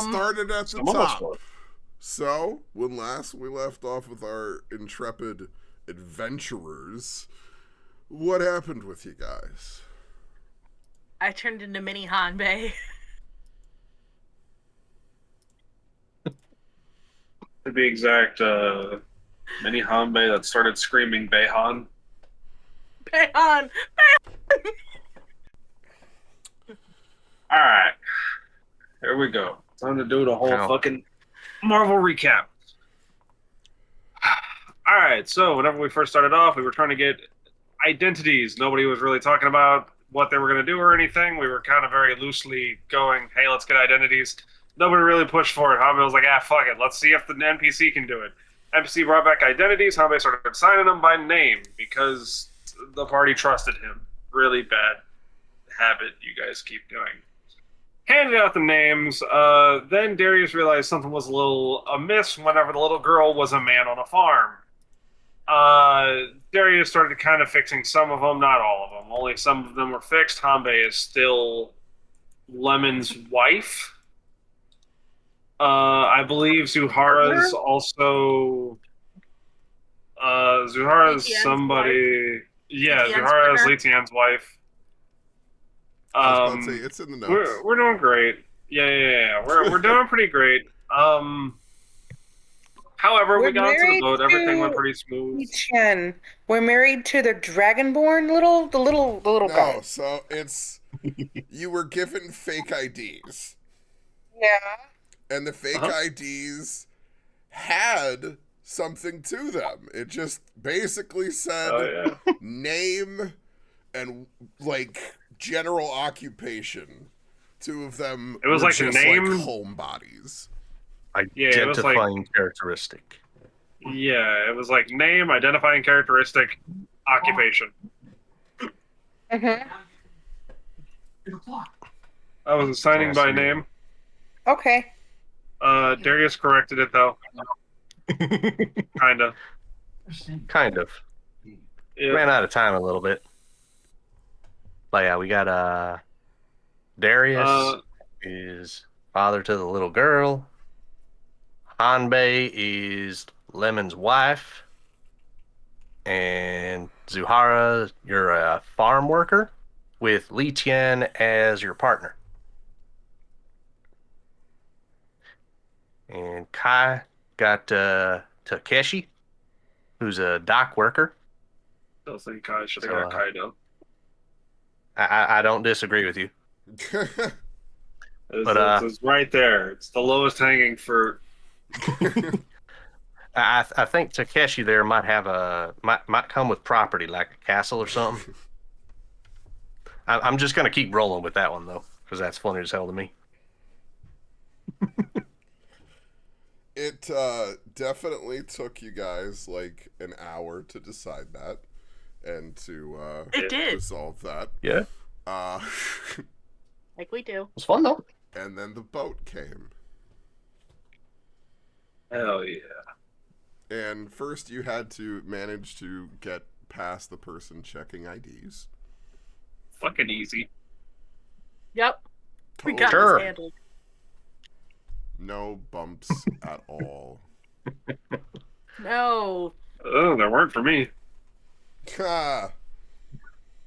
started at the Some of us top. were. So, when last we left off with our intrepid adventurers, what happened with you guys? I turned into mini Hanbei. To be exact, mini Hanbei that started screaming Beihan. Beihan! Alright, here we go. Time to do the whole fucking Marvel recap. Alright, so whenever we first started off, we were trying to get identities. Nobody was really talking about what they were going to do or anything. We were kind of very loosely going, hey, let's get identities. Nobody really pushed for it. Hanbei was like, fuck it. Let's see if the NPC can do it. NPC brought back identities. Hanbei started signing them by name because the party trusted him. Really bad habit you guys keep doing. Handed out the names. Then Darius realized something was a little amiss whenever the little girl was a man on a farm. Darius started kind of fixing some of them, not all of them. Only some of them were fixed. Hanbei is still Lemon's wife. I believe Zuhara's also... Zuhara's Letien's somebody... wife? Yeah, Letien's Zuhara is partner? Letien's wife. I was about to say, it's in the notes. We're doing great. Yeah. We're doing pretty great. However, we got into the boat. Everything went pretty smooth. Chen. We're married to the Dragonborn the little guy. No, so it's you were given fake IDs. Yeah. And the fake IDs had something to them. It just basically said name and like general occupation. Two of them it was were like just name, like homebodies. Identifying characteristic. Yeah, it was like name, identifying characteristic, occupation. Mm-hmm. I was assigning by name. Okay. Darius corrected it though. Kinda. Kind of. Yeah. Ran out of time a little bit. But yeah, we got Darius is father to the little girl. Hanbei is Lemon's wife. And Zuhara, you're a farm worker with Li Tian as your partner. And Kai got Takeshi, who's a dock worker. Still think Kai should have got Kaido. I don't disagree with you. It's right there. It's the lowest hanging fruit. I think Takeshi there might have might come with property like a castle or something. I'm just gonna keep rolling with that one though, because that's funny as hell to me. It definitely took you guys like an hour to decide that and to resolve that. Yeah. Like we do. It was fun though. And then the boat came. Hell yeah. And first you had to manage to get past the person checking IDs. Fucking easy. Yep. We Totally. got this handled. No bumps at all. No. Oh, that worked for me. Ha!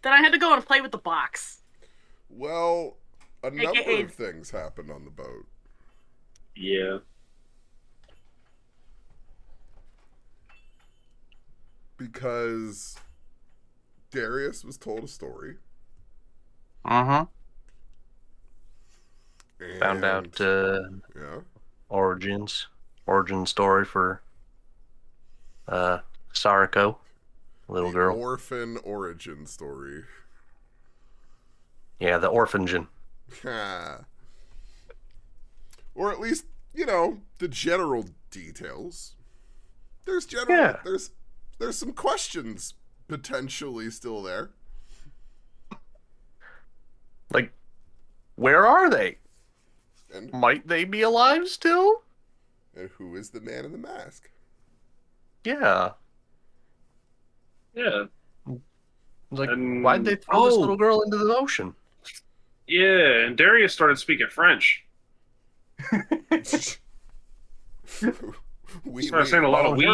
Then I had to go and play with the box. Well, a number AKA of things happened on the boat. Yeah. Because Darius was told a story. Uh-huh. Found And, out yeah. origin story for Sariko, little girl. Orphan origin story. Yeah, the orphangen. Or at least, the general details. There's there's some questions potentially still there. Like, where are they? And Might they be alive still? And who is the man in the mask? Yeah. Yeah. Like, And- why'd they throw this little girl into the ocean? Yeah, and Darius started speaking French. We Started saying a lot of we.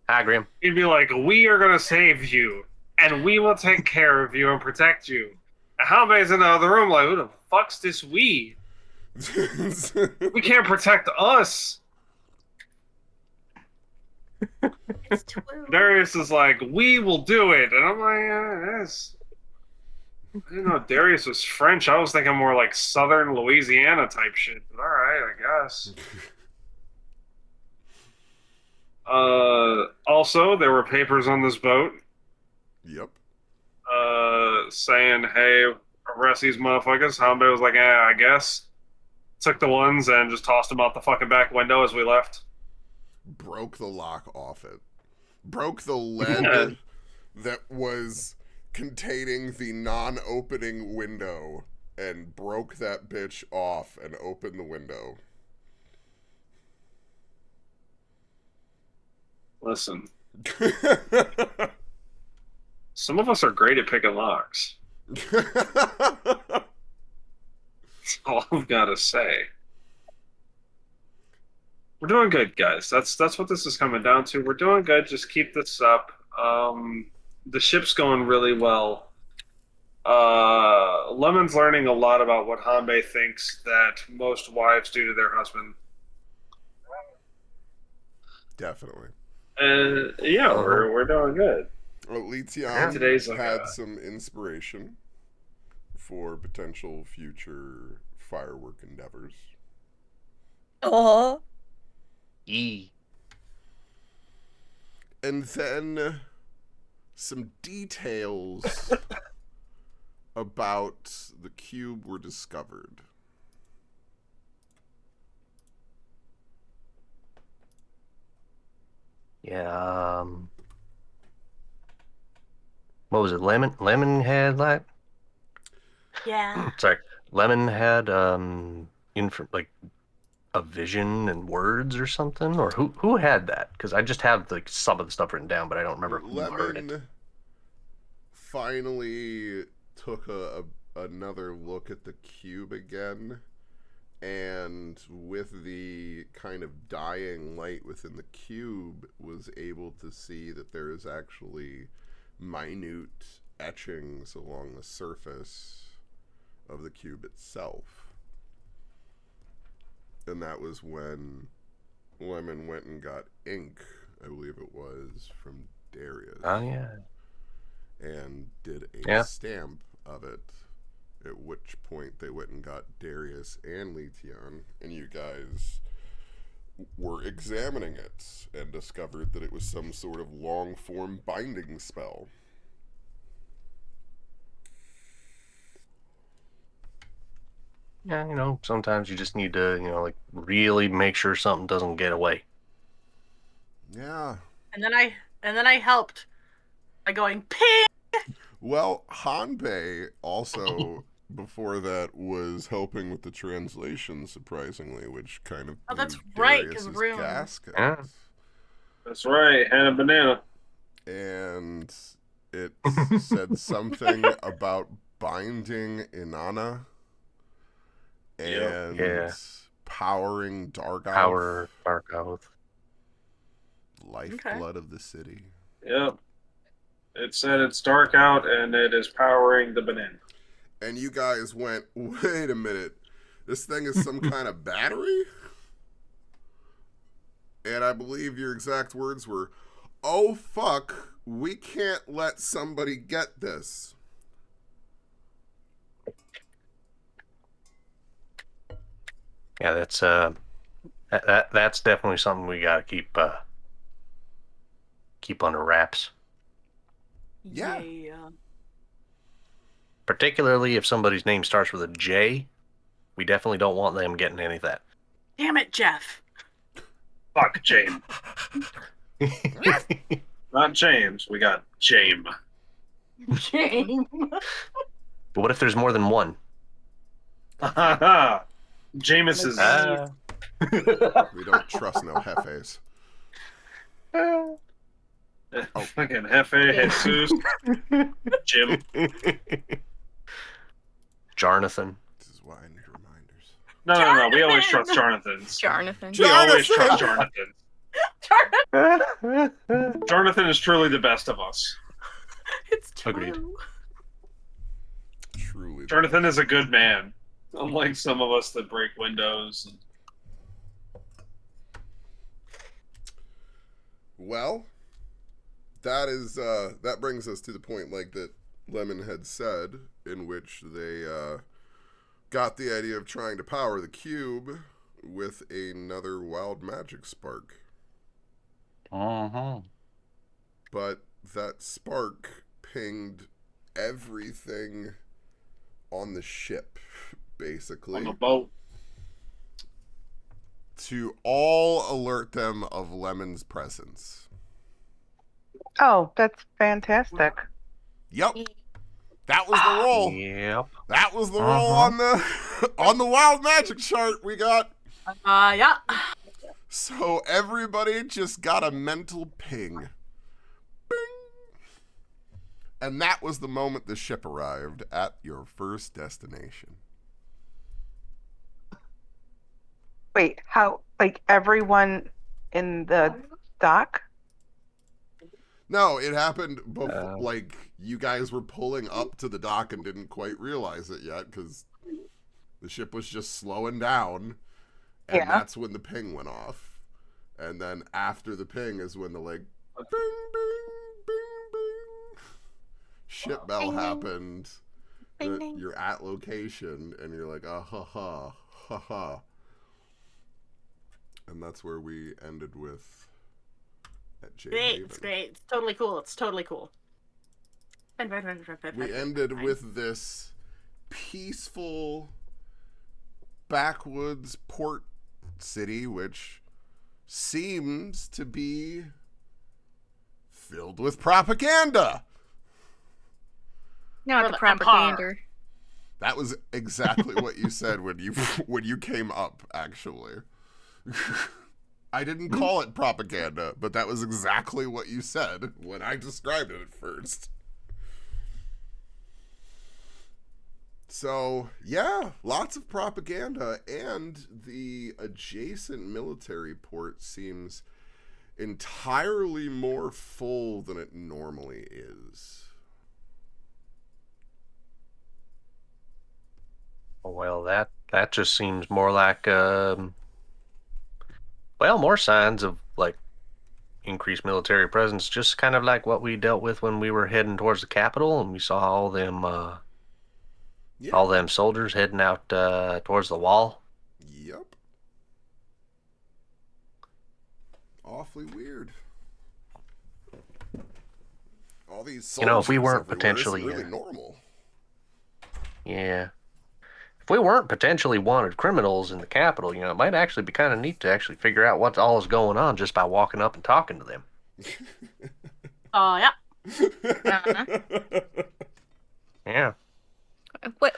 Hi, Grim. He'd be like, we are going to save you, and we will take care of you and protect you. And Hanbei's in the other room like, who the fuck's this we? We can't protect us. It's true. Darius is like, we will do it. And I'm like, yes. I didn't know Darius was French. I was thinking more like Southern Louisiana type shit. But all right, I guess. Also, there were papers on this boat. Yep. Saying, hey, arrest these motherfuckers. Hanbei was like, I guess. Took the ones and just tossed them out the fucking back window as we left. Broke the lock off it. Broke the lead that was containing the non-opening window and broke that bitch off and opened the window. Listen. Some of us are great at picking locks. That's all I've got to say. We're doing good, guys. That's what this is coming down to. We're doing good. Just keep this up. The ship's going really well. Lemon's learning a lot about what Hanbei thinks that most wives do to their husband. Definitely. Yeah, we're doing good. Well, Litian Today's had some inspiration for potential future firework endeavors. Oh. And then some details about the cube were discovered. Yeah. What was it? Lemon had that. Yeah. Sorry, Lemon had like a vision and words or something, or who had that? Because I just have like some of the stuff written down, but I don't remember who heard it. Lemon finally took another look at the cube again, and with the kind of dying light within the cube, was able to see that there is actually minute etchings along the surface of the cube itself. And that was when Lemon went and got ink, I believe it was, from Darius. Oh, yeah. And did a stamp of it, at which point they went and got Darius and Litian, and you guys were examining it and discovered that it was some sort of long-form binding spell. Yeah, sometimes you just need to, like really make sure something doesn't get away. Yeah. And then I helped by going ping. Well, Hanbei also before that was helping with the translation, surprisingly, which kind of that's right, because gasket. Yeah. That's right, Hannah Banana. And it said something about binding Inanna and powering Dargouth. Power Dargouth. Lifeblood of the city. Yep. It said it's dark out and it is powering the banana. And you guys went, wait a minute, this thing is some kind of battery? And I believe your exact words were, oh fuck, we can't let somebody get this. Yeah, that's definitely something we gotta keep under wraps. Yeah. Particularly if somebody's name starts with a J, we definitely don't want them getting any of that. Damn it, Jeff. Fuck James. Not James. We got James. James. But what if there's more than one? Jameis is. We don't trust no hefes. Fucking Hefe, Jesus, Jim. Jarnathan. This is why I need reminders. No. We always Jonathan! trust Jonathan's. Jonathan. We always trust Jonathan! Jonathan. Jonathan is truly the best of us. It's true. Agreed. Truly. Jonathan is a good man, unlike some of us that break windows. Well, that brings us to the point, like that Lemon had said, in which they got the idea of trying to power the cube with another wild magic spark. But that spark pinged everything on the ship, basically, On the boat. to all alert them of Lemon's presence. Oh, that's fantastic. Yep, that was the roll. Yep. That was the roll on the wild magic chart we got. Yeah. So everybody just got a mental ping. Bing. And that was the moment the ship arrived at your first destination. Wait, how? Like everyone in the dock? No, it happened before, like you guys were pulling up to the dock and didn't quite realize it yet because the ship was just slowing down, and that's when the ping went off. And then after the ping is when the like bing bing bing bing ship bell happened. That you're at location and you're like, ah ha ha ha ha. And that's where we ended with at J Great. Haven. It's great. It's totally cool. It's totally cool. We ended with this peaceful backwoods port city, which seems to be filled with propaganda. Not For the the Empire. propaganda. That was exactly what you said when you came up, actually. I didn't call it propaganda, but that was exactly what you said when I described it at first. So, yeah, lots of propaganda, and the adjacent military port seems entirely more full than it normally is. Well, that just seems more like more signs of like increased military presence, just kind of like what we dealt with when we were heading towards the capital and we saw all them soldiers heading out towards the wall. Yep. Awfully weird. All these soldiers If we weren't everywhere potentially isn't really normal. Yeah. If we weren't potentially wanted criminals in the capital, it might actually be kind of neat to actually figure out what all is going on just by walking up and talking to them. Yeah. Yeah.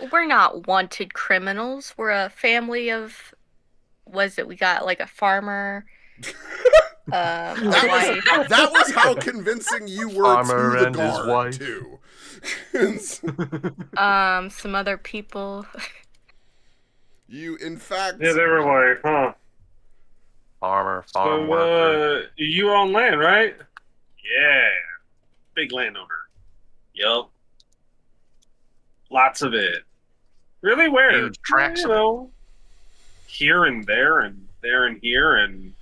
We're not wanted criminals. We're a family of. We got like a farmer. A wife. That was how convincing you were Farmer to the and his guard, wife. too. Some other people. You, in fact... Yeah, they were like, huh. Farm So, worker. you own land, right? Yeah. Big landowner. Yup. Lots of it. Really? Where? Huge tracts of it. Here and there and there and here and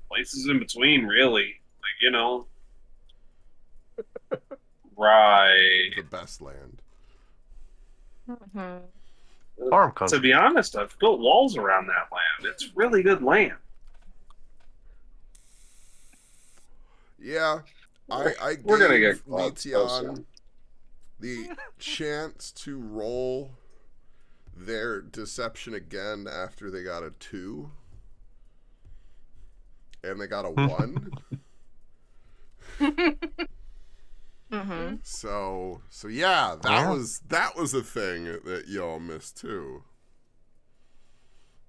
places in between, really. Like, Right. The best land. Mhm. Farm To country. be honest, I've built walls around that land. It's really good land. Yeah, I We're gonna gave get close Leetion the chance to roll their deception again after they got a 2. And they got a 1. Mhm. So yeah, that was a thing that y'all missed too.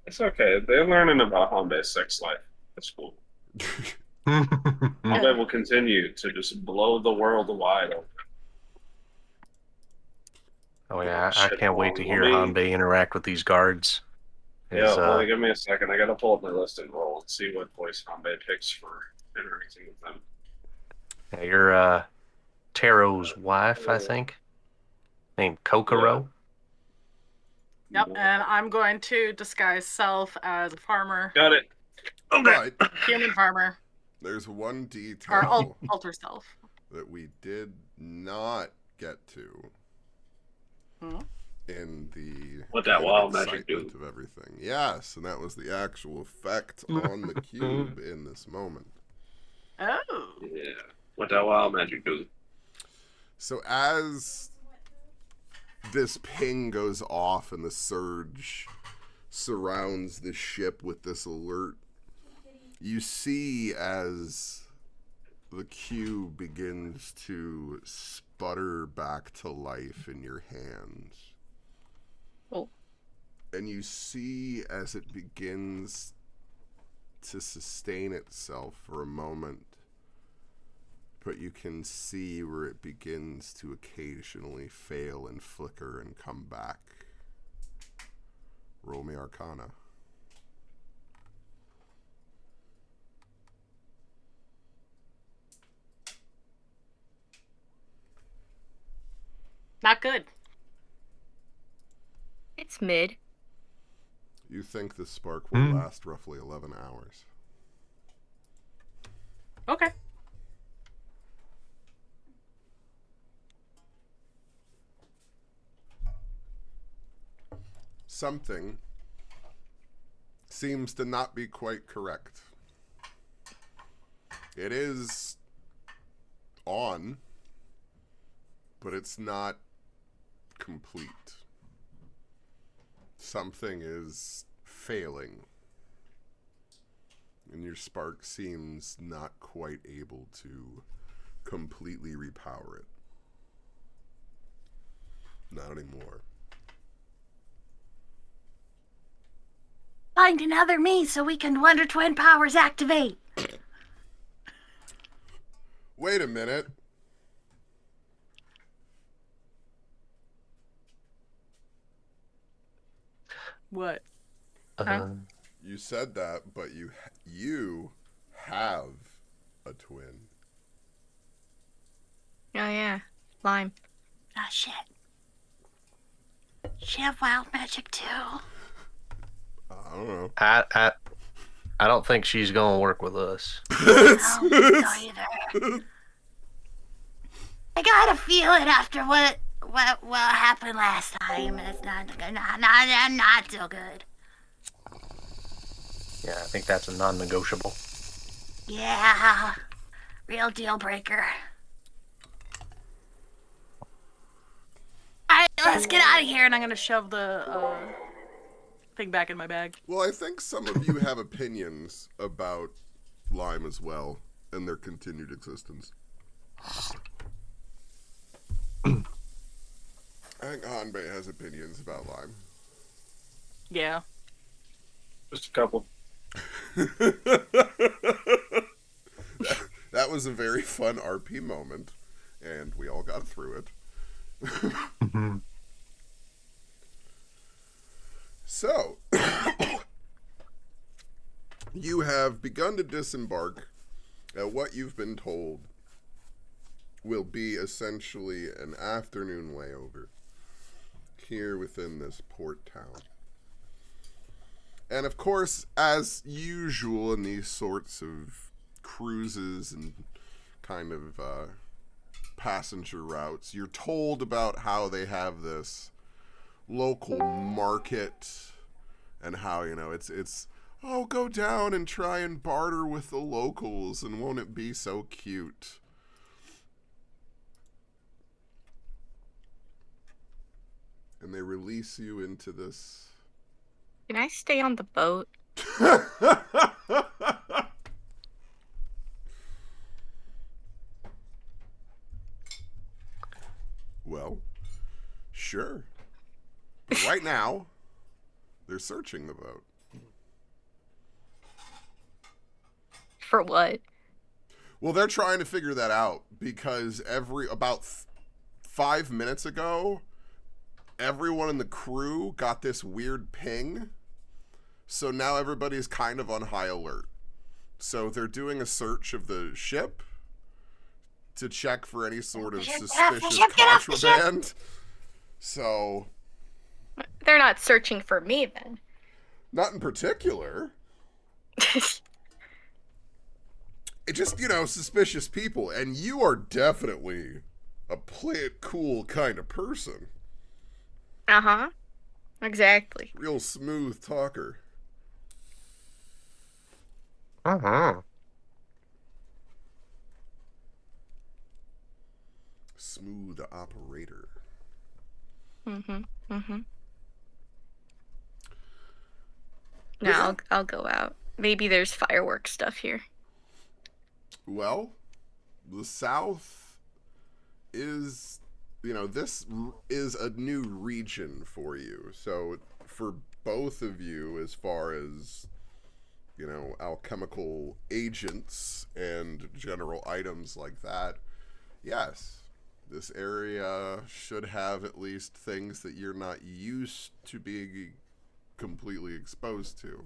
It's okay. They're learning about home-based sex life. That's cool. Home will continue to just blow the world wide open. Oh yeah, I Shit, can't wait to hear let me- Hanbei interact with these guards. Yeah, His, hold on, give me a second. I gotta pull up my list and roll and see what voice Hanbei picks for interacting with them. yeah, you're Taro's wife, I think, named Kokoro. Yep, and I'm going to disguise self as a farmer, Got it. Okay. But human farmer, there's one or detail alter self. that we did not get to Hmm? in the What that kind of wild magic do? excitement of everything. Yes, and that was the actual effect on the cube in this moment. Oh. Yeah. What that wild magic do? So as this ping goes off and the surge surrounds the ship with this alert, you see as the cube begins to sputter back to life in your hands. Oh. And you see as it begins to sustain itself for a moment, but you can see where it begins to occasionally fail and flicker and come back. Roll me Arcana. Not good. It's mid. You think the spark will last roughly 11 hours. Okay. Something seems to not be quite correct. It is on, but it's not complete. Something is failing, and your spark seems not quite able to completely repower it. Not anymore. Find another me so we can Wonder Twin powers activate. Wait a minute. What? You said that, but you have a twin. Oh yeah, Lime. Ah, shit. She have wild magic too. I don't know. I don't think she's gonna work with us. I don't think so either. I got a feeling after what happened last time, it's not so good. Yeah, I think that's a non-negotiable. Yeah, real deal breaker. All right, let's get out of here. And I'm gonna shove the thing back in my bag. Well, I think some of you have opinions about Lime as well and their continued existence. I think Hanbei has opinions about Lime. Yeah. Just a couple. That was a very fun RP moment, and we all got through it. So, you have begun to disembark at what you've been told will be essentially an afternoon layover here within this port town. And of course, as usual in these sorts of cruises and kind of passenger routes, you're told about how they have this local market and how, you know, it's oh, go down and try and barter with the locals and won't it be so cute. And they release you into this. Can I stay on the boat? Well, sure. But right now, they're searching the boat. For what? Well, they're trying to figure that out because about 5 minutes ago, everyone in the crew got this weird ping. So now everybody's kind of on high alert. So they're doing a search of the ship to check for any sort of suspicious contraband. So They're not searching for me then. not in particular. It just, suspicious people. And you are definitely a play it cool kind of person. Uh-huh. Exactly. Real smooth talker. Uh-huh. Smooth operator. Mm-hmm. No, I'll go out. Maybe there's fireworks stuff here. Well, the South is, this is a new region for you. So for both of you, as far as, alchemical agents and general items like that, yes, this area should have at least things that you're not used to being completely exposed to.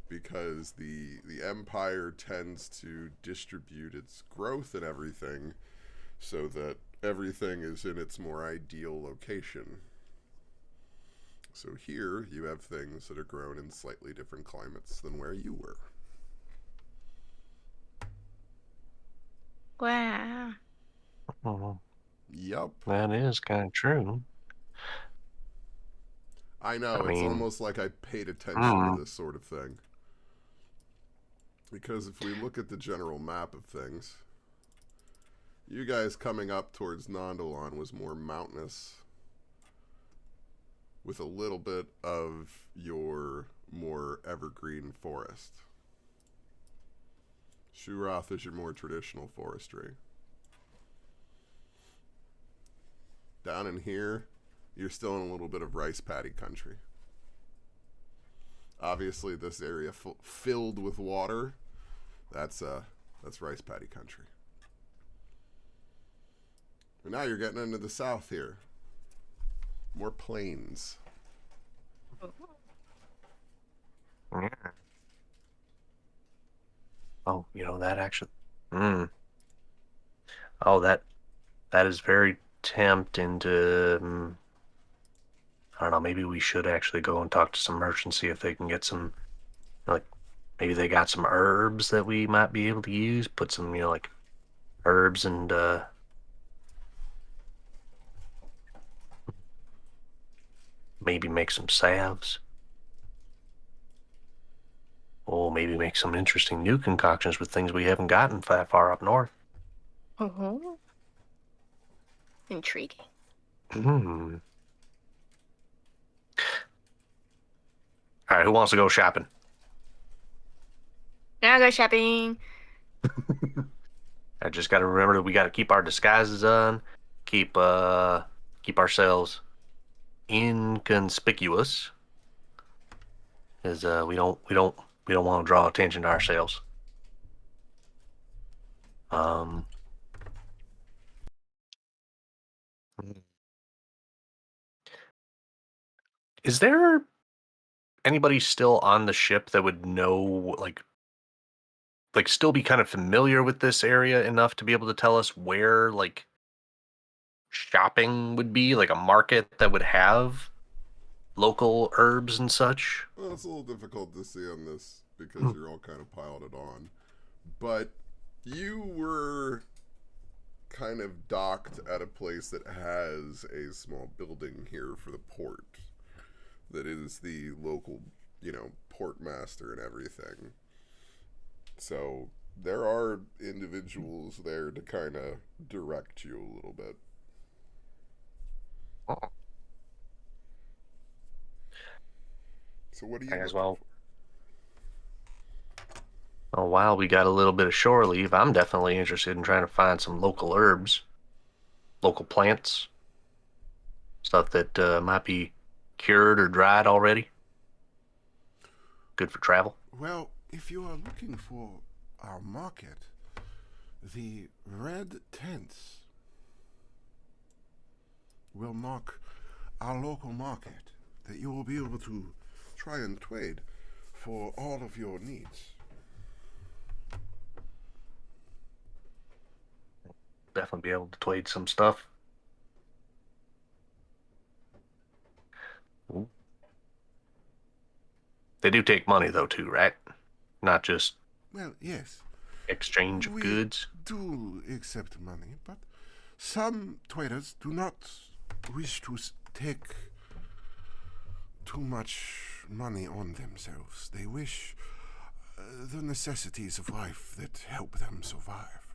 Because the Empire tends to distribute its growth and everything so that everything is in its more ideal location. So here you have things that are grown in slightly different climates than where you were. Wow. Oh, Yup. that is kind of true. I know, it's almost like I paid attention to this sort of thing. Because if we look at the general map of things, you guys coming up towards Nondalon was more mountainous, with a little bit of your more evergreen forest. Shuroth is your more traditional forestry. Down in here, you're still in a little bit of rice paddy country. Obviously, this area filled with water, that's rice paddy country. And now you're getting into the south here. More plains. Yeah. Oh, that actually. Oh, that is very tempting to. I don't know. Maybe we should actually go and talk to some merchants, see if they can get some, maybe they got some herbs that we might be able to use. Put some, herbs and maybe make some salves. Or maybe make some interesting new concoctions with things we haven't gotten that far up north. Mm-hmm. Intriguing. All right, who wants to go shopping? Now go shopping. I just got to remember that we got to keep our disguises on, keep ourselves inconspicuous, because we don't want to draw attention to ourselves. Is there anybody still on the ship that would know, still be kind of familiar with this area enough to be able to tell us where, shopping would be, like a market that would have local herbs and such? Well, it's a little difficult to see on this because you're all kind of piled it on. But you were kind of docked at a place that has a small building here for the port that is the local, port master and everything. So there are individuals there to kind of direct you a little bit. Oh. So what do you As looking well. for? Well, while we got a little bit of shore leave, I'm definitely interested in trying to find some local herbs, local plants, stuff that might be cured or dried already. Good for travel. Well, if you are looking for our market, the red tents will mark our local market that you will be able to try and trade for all of your needs. Definitely be able to trade some stuff. Ooh. They do take money though too, right? Not just Well, yes, exchange of we goods. do accept money, but some traders do not wish to take too much money on themselves. They wish the necessities of life that help them survive.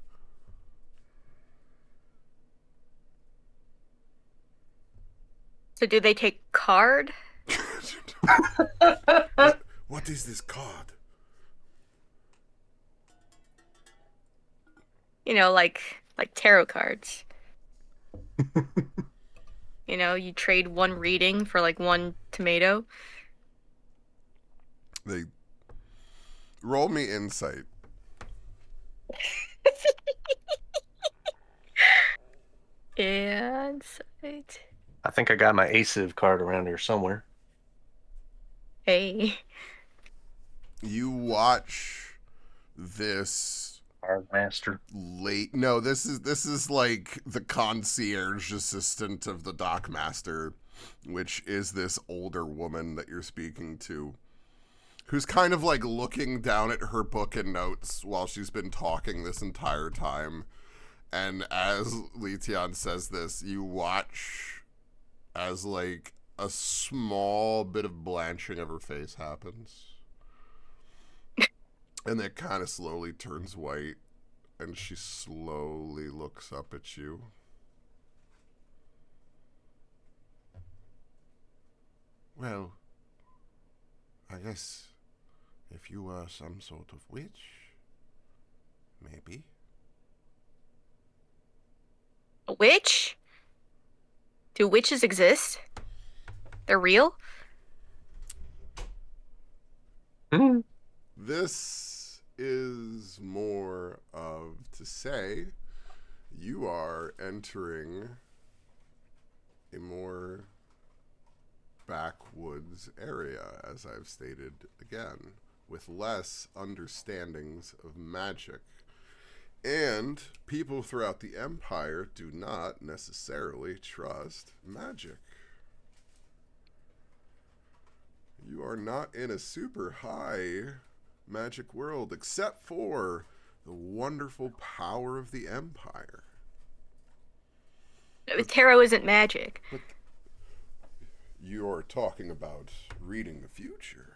So do they take card? What is this card? You know, like tarot cards. You know, you trade one reading for like one tomato. They roll me insight. Insight. I think I got my ACIV card around here somewhere. Hey. You watch this Card master. No, this is like the concierge assistant of the dockmaster, which is this older woman that you're speaking to, who's kind of like looking down at her book and notes while she's been talking this entire time. And as Letion says this, you watch as like a small bit of blanching of her face happens. And it kind of slowly turns white, and she slowly looks up at you. Well, I guess if you were some sort of witch, maybe. A witch? Do witches exist? They're real? This is more of to say you are entering a more backwoods area, as I've stated again, with less understandings of magic. And people throughout the Empire do not necessarily trust magic. You are not in a super high magic world, except for the wonderful power of the Empire. Tarot isn't magic. But you're talking about reading the future.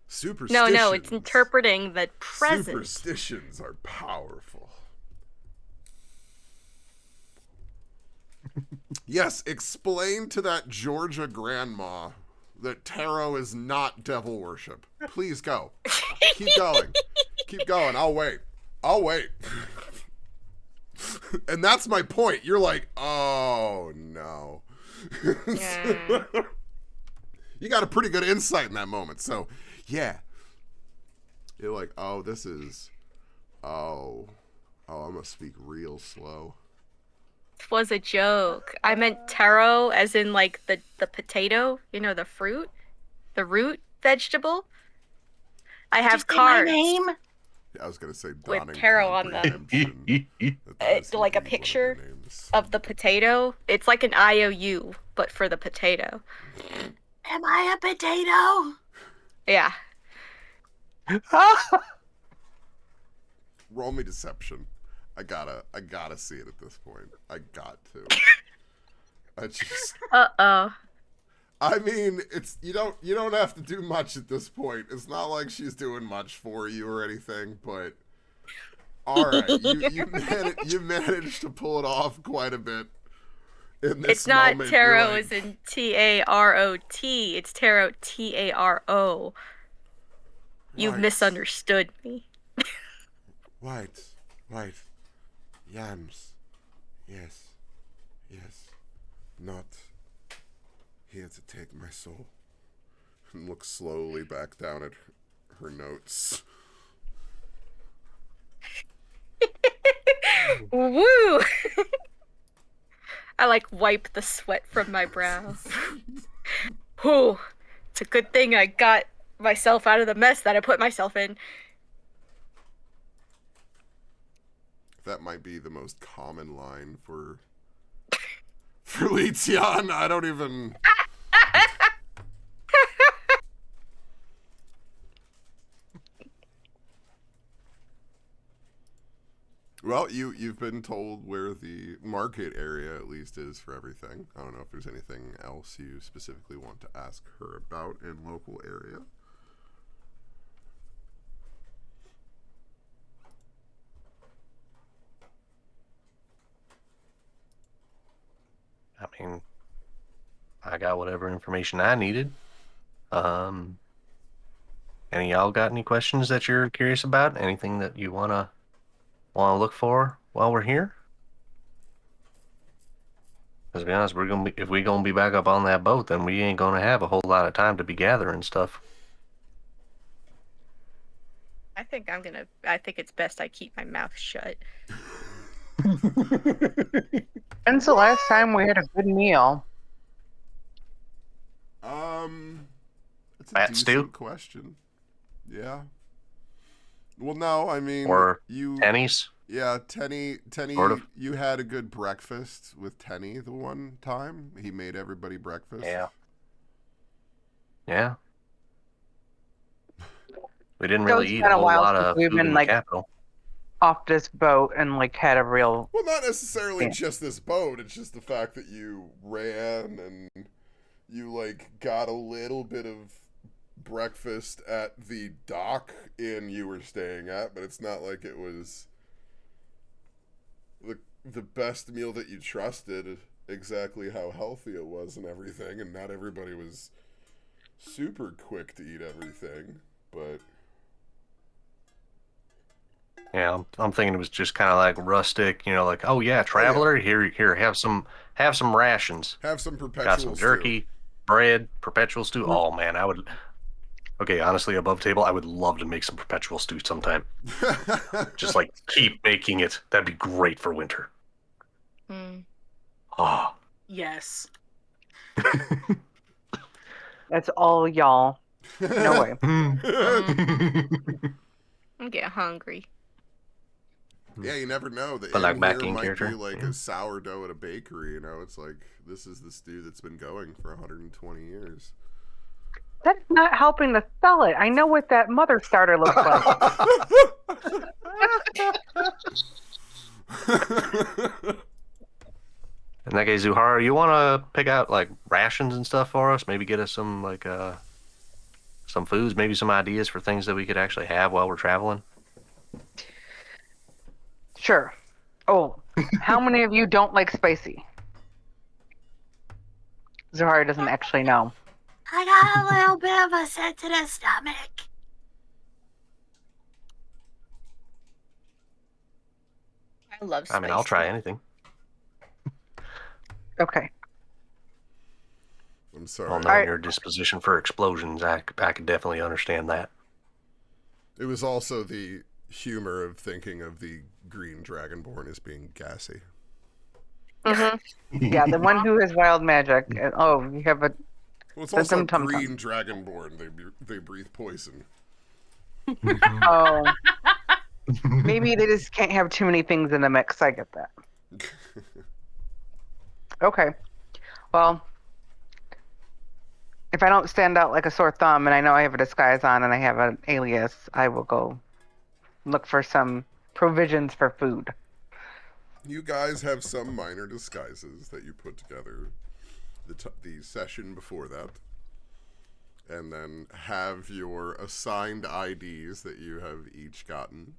Superstitions. No, it's interpreting the present. Superstitions are powerful. Yes, explain to that Georgia grandma that tarot is not devil worship. Please go. Keep going. Keep going. I'll wait. And that's my point. You're like, oh no. Yeah. You got a pretty good insight in that moment. So, yeah. You're like, oh, this is, I'm gonna speak real slow. It was a joke. I meant taro as in like the potato, you know, the fruit, the root vegetable. I have Did you say my cards name? Yeah, I was gonna say with dawning taro on them. comprehension. That Like a indeed one of the picture names. of the potato. It's like an IOU, but for the potato. Am I a potato? Yeah. Roll me deception. I gotta see it at this point. I got to. I just. Uh-oh. I mean, it's you don't have to do much at this point. It's not like she's doing much for you or anything, but all right, you managed to pull it off quite a bit. In this It's not moment. tarot You're like, as in TAROT. It's tarot TARO. You've Right. misunderstood me. Right. Yams. Yes. Not here to take my soul. And look slowly back down at her notes. Woo! I like wipe the sweat from my brow. Whew. It's a good thing I got myself out of the mess that I put myself in. That might be the most common line for Leetion. I don't even. Well, you've been told where the market area at least is for everything. I don't know if there's anything else you specifically want to ask her about in local area. I mean, I got whatever information I needed. Any of y'all got any questions that you're curious about? Anything that you wanna look for while we're here? Because to be honest, if we're gonna be back up on that boat, then we ain't gonna have a whole lot of time to be gathering stuff. I think it's best I keep my mouth shut. When's the last time we had a good meal? It's a Bat decent stew? question. Yeah. Well, no, I mean, Or you. Tennies? Yeah, Tenny, Sort of. you had a good breakfast with Tenny the one time. He made everybody breakfast. Yeah. Yeah. We didn't really It's eat been a a whole while lot since of we've food been, in the like, capital. off this boat and like had a real. Well, not necessarily Yeah. just this boat. It's just the fact that you ran and you like got a little bit of breakfast at the dock inn you were staying at, but it's not like it was the best meal that you trusted, exactly how healthy it was and everything, and not everybody was super quick to eat everything, but Yeah, I'm thinking it was just kind of like rustic, like, oh yeah, traveler, here, have some rations. have some perpetual Got some jerky, bread, perpetual stew. Oh man, okay, honestly, above table, I would love to make some perpetual stew sometime. Just like keep making it. That'd be great for winter. Mm. Oh. Yes. That's all y'all. No way. I'm getting hungry. Yeah, you never know. The But like inn back here in might character. be like a sourdough at a bakery, It's like, this is the stew that's been going for 120 years. That's not helping to sell it. I know what that mother starter looks like. In that case, Zuhara, you want to pick out like rations and stuff for us? Maybe get us some like some foods, maybe some ideas for things that we could actually have while we're traveling. Sure. Oh, how many of you don't like spicy? Zahara doesn't actually know. I got a little bit of a sensitive stomach. I love I spicy. mean, I'll try anything. Okay. I'm sorry. Well, knowing your disposition for explosions, I could definitely understand that. It was also the humor of thinking of the green dragonborn as being gassy. Mm-hmm. Yeah, the one who has wild magic. Oh, you have a. Well, it's also tum-tum. green dragonborn. They breathe poison. Oh. Maybe they just can't have too many things in the mix. I get that. Okay. Well, if I don't stand out like a sore thumb and I know I have a disguise on and I have an alias, I will go look for some provisions for food. You guys have some minor disguises that you put together the session before that. And then have your assigned IDs that you have each gotten.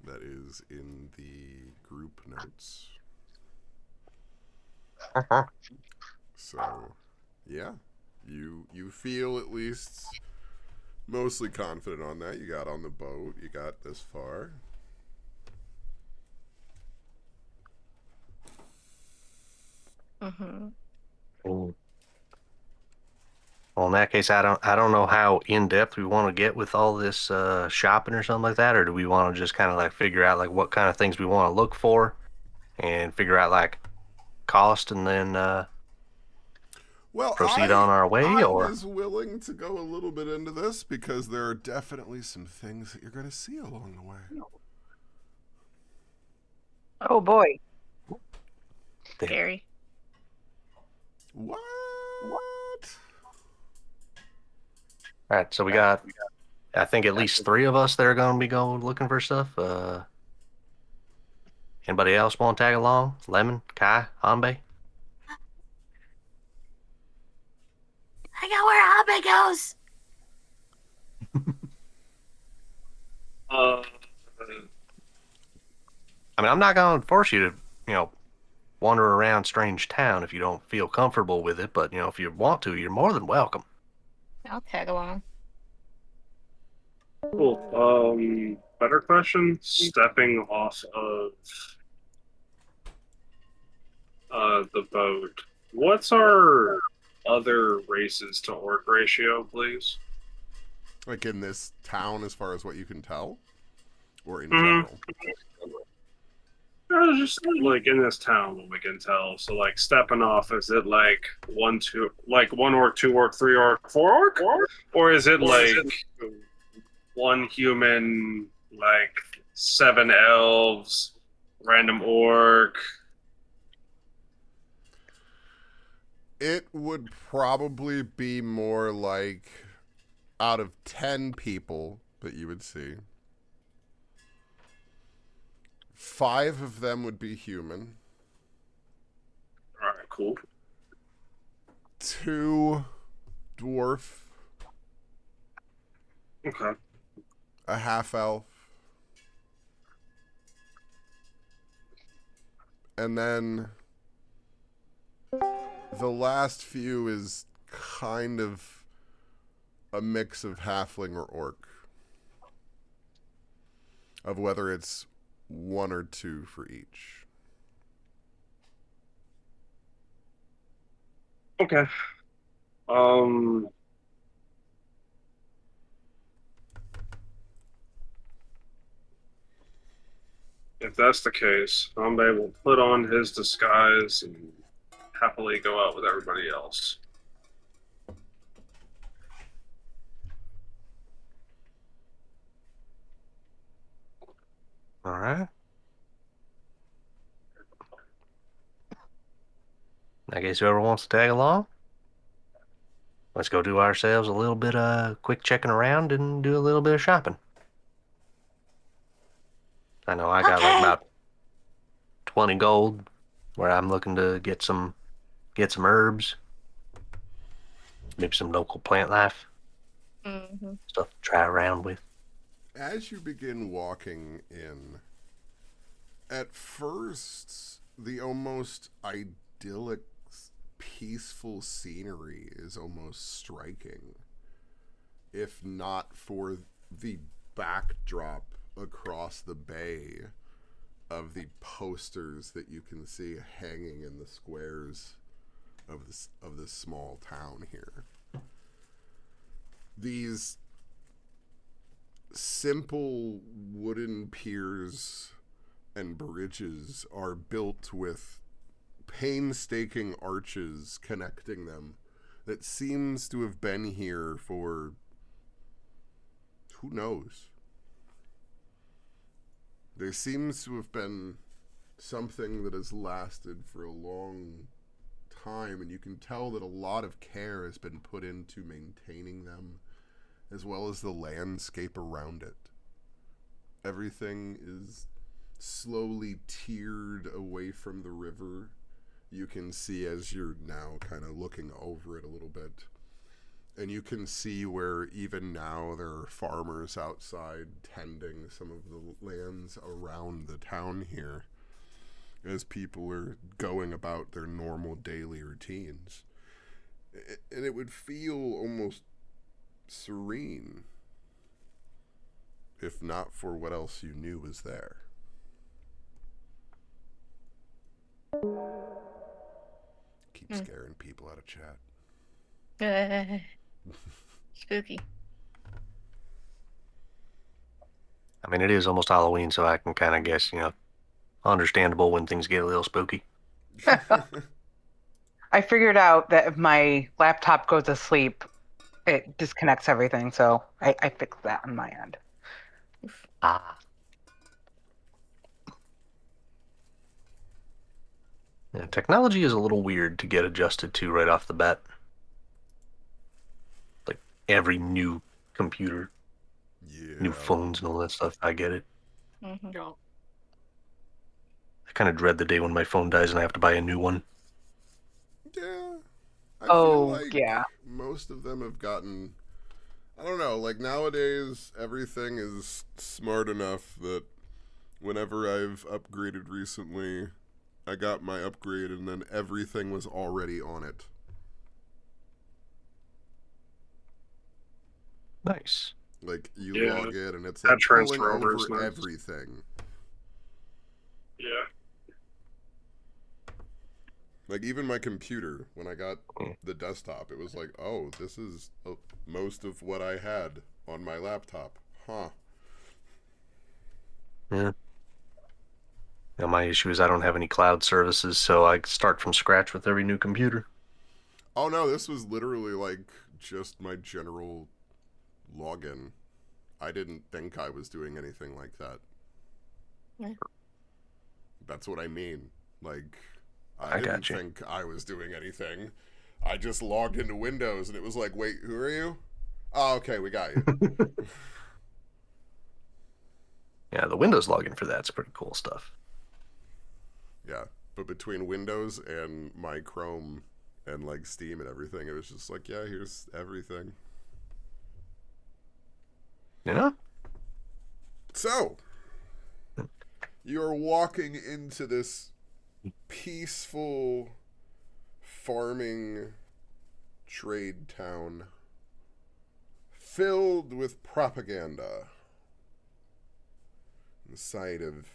That is in the group notes. So, yeah. You feel at least mostly confident on that. You got on the boat. You got this far. Mm-hmm. Well, in that case, I don't know how in depth we want to get with all this shopping or something like that, or do we want to just kind of like figure out like what kind of things we want to look for, and figure out like cost and then Well, proceed on our way, I or was willing to go a little bit into this because there are definitely some things that you're going to see along the way. Oh boy. Scary. What? all right? So we got, I think, at least 3 of us that are going to be going looking for stuff. Anybody else want to tag along? Lemon, Kai, Hanbei? I got where Abe goes. Uh, I mean, I'm not going to force you to, wander around Strange Town if you don't feel comfortable with it. But if you want to, you're more than welcome. I'll tag along. cool. Better question. Stepping off of the boat. What's our other races to orc ratio, please? Like in this town, as far as what you can tell? Or in Mhm. general? Just like in this town, what we can tell. So, like stepping off, is it like 1, 2, like 1 orc, 2 orc, 3 orc, 4 orc, or is it like 1 human, like 7 elves, random orc? It would probably be more like out of 10 people that you would see, 5 of them would be human, All right, cool. 2 dwarf, Okay. a half elf, and then the last few is kind of a mix of halfling or orc, of whether it's 1 or 2 for each. Okay. If that's the case, Ambe will put on his disguise and happily go out with everybody else. All right. I guess whoever wants to tag along, let's go do ourselves a little bit of quick checking around and do a little bit of shopping. I know I got like Okay. about 20 gold where I'm looking to get some herbs, maybe some local plant life Mm-hmm. stuff to try around with. As you begin walking in, at first, the almost idyllic, peaceful scenery is almost striking, if not for the backdrop across the bay of the posters that you can see hanging in the squares of this small town here. These simple wooden piers and bridges are built with painstaking arches connecting them that seems to have been here for who knows. There seems to have been something that has lasted for a long time, and you can tell that a lot of care has been put into maintaining them, as well as the landscape around it. Everything is slowly tiered away from the river. You can see, as you're now kind of looking over it a little bit, and you can see where even now there are farmers outside tending some of the lands around the town here as people are going about their normal daily routines. And it would feel almost serene if not for what else you knew was there. Keep scaring people out of chat. Spooky. I mean, it is almost Halloween, so I can kind of guess, understandable when things get a little spooky. I figured out that if my laptop goes to sleep, it disconnects everything. So I fixed that on my end. Ah. Yeah, technology is a little weird to get adjusted to right off the bat. Like every new computer, new Yeah. phones and all that stuff. I get it. Mhm. Yo. I kind of dread the day when my phone dies and I have to buy a new one. Yeah. I feel Oh, like yeah. most of them have gotten. I don't know. Like nowadays, everything is smart enough that whenever I've upgraded recently, I got my upgrade and then everything was already on it. Nice. Like you Yeah, log in and it's that like pulling transfer over over is nice. everything. Yeah. Like even my computer, when I got Mm. the desktop, it was like, oh, this is most of what I had on my laptop. Huh. Yeah. Now my issue is I don't have any cloud services, so I start from scratch with every new computer. Oh no, this was literally like just my general login. I didn't think I was doing anything like that. Yeah. That's what I mean. Like, I I didn't gotcha. think I was doing anything. I just logged into Windows and it was like, wait, who are you? Oh, okay, we got you. Yeah, the Windows login for that's pretty cool stuff. Yeah, but between Windows and my Chrome and like Steam and everything, it was just like, yeah, here's everything. You know? So, you're walking into this peaceful farming trade town filled with propaganda. The sight of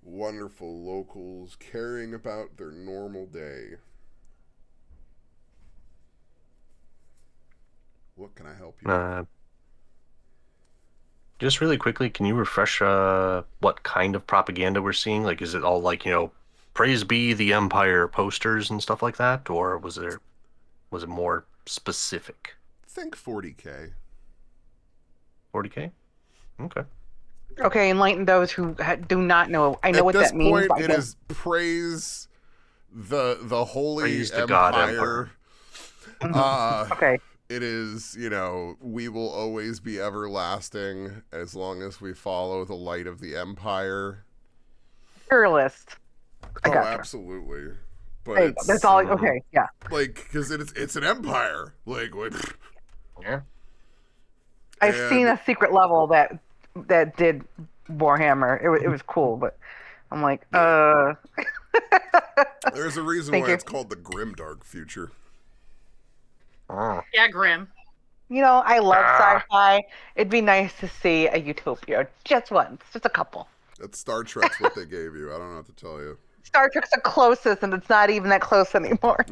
wonderful locals caring about their normal day. What can I help you with? Just really quickly, can you refresh what kind of propaganda we're seeing? Like, is it all like, praise be the Empire posters and stuff like that? Or was it more specific? Think 40K. 40K? Okay. Okay, enlighten those who do not know. I know At what this that means. point, But I it don't- is praise the holy Praise the God empire. Emperor. Okay. It is, we will always be everlasting as long as we follow the light of the empire. Pluralist. I Oh, gotcha. absolutely. But There you go. it's That's all. Okay. Yeah. like because it's an empire. Like what? Yeah. I've seen And a secret level that did Warhammer. It was cool, but I'm like, Yeah. there's a reason Thank why you. it's called the grimdark future. Oh. Yeah, Grim. I love Ah. sci-fi. It'd be nice to see a utopia just once, just a couple. That's Star Trek's what they gave you. I don't know what to tell you. Star Trek's the closest, and it's not even that close anymore.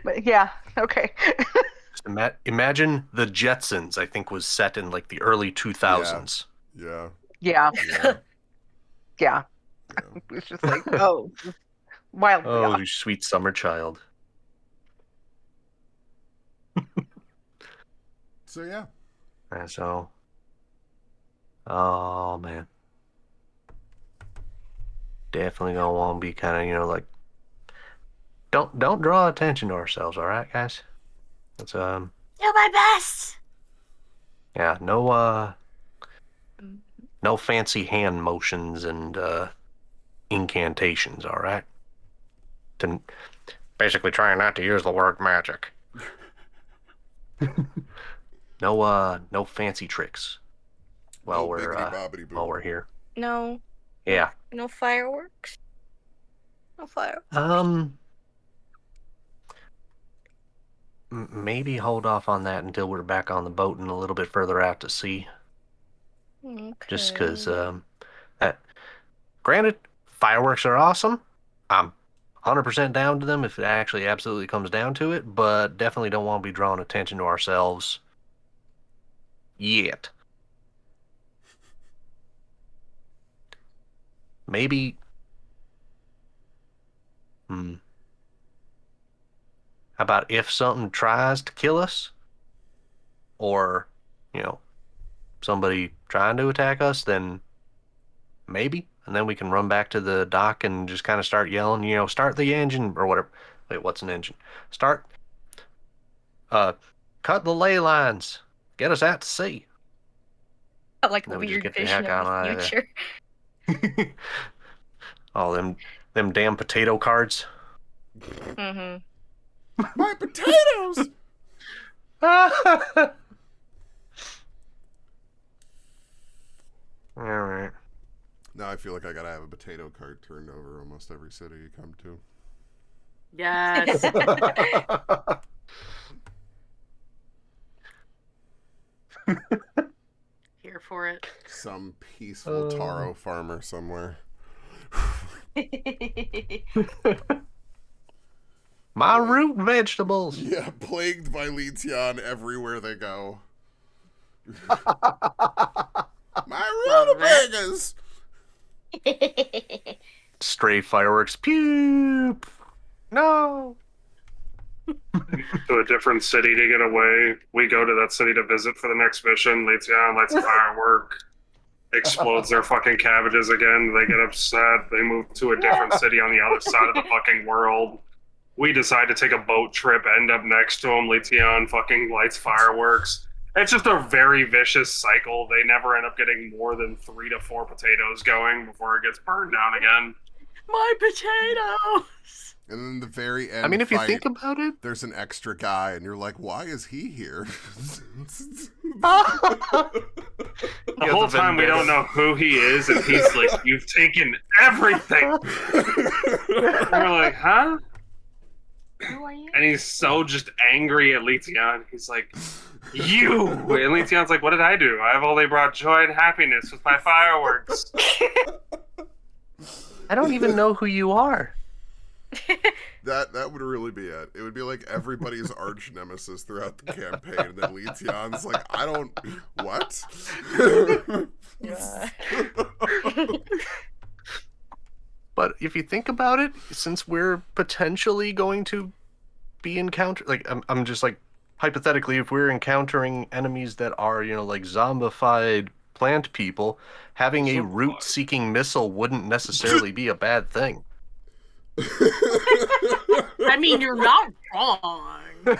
But yeah, okay. Just imagine the Jetsons, I think, was set in like the early 2000s. Yeah. Yeah, Yeah. yeah. Yeah. It's just like, oh, wildly Oh, off. you sweet summer child. So yeah. And so, oh man, definitely gonna want to be kind of, like, don't draw attention to ourselves, all right, guys? It's Do my best. yeah, no fancy hand motions and incantations, all right? To basically trying not to use the word magic. No fancy tricks while No we're biggity bobbity boo. while we're here. No, Yeah. no fireworks. No fireworks. Maybe hold off on that until we're back on the boat and a little bit further out to sea. Okay. Just because, granted, fireworks are awesome. I'm 100% down to them if it actually absolutely comes down to it, but definitely don't want to be drawing attention to ourselves yet. Maybe Hmm. How about if something tries to kill us, or, you know, somebody trying to attack us, then maybe, and then we can run back to the dock and just kind of start yelling, start the engine or whatever. Wait, what's an engine? Start, uh, cut the ley lines, get us out to sea. Like And a then we just weird get the vision heck of out the of future. there. Oh, them damn potato cards. Mm-hmm. My potatoes! All right. Now I feel like I gotta have a potato cart turned over almost every city you come to. Yes. Here for it. Some peaceful taro farmer somewhere. My root vegetables. Yeah, plagued by Leetian everywhere they go. My rutabagas! Stray fireworks. Pew! No! To a different city to get away. We go to that city to visit for the next mission. Leetian lights a firework, explodes their fucking cabbages again. They get upset. They move to a different city on the other side of the fucking world. We decide to take a boat trip, end up next to them. Leetian fucking lights fireworks. It's just a very vicious cycle. They never end up getting more than 3 to 4 potatoes going before it gets burned down again. My potatoes! And then the very end I mean, if you fight, think about it, there's an extra guy, and you're like, why is he here? The whole time we don't know who he is, and he's like, "You've taken everything." And we're like, "Huh?" Who are you? And he's so just angry at Leetian. He's like, "You!" And Leetian's like, "What did I do? I've only brought joy and happiness with my fireworks." I don't even know who you are. That would really be it. It would be like everybody's arch nemesis throughout the campaign, and then Leetian's like, I don't... What? But if you think about it, since we're potentially going to be I'm just like, hypothetically, if we're encountering enemies that are, like zombified plant people, having a root-seeking missile wouldn't necessarily be a bad thing. I mean, you're not wrong. But...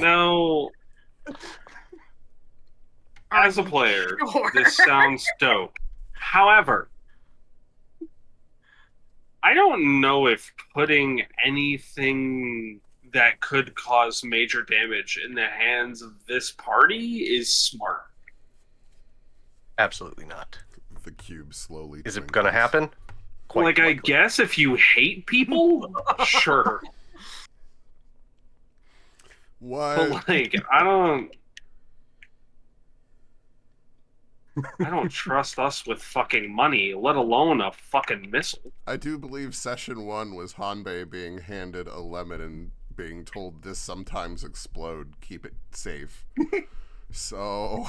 No. As a player, this sounds dope. However, I don't know if putting anything that could cause major damage in the hands of this party is smart. Absolutely not. The cube slowly... Is it going to happen? Quite likely. I guess if you hate people, sure. What? But I don't trust us with fucking money, let alone a fucking missile. I do believe session 1 was Hanbei being handed a lemon and being told this sometimes explode, keep it safe. So...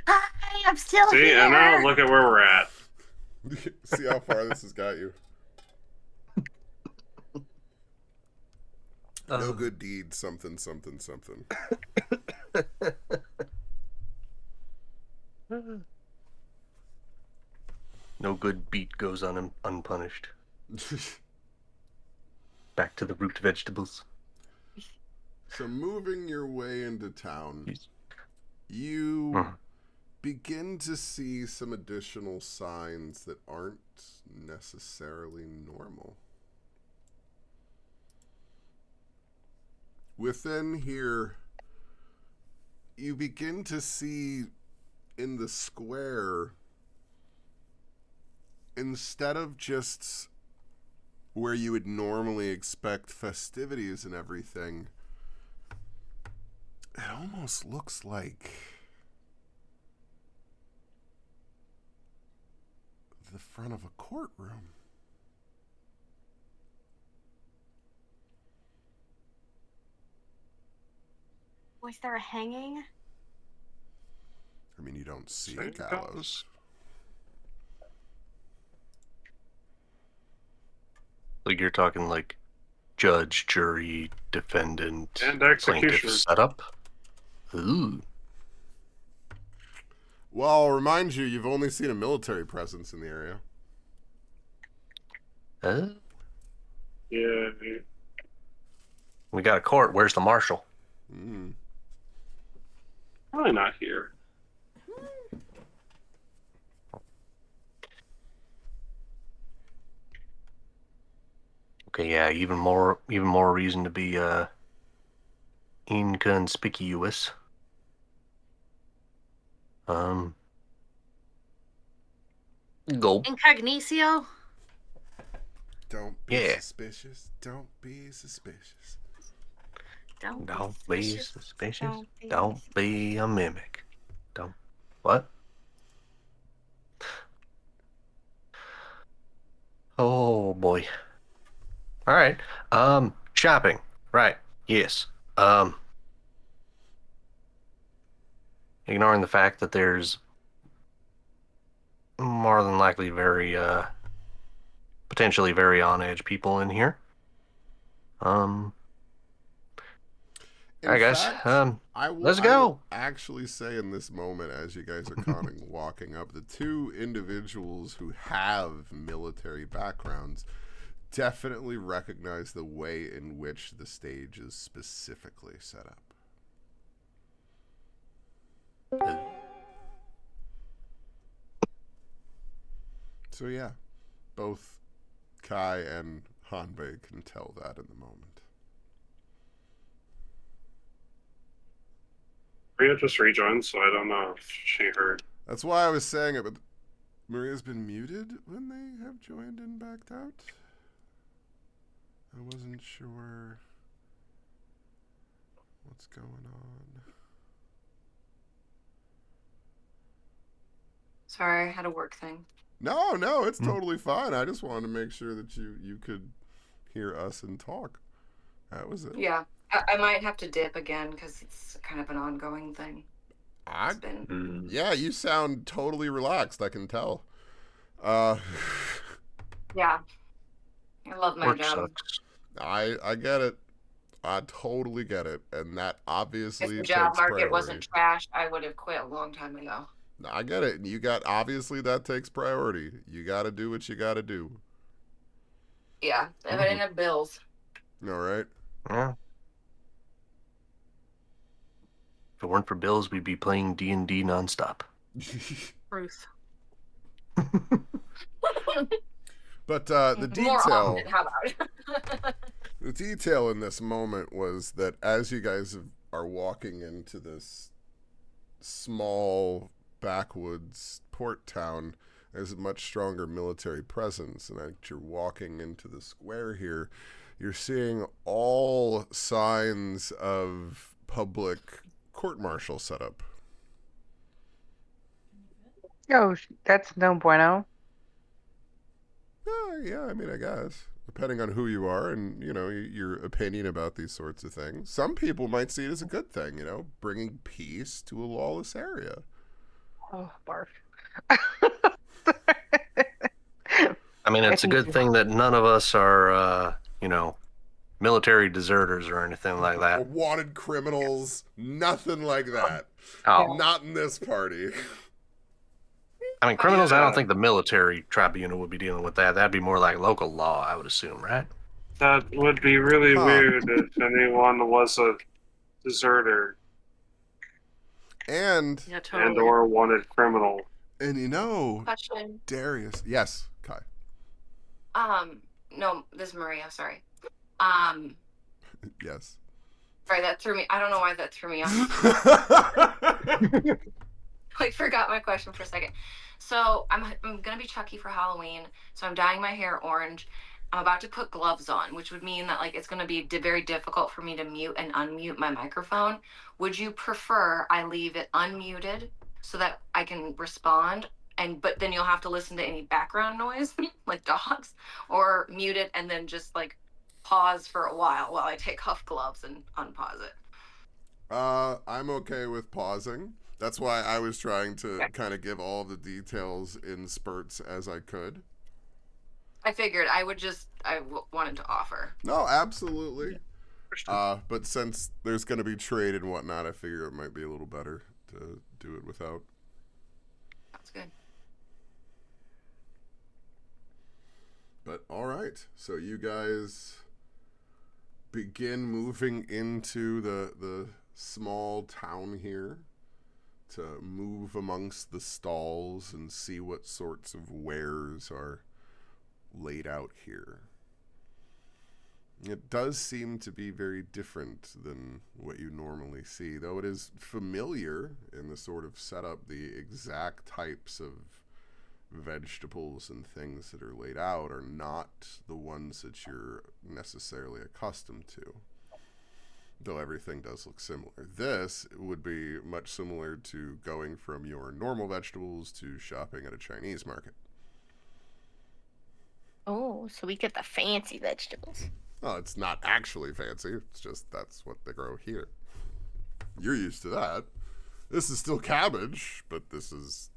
Hi, I'm still See, here. and now look at where we're at. See how far this has got you. No good deed, something, something, something. No good beat goes unpunished. Back to the root vegetables. So moving your way into town, you begin to see some additional signs that aren't necessarily normal. Within here, you begin to see in the square, instead of just where you would normally expect festivities and everything, it almost looks like the front of a courtroom. Was there a hanging? I mean, you don't see a Same gallows. Like you're talking like judge, jury, defendant, And plaintiff executioner. setup. Ooh. Well, I'll remind you, you've only seen a military presence in the area. Yeah. We got a court. Where's the marshal? Probably not here. Okay, yeah, even more reason to be inconspicuous. Gulp. Incognito. Don't be Yeah. suspicious. Don't be suspicious. Don't be suspicious. Don't be a mimic. Don't. What? Oh boy. All right. Shopping. Right. Yes. Ignoring the fact that there's more than likely very potentially very on edge people in here. In I guess. fact, I will, Let's I go. will actually say in this moment, as you guys are kind of walking up, the two individuals who have military backgrounds definitely recognize the way in which the stage is specifically set up. So yeah, both Kai and Hanbei can tell that in the moment. Maria just rejoined, so I don't know if she heard. That's why I was saying it, but Maria's been muted when they have joined and backed out. I wasn't sure what's going on. Sorry, I had a work thing. No, it's totally fine. I just wanted to make sure that you could hear us and talk. That was it. Yeah, I might have to dip again because it's kind of an ongoing thing. It's been... Yeah, you sound totally relaxed. I can tell. Yeah, I love my Work job. sucks. I get it. I totally get it, and that obviously If the takes job market priority. wasn't trash, I would have quit a long time ago. I get it. And you got, obviously that takes priority. You got to do what you got to do. Yeah, if I didn't have bills. All right. Yeah. If it weren't for bills, we'd be playing D&D nonstop. Truth. But the More detail, often, how about? the detail in this moment was that as you guys are walking into this small backwoods port town, there's a much stronger military presence, and as you're walking into the square here, you're seeing all signs of public court-martial setup. Oh, that's no bueno. Yeah, I mean, I guess. Depending on who you are and, your opinion about these sorts of things. Some people might see it as a good thing, bringing peace to a lawless area. Oh, barf. I mean, it's a good thing that none of us are, military deserters or anything like that. Wanted criminals, nothing like that. Oh. Not in this party. I mean, criminals, I don't think the military tribunal would be dealing with that. That'd be more like local law, I would assume, right? That would be really weird if anyone was a deserter And Yeah, totally. and or wanted criminal. and Question. Darius. Yes, Kai. No, this is Maria, sorry. Yes. Sorry, that threw me. I don't know why that threw me off. I forgot my question for a second. So I'm gonna be Chucky for Halloween. So I'm dyeing my hair orange. I'm about to put gloves on, which would mean that it's gonna be very difficult for me to mute and unmute my microphone. Would you prefer I leave it unmuted so that I can respond, but then you'll have to listen to any background noise like dogs, or mute it and then just pause for a while I take off gloves and unpause it? I'm okay with pausing. That's why I was trying to kind of give all the details in spurts as I could. I figured I wanted to offer. No, absolutely. But since there's going to be trade and whatnot, I figure it might be a little better to do it without. That's good. But all right, so you guys begin moving into the small town here to move amongst the stalls and see what sorts of wares are laid out here. It does seem to be very different than what you normally see, though it is familiar in the sort of setup. The exact types of vegetables and things that are laid out are not the ones that you're necessarily accustomed to, though everything does look similar. This would be much similar to going from your normal vegetables to shopping at a Chinese market. Oh, so we get the fancy vegetables. Well, it's not actually fancy. It's just that's what they grow here. You're used to that. This is still cabbage, but this is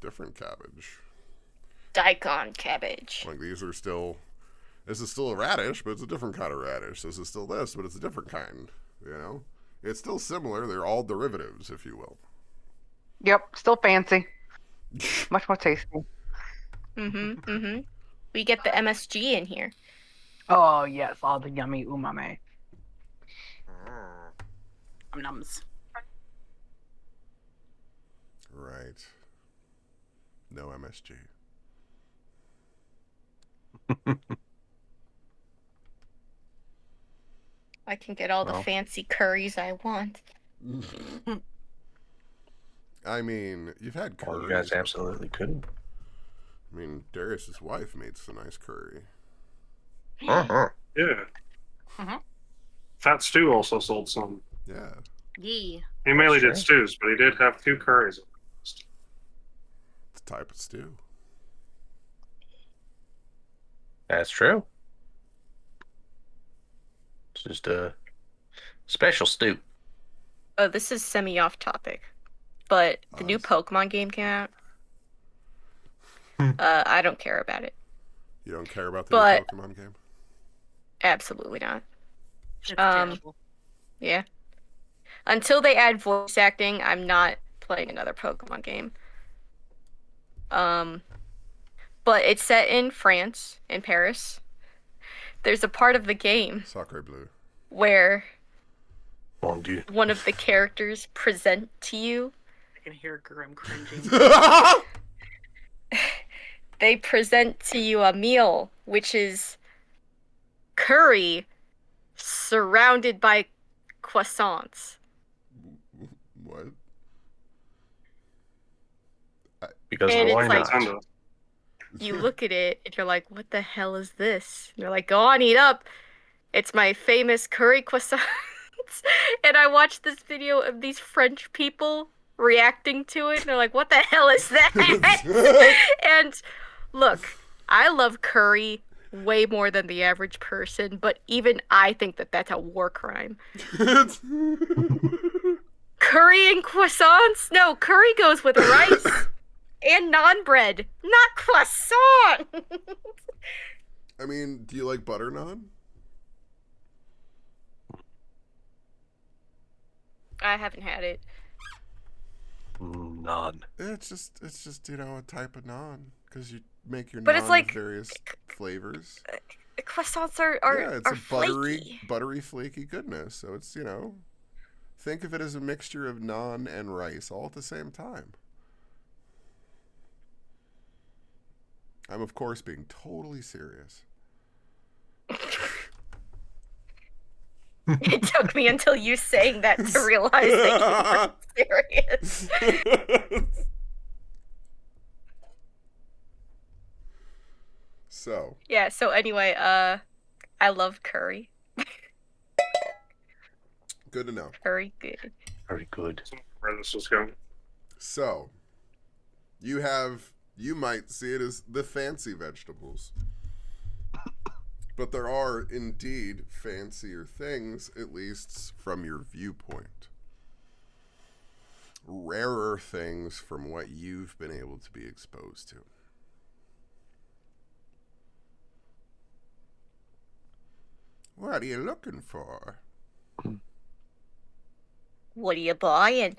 different cabbage. Daikon cabbage. Like this is still a radish, but it's a different kind of radish. This is still this, but it's a different kind. You know? It's still similar. They're all derivatives, if you will. Yep, still fancy. Much more tasty. We get the MSG in here. Oh, yes, all the yummy umami. Nums. Right. No MSG. I can get all the fancy curries I want. I mean, you've had curry. You guys absolutely could. I mean, Darius's wife makes a nice curry. Uh-huh. Yeah. Fat Stew also sold some. Yeah. Yee. He mainly Sure. did stews, but he did have 2 curries. It's a type of stew. That's true. It's just a special stew. Oh, this is semi-off topic, but the new Pokemon game came out. I don't care about it. You don't care about the But- new Pokemon game? Absolutely not. It's terrible. Yeah. Until they add voice acting, I'm not playing another Pokemon game. But it's set in France, in Paris. There's a part of the game Sacre Bleu. where Mon Dieu. one of the characters present to you. I can hear Grim cringing. They present to you a meal, which is curry surrounded by croissants. What? Because And why it's like- not? Nintendo. You look at it and you're like, what the hell is this? And you're like, go on, eat up. It's my famous curry croissants. And I watched this video of these French people reacting to it. And they're like, what the hell is that? And look, I love curry way more than the average person, but even I think that that's a war crime. Curry and croissants? No, curry goes with rice and naan bread, not croissant. I mean, do you like butter naan? I haven't had it. None. It's just a type of naan because you make your But naan it's like- with various flavors. Croissants are Yeah, it's are a buttery, flaky. buttery, flaky goodness. So it's think of it as a mixture of naan and rice all at the same time. I'm of course being totally serious. It took me until you saying that to realize that you were serious. So, Yeah, so anyway, I love curry. good to know. Curry good. Very good. Where this was going. So, you might see it as the fancy vegetables. But there are indeed fancier things, at least from your viewpoint. rarer things from what you've been able to be exposed to. What are you looking for? What are you buying?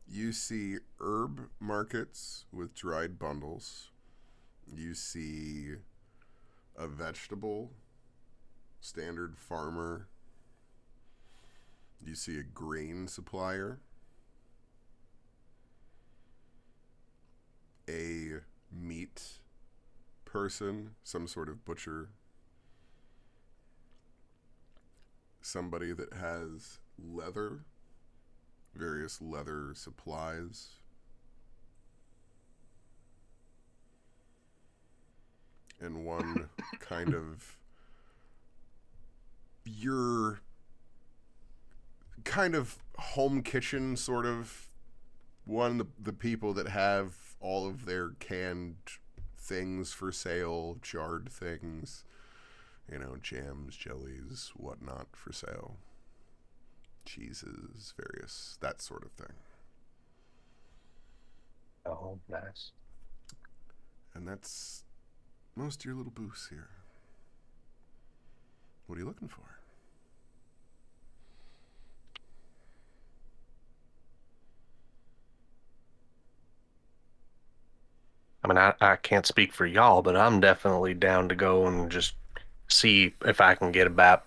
You see herb markets with dried bundles. You see a vegetable, standard farmer. You see a grain supplier. A meat person, some sort of butcher. Somebody that has leather, various leather supplies. And one kind of your kind of home kitchen sort of one, the people that have all of their canned things for sale, jarred things, you know, jams, jellies, whatnot for sale, cheeses, various, that sort of thing. Oh, nice. And that's most of your little booths here. What are you looking for? I mean, I can't speak for y'all, but I'm definitely down to go and just see if I can get about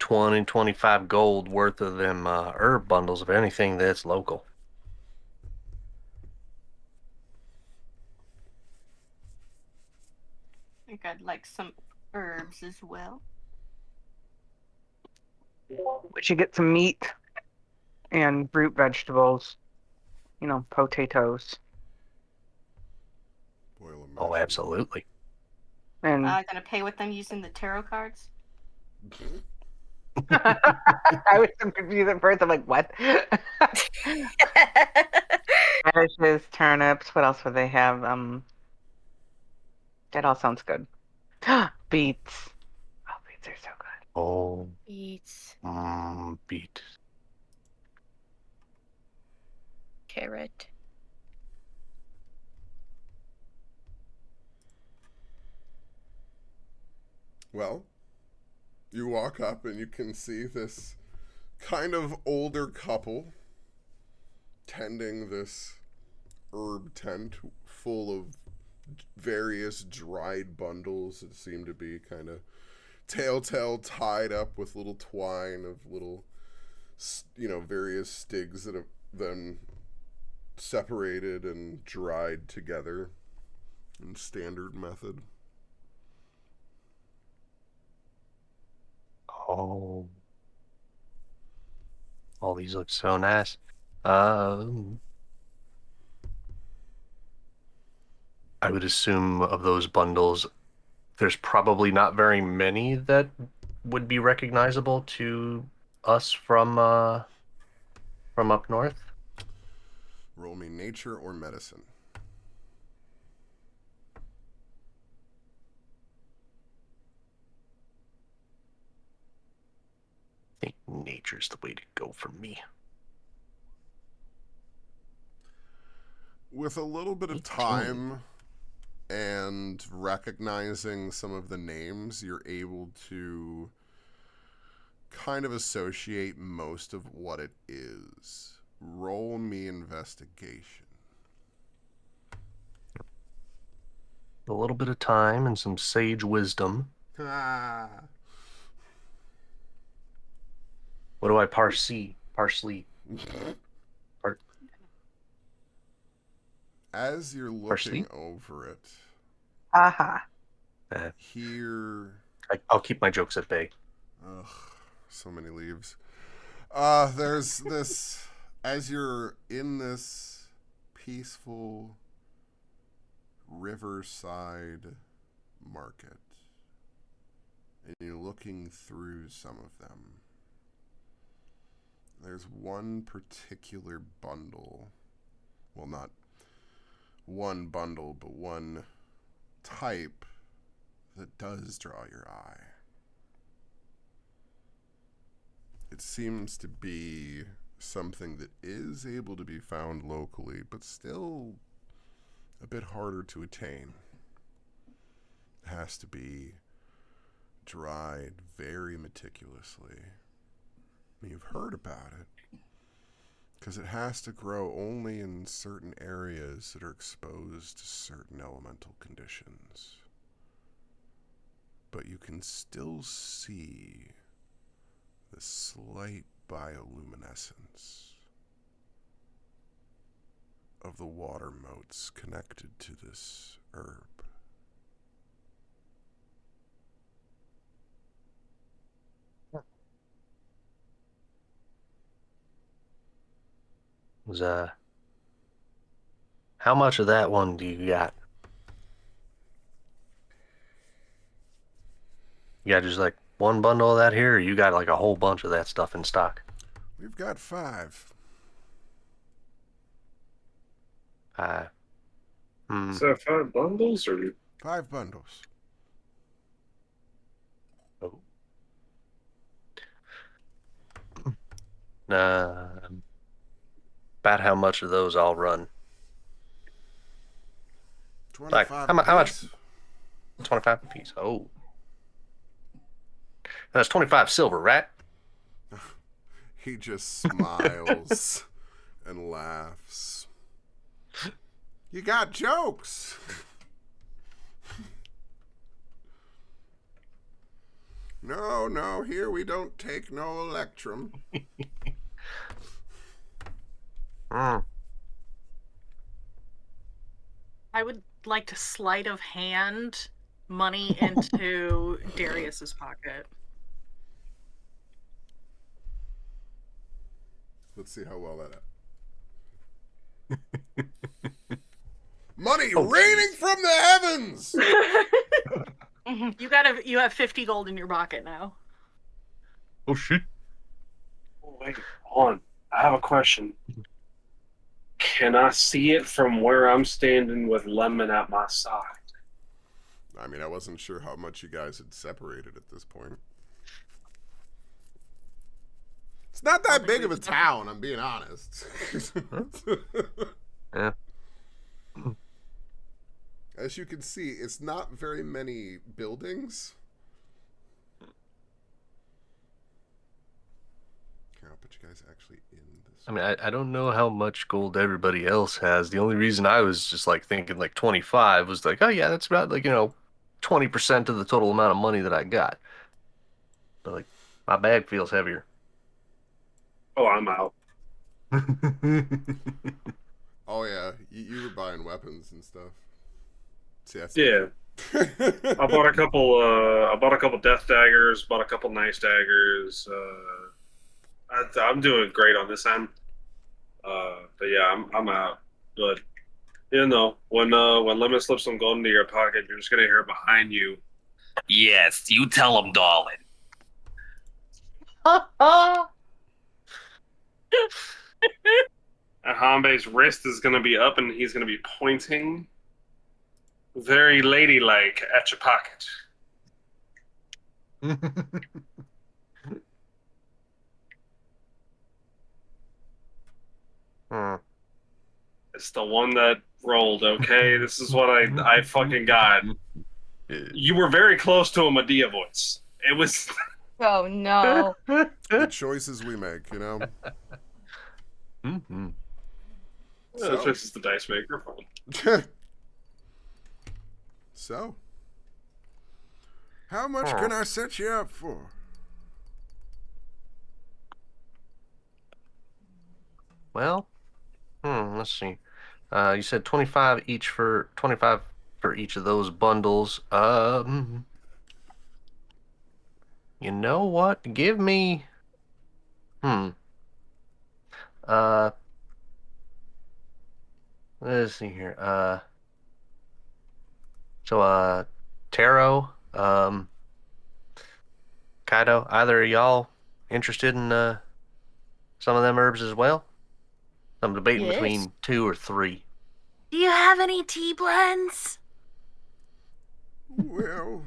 20, 25 gold worth of them herb bundles of anything that's local. I think I'd like some herbs as well. We should get some meat and root vegetables. You know, potatoes. Boil and Oh, mash 'em. absolutely. And Gonna pay with them using the tarot cards? I was so confused at first. I'm like, what? Radishes, turnips. What else would they have? That all sounds good. Beets. Oh, beets are so good. Oh, Beets, beet. carrot. Well, you walk up and you can see this kind of older couple tending this herb tent full of various dried bundles that seem to be kind of telltale tied up with little twine of little, you know, various sticks that have then separated and dried together in standard method. Oh, all these look so nice. I would assume of those bundles, there's probably not very many that would be recognizable to us from up north. Roll me nature or medicine. I think nature's the way to go for me. With a little bit of 18. time and recognizing some of the names, you're able to kind of associate most of what it is. Roll me investigation. A little bit of time and some sage wisdom. Ah. What do I parsley? As you're looking over it, Aha. here, I'll keep my jokes at bay. ugh, so many leaves. There's this, as you're in this peaceful riverside market, and you're looking through some of them, there's one particular bundle, well, not one bundle, but one type that does draw your eye. it seems to be something that is able to be found locally, but still a bit harder to attain. It has to be dried very meticulously. You've heard about it, because it has to grow only in certain areas that are exposed to certain elemental conditions. But you can still see the slight bioluminescence of the water motes connected to this herb. How much of that one do you got? You got just like one bundle of that here, or you got like a whole bunch of that stuff in stock? We've got 5. Is that 5 bundles or? 5 bundles. Oh. About how much of those I'll run? 25 how much? apiece. 25 a piece. Oh. That's 25 silver, right? He just smiles and laughs. You got jokes. No, here we don't take no electrum. I would like to sleight of hand money into Darius's pocket. Let's see how well that. Money raining from the heavens. You have 50 gold in your pocket now. Oh shit. Oh, wait, hold on. I have a question. Can I see it from where I'm standing with Lemon at my side? I mean, I wasn't sure how much you guys had separated at this point. It's not that big of a town, I'm being honest. Yeah. As you can see, it's not very many buildings. Here, I'll put you guys actually in this. I mean, I don't know how much gold everybody else has. The only reason I was just like thinking like 25 was like, oh yeah, that's about like, 20% of the total amount of money that I got. But like, my bag feels heavier. Oh, I'm out. Oh yeah, you were buying weapons and stuff. See, that's Yeah. I bought a couple death daggers, bought a couple nice daggers. I'm doing great on this end. But yeah, I'm out. But when Lemon slips some gold into your pocket, you're just gonna hear behind you. Yes, you tell him, darling. And Hanbe's wrist is gonna be up, and he's gonna be pointing, very ladylike, at your pocket. It's the one that rolled, okay? This is what I fucking got. You were very close to a Medea voice. It was... Oh no. the choices we make, Mm-hmm. This is the dice maker. So, how much can I set you up for? Well, let's see. You said 25 for each of those bundles. You know what? Give me. Let's see here. Taro, Kaido, either of y'all interested in some of them herbs as well? I'm debating Yes. between 2 or 3. Do you have any tea blends? Well,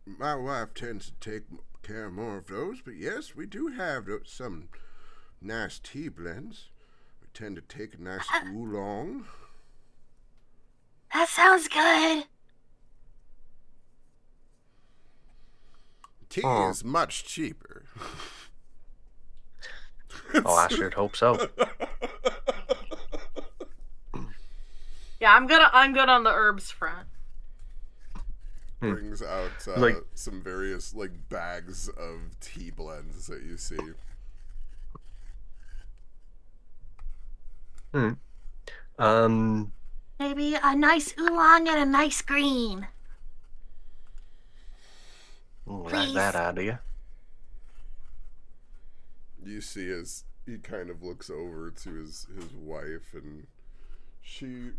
my wife tends to take care more of those, but yes, we do have some nice tea blends. We tend to take a nice oolong. That sounds good. Tea is much cheaper. Oh, I sure hope so. Yeah, I'm good on the herbs front. Brings out Like- some various bags of tea blends that you see. Maybe a nice oolong and a nice green. Like that idea. You see as he kind of looks over to his wife, and she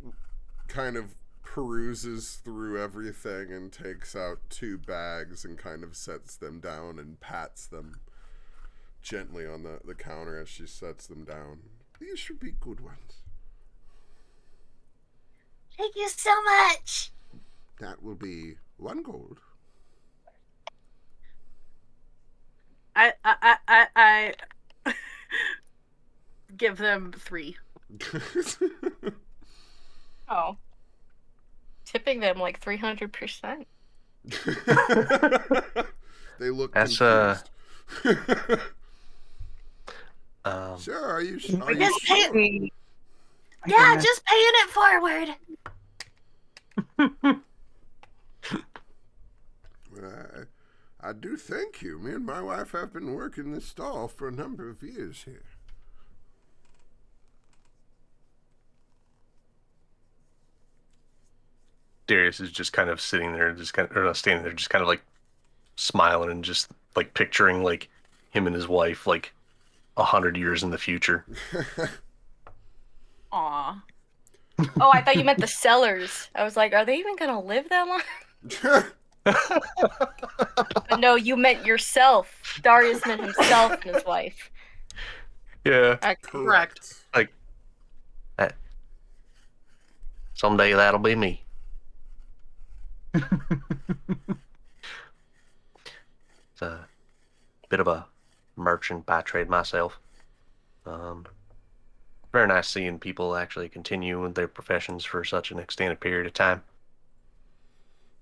kind of peruses through everything and takes out 2 bags and kind of sets them down and pats them gently on the counter as she sets them down. These should be good ones. Thank you so much. That will be 1 gold. I give them 3. Oh. Tipping them like 300%. They look That's, confused. Sure, are you Just sure? pay. Yeah, just paying it forward. Well, I do thank you. Me and my wife have been working this stall for a number of years here. Darius is just kind of sitting there, or not standing there, just kind of like smiling and just like picturing like him and his wife like 100 years in the future. Aw. Oh, I thought you meant the sellers. I was like, are they even gonna live that long? But no, you meant yourself. Darius meant himself and his wife. Yeah. Correct. Like, someday that'll be me. It's a bit of a merchant by trade myself. Very nice seeing people actually continue with their professions for such an extended period of time.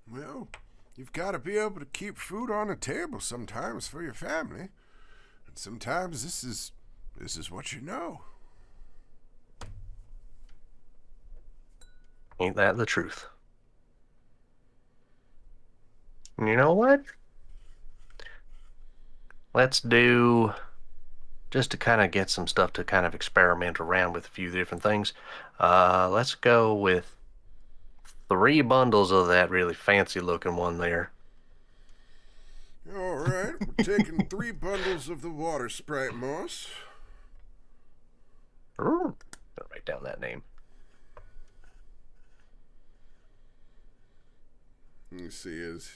Well, you've got to be able to keep food on the table sometimes for your family. And sometimes this is what you know. Ain't that the truth? And you know what? Let's do, just to kind of get some stuff to kind of experiment around with a few different things. Let's go with 3 bundles of that really fancy looking one there. All right, we're taking 3 bundles of the water sprite moss. Ooh, gotta write down that name. You see as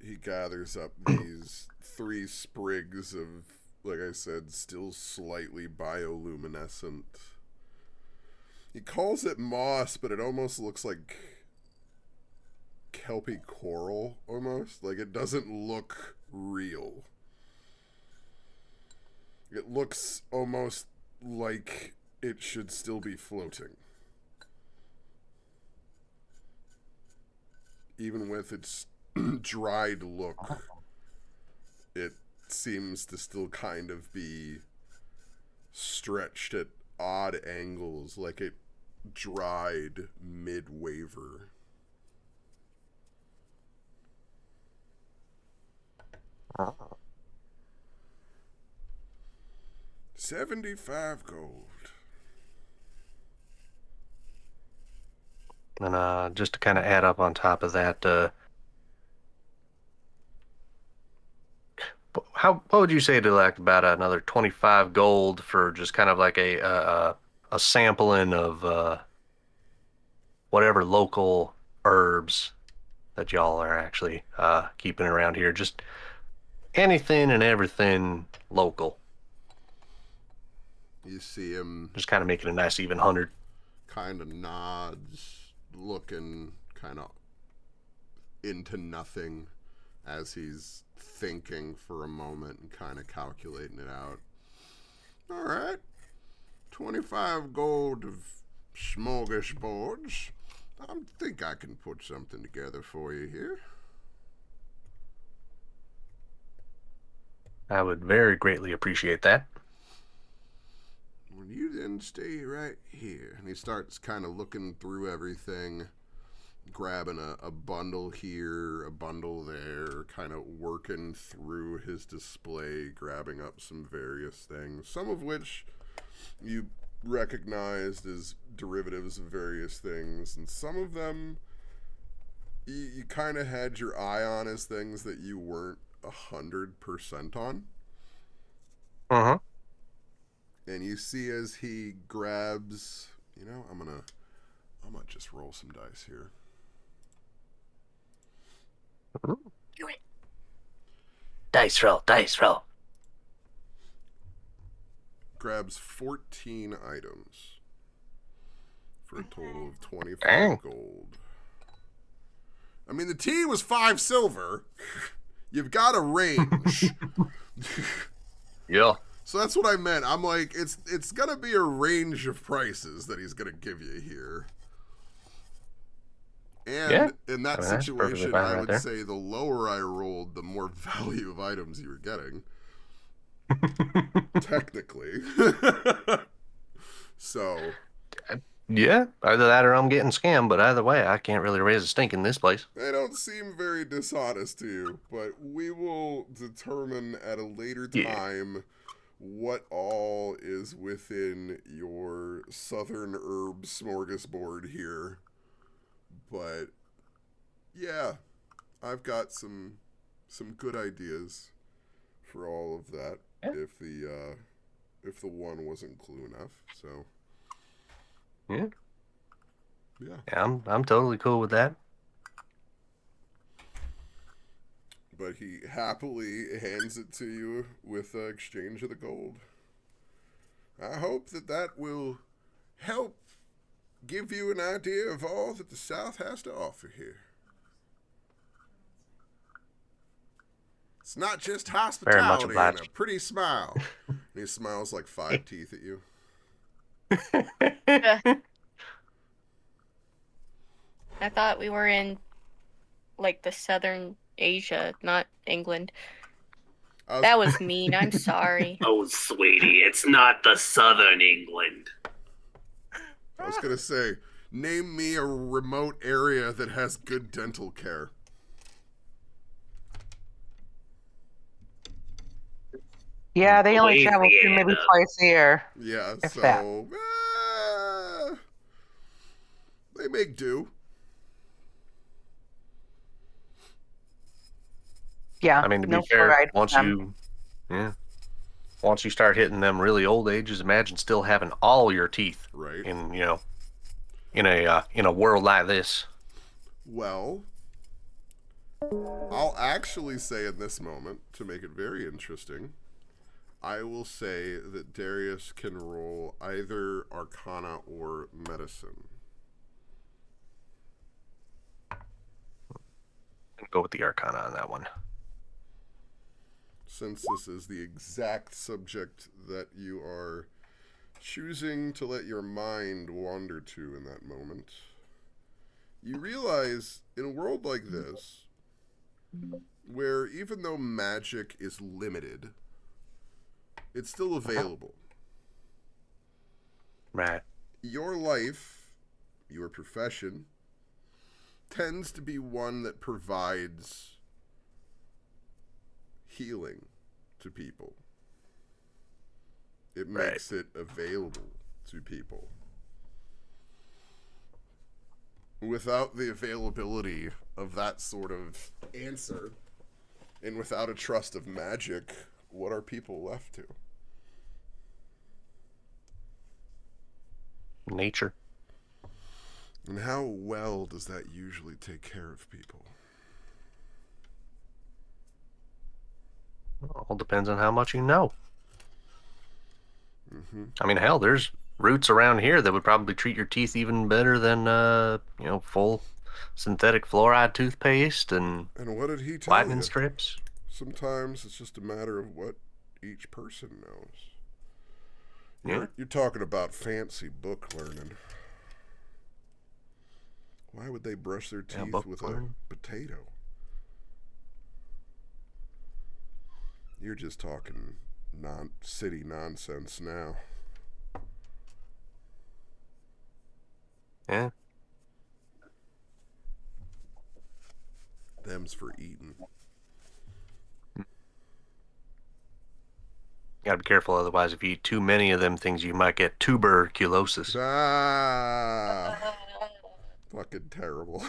he gathers up these 3 sprigs of, like I said, still slightly bioluminescent. He calls it moss, but it almost looks like kelpy coral, almost. Like, it doesn't look real. It looks almost like it should still be floating. Even with its dried look, it seems to still kind of be stretched at odd angles, like it dried mid-waver. Oh. 75 gold. And just to kind of add up on top of that, what would you say to like about another 25 gold for just kind of like a sampling of whatever local herbs that y'all are actually keeping around here? Just anything and everything local. You see him Just kind of making a nice even 100. kind of nods, looking kind of into nothing as he's thinking for a moment and kind of calculating it out. All right. 25 gold of smorgasbords. I think I can put something together for you here. I would very greatly appreciate that. Well, you then stay right here. And he starts kind of looking through everything, grabbing a bundle here, a bundle there, kind of working through his display, grabbing up some various things, some of which you recognized as derivatives of various things, and some of them you kind of had your eye on as things that you weren't 100% on. Uh-huh. And you see as he grabs, I'm gonna just roll some dice here. Do it. Dice roll, dice roll. Grabs 14 items for a total of 25 Dang. gold. I mean, the tea was 5 silver. You've got a range. Yeah. So that's what I meant. I'm like, it's gonna be a range of prices that he's gonna give you here. And Yeah. in that That's perfectly situation, fine I right would there. say the lower I rolled, the more value of items you were getting. Technically. So. Yeah, either that or I'm getting scammed, but either way, I can't really raise a stink in this place. They don't seem very dishonest to you, but we will determine at a later time what all is within your southern herb smorgasbord here. But yeah, I've got some good ideas for all of that. Yeah. If the one wasn't clue enough, so Yeah. yeah. I'm totally cool with that. But he happily hands it to you with the exchange of the gold. I hope that will help give you an idea of all that the South has to offer here. It's not just hospitality and obliged. a pretty smile. And he smiles like 5 teeth at you. I thought we were in, like, the southern Asia, not England. That was mean. I'm sorry. Oh, sweetie, it's not the southern England. I was going to say, name me a remote area that has good dental care. Yeah, they only travel through maybe twice a year. Yeah, If so they make do. Yeah. I mean, to no be fair, fluoride once for them. once you start hitting them really old ages, imagine still having all your teeth Right. in in a world like this. Well, I'll actually say in this moment, to make it very interesting, I will say that Darius can roll either Arcana or Medicine. Go with the Arcana on that one. Since this is the exact subject that you are choosing to let your mind wander to in that moment, you realize in a world like this, where even though magic is limited, it's still available. Right. Your life, your profession, tends to be one that provides healing to people. It makes it available to people. Without the availability of that sort of answer, and without a trust of magic, what are people left to? Nature. And how well does that usually take care of people? All depends on how much you know. Mm-hmm. I mean, hell, there's roots around here that would probably treat your teeth even better than full synthetic fluoride toothpaste and And what did he tell whitening you? strips. Sometimes it's just a matter of what each person knows. Yeah. You're talking about fancy book learning. Why would they brush their teeth book with learning. a potato? You're just talking city nonsense now. Yeah. Them's for eating. Gotta be careful, otherwise if you eat too many of them things, you might get tuberculosis. Ah, fucking terrible.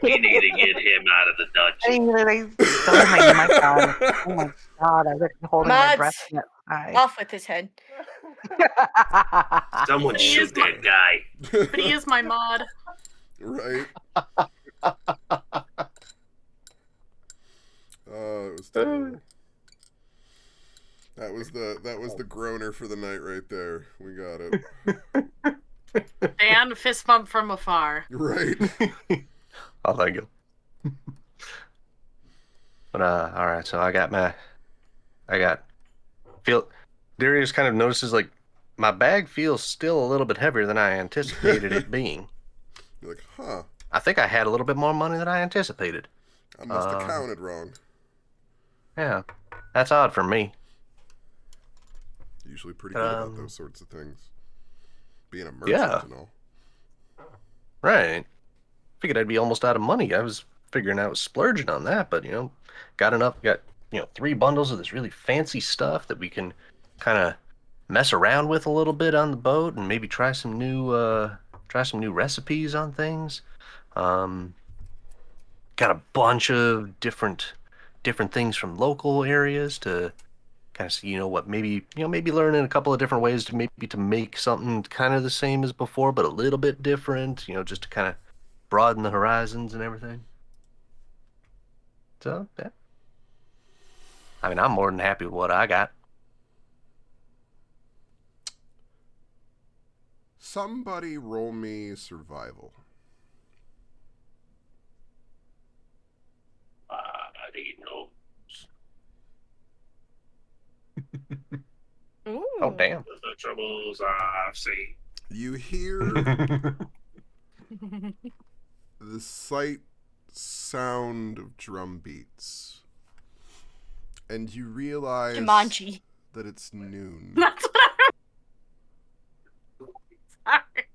We need to get him out of the I dungeon. didn't really stole my mic on. Oh my god, I was holding my breath. Mods, Hi. off with his head. Someone He shoot is my- that guy. But he is my mod. Right? Oh, it was terrible. That was the groaner for the night right there. We got it. Dan, fist bump from afar. Right. I'll thank you. But all right, so Darius kind of notices like my bag feels still a little bit heavier than I anticipated it being. You're like, huh? I think I had a little bit more money than I anticipated. I must have counted wrong. Yeah, that's odd for me. Usually pretty good about those sorts of things. Being a merchant Yeah. and all. Right. Figured I'd be almost out of money. I was figuring I was splurging on that, but got 3 bundles of this really fancy stuff that we can kind of mess around with a little bit on the boat and maybe try some new recipes on things. Got a bunch of different things from local areas to kind of see, maybe learning a couple of different ways to make something kind of the same as before, but a little bit different, just to kind of broaden the horizons and everything. So, yeah. I mean, I'm more than happy with what I got. Somebody roll me survival. Body knows. Ooh. Oh, damn. The troubles I've seen. You hear the slight sound of drum beats, and you realize Jumanji. that it's noon. That's what I'm. Sorry.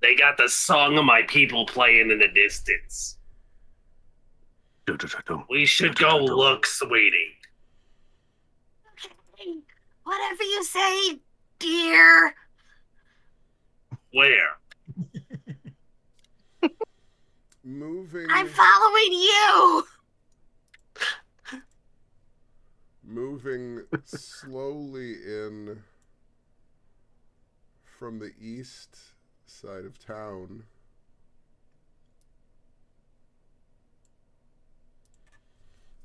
They got the song of my people playing in the distance. We should go look, sweetie. Okay, whatever you say, dear. Where? Moving. I'm following you. Moving slowly in from the east side of town.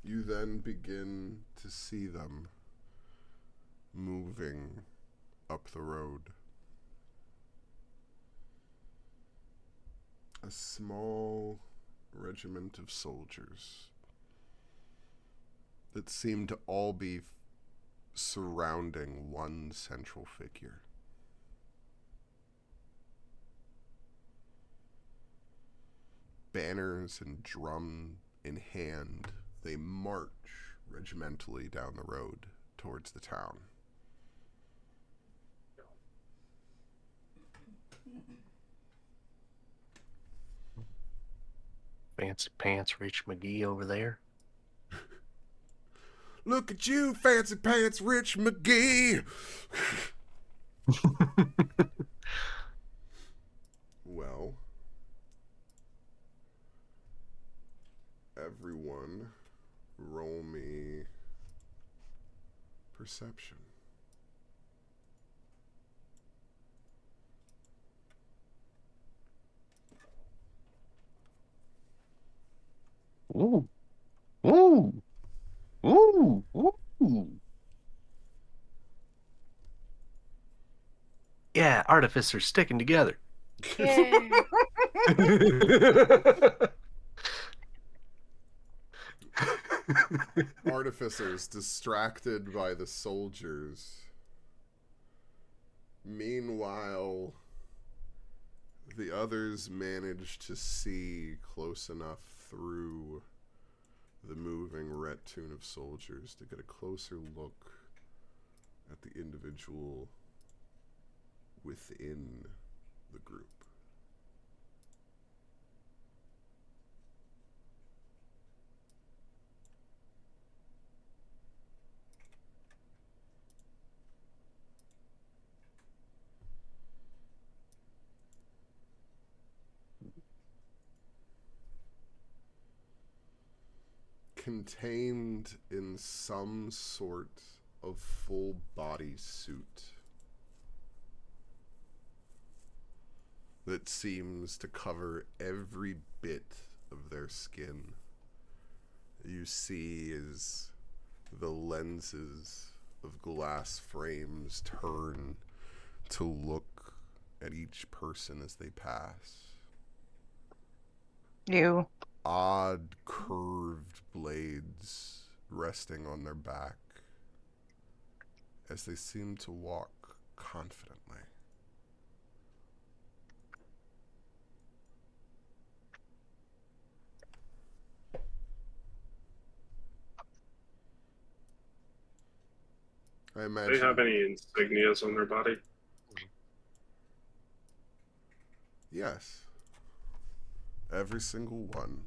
You then begin to see them moving up the road. A small regiment of soldiers that seem to all be surrounding one central figure. Banners and drum in hand, they march regimentally down the road towards the town. Fancy Pants Rich McGee over there. Look at you, Fancy Pants Rich McGee! Well, everyone, roll me perception. Ooh. Ooh. Ooh. Ooh. Yeah, artificers sticking together. Yay. Artificers distracted by the soldiers. Meanwhile, the others manage to see close enough through the moving red tune of soldiers to get a closer look at the individual within the group. Contained in some sort of full body suit that seems to cover every bit of their skin. You see as the lenses of glass frames turn to look at each person as they pass. You. Odd curved blades resting on their back as they seem to walk confidently. I imagine. Do they have any insignias on their body? Yes. Every single one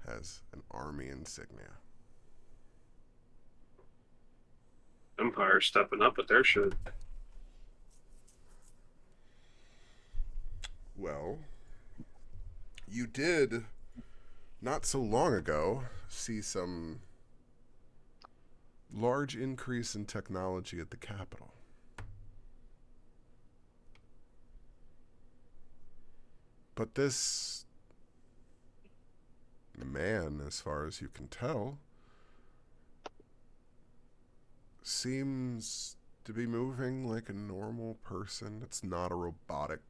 has an army insignia. Empire stepping up with their shit. Well, you did, not so long ago, see some large increase in technology at the Capitol. But this man, as far as you can tell, seems to be moving like a normal person. It's not a robotic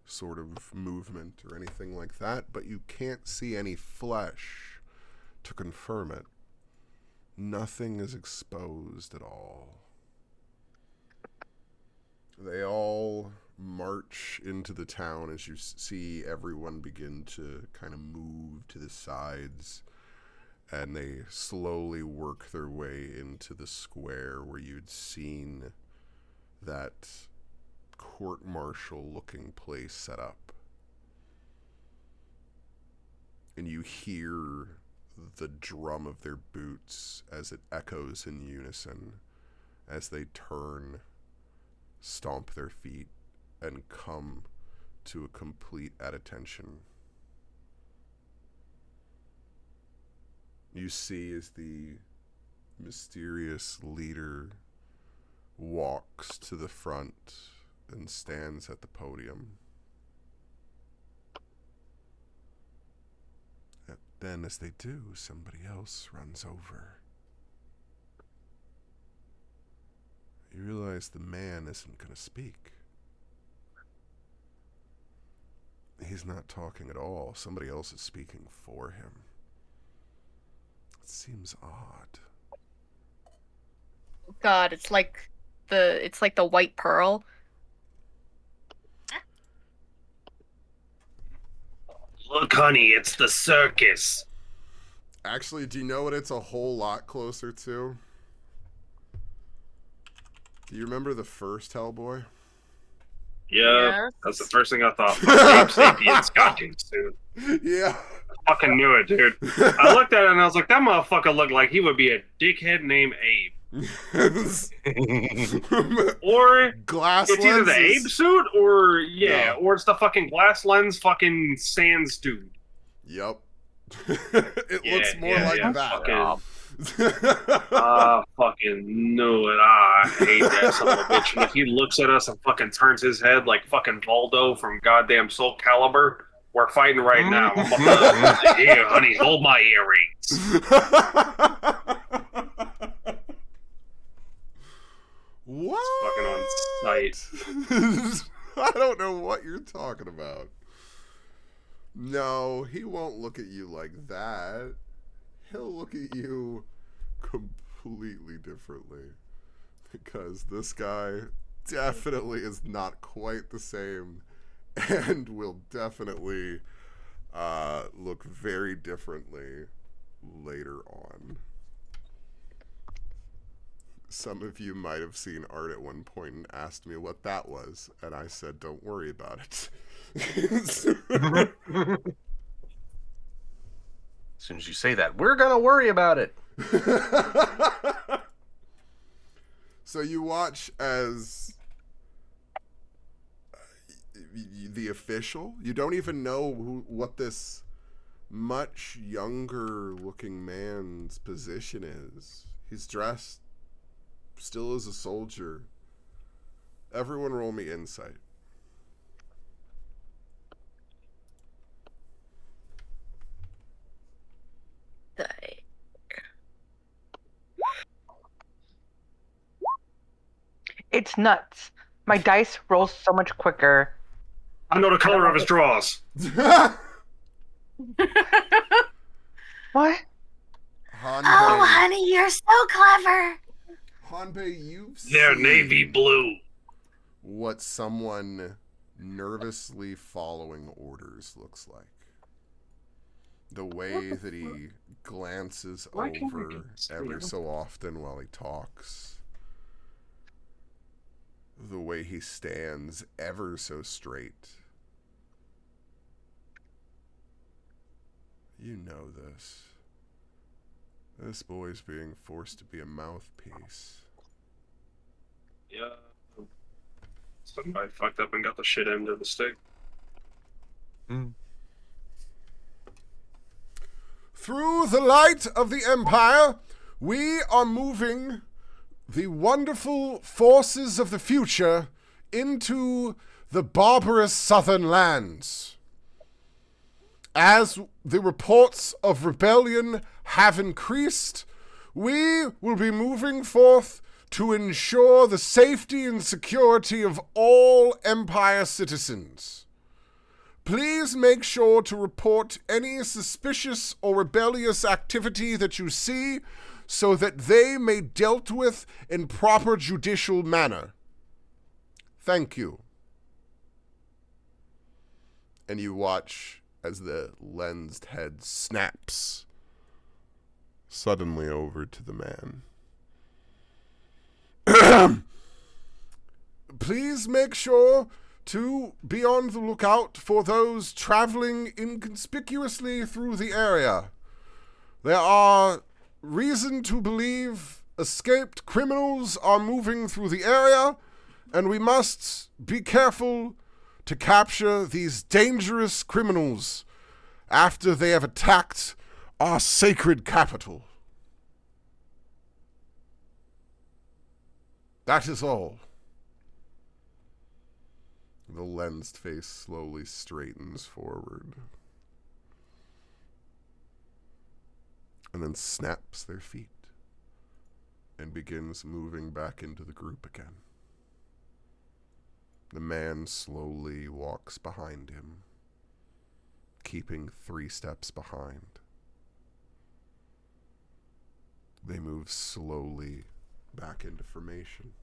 sort of movement or anything like that, but you can't see any flesh to confirm it. Nothing is exposed at all. They all march into the town as you see everyone begin to kind of move to the sides, and they slowly work their way into the square where you'd seen that court-martial looking place set up. And you hear the drum of their boots as it echoes in unison as they turn, stomp their feet, and come to a complete at attention. You see as the mysterious leader walks to the front and stands at the podium. And then as they do, somebody else runs over. You realize the man isn't going to speak. He's not talking at all. Somebody else is speaking for him. It seems odd. God, it's like the white pearl. Look, honey, it's the circus. Actually, do you know what it's a whole lot closer to? Do you remember the first Hellboy? Yeah, Yes. that's the first thing I thought. Ape Sapiens goddamn suit. Yeah. Fucking knew it, dude. I looked at it and I was like, that motherfucker looked like he would be a dickhead named Abe. Or Glass it's either the lenses. Abe suit or No. or it's the fucking glass lens fucking Sans dude. Yep. It looks more like that. Fucking knew it. I hate that son of a bitch. And if he looks at us and fucking turns his head like fucking Voldo from goddamn Soul Calibur, we're fighting right now. I'm about to, here, honey, hold my earrings. What? Fucking on sight. I don't know what you're talking about. No, he won't look at you like that. He'll look at you completely differently. Because this guy definitely is not quite the same and will definitely look very differently later on. Some of you might have seen art at one point and asked me what that was, and I said, don't worry about it. As soon as you say that, we're gonna worry about it. So you watch as the official, you don't even know what this much younger looking man's position is. He's dressed still as a soldier. Everyone roll me insight. It's nuts. My dice roll so much quicker. I know the color of his drawers. What? Oh, honey, you're so clever. Hanbei, you've They're seen navy blue. what someone nervously following orders looks like. The way that he glances over every so often while he talks. The way he stands ever so straight. You know this. This boy's being forced to be a mouthpiece. Yeah. Somebody fucked up and got the shit end of the stick. Through the light of the Empire, we are moving the wonderful forces of the future into the barbarous southern lands. As the reports of rebellion have increased, we will be moving forth to ensure the safety and security of all Empire citizens. Please make sure to report any suspicious or rebellious activity that you see so that they may be dealt with in proper judicial manner. Thank you. And you watch as the lensed head snaps suddenly over to the man. Please make sure to be on the lookout for those traveling inconspicuously through the area. There are reason to believe escaped criminals are moving through the area, and we must be careful to capture these dangerous criminals after they have attacked our sacred capital. That is all. The lensed face slowly straightens forward and then snaps their feet and begins moving back into the group again. The man slowly walks behind him, keeping 3 steps behind. They move slowly back into formation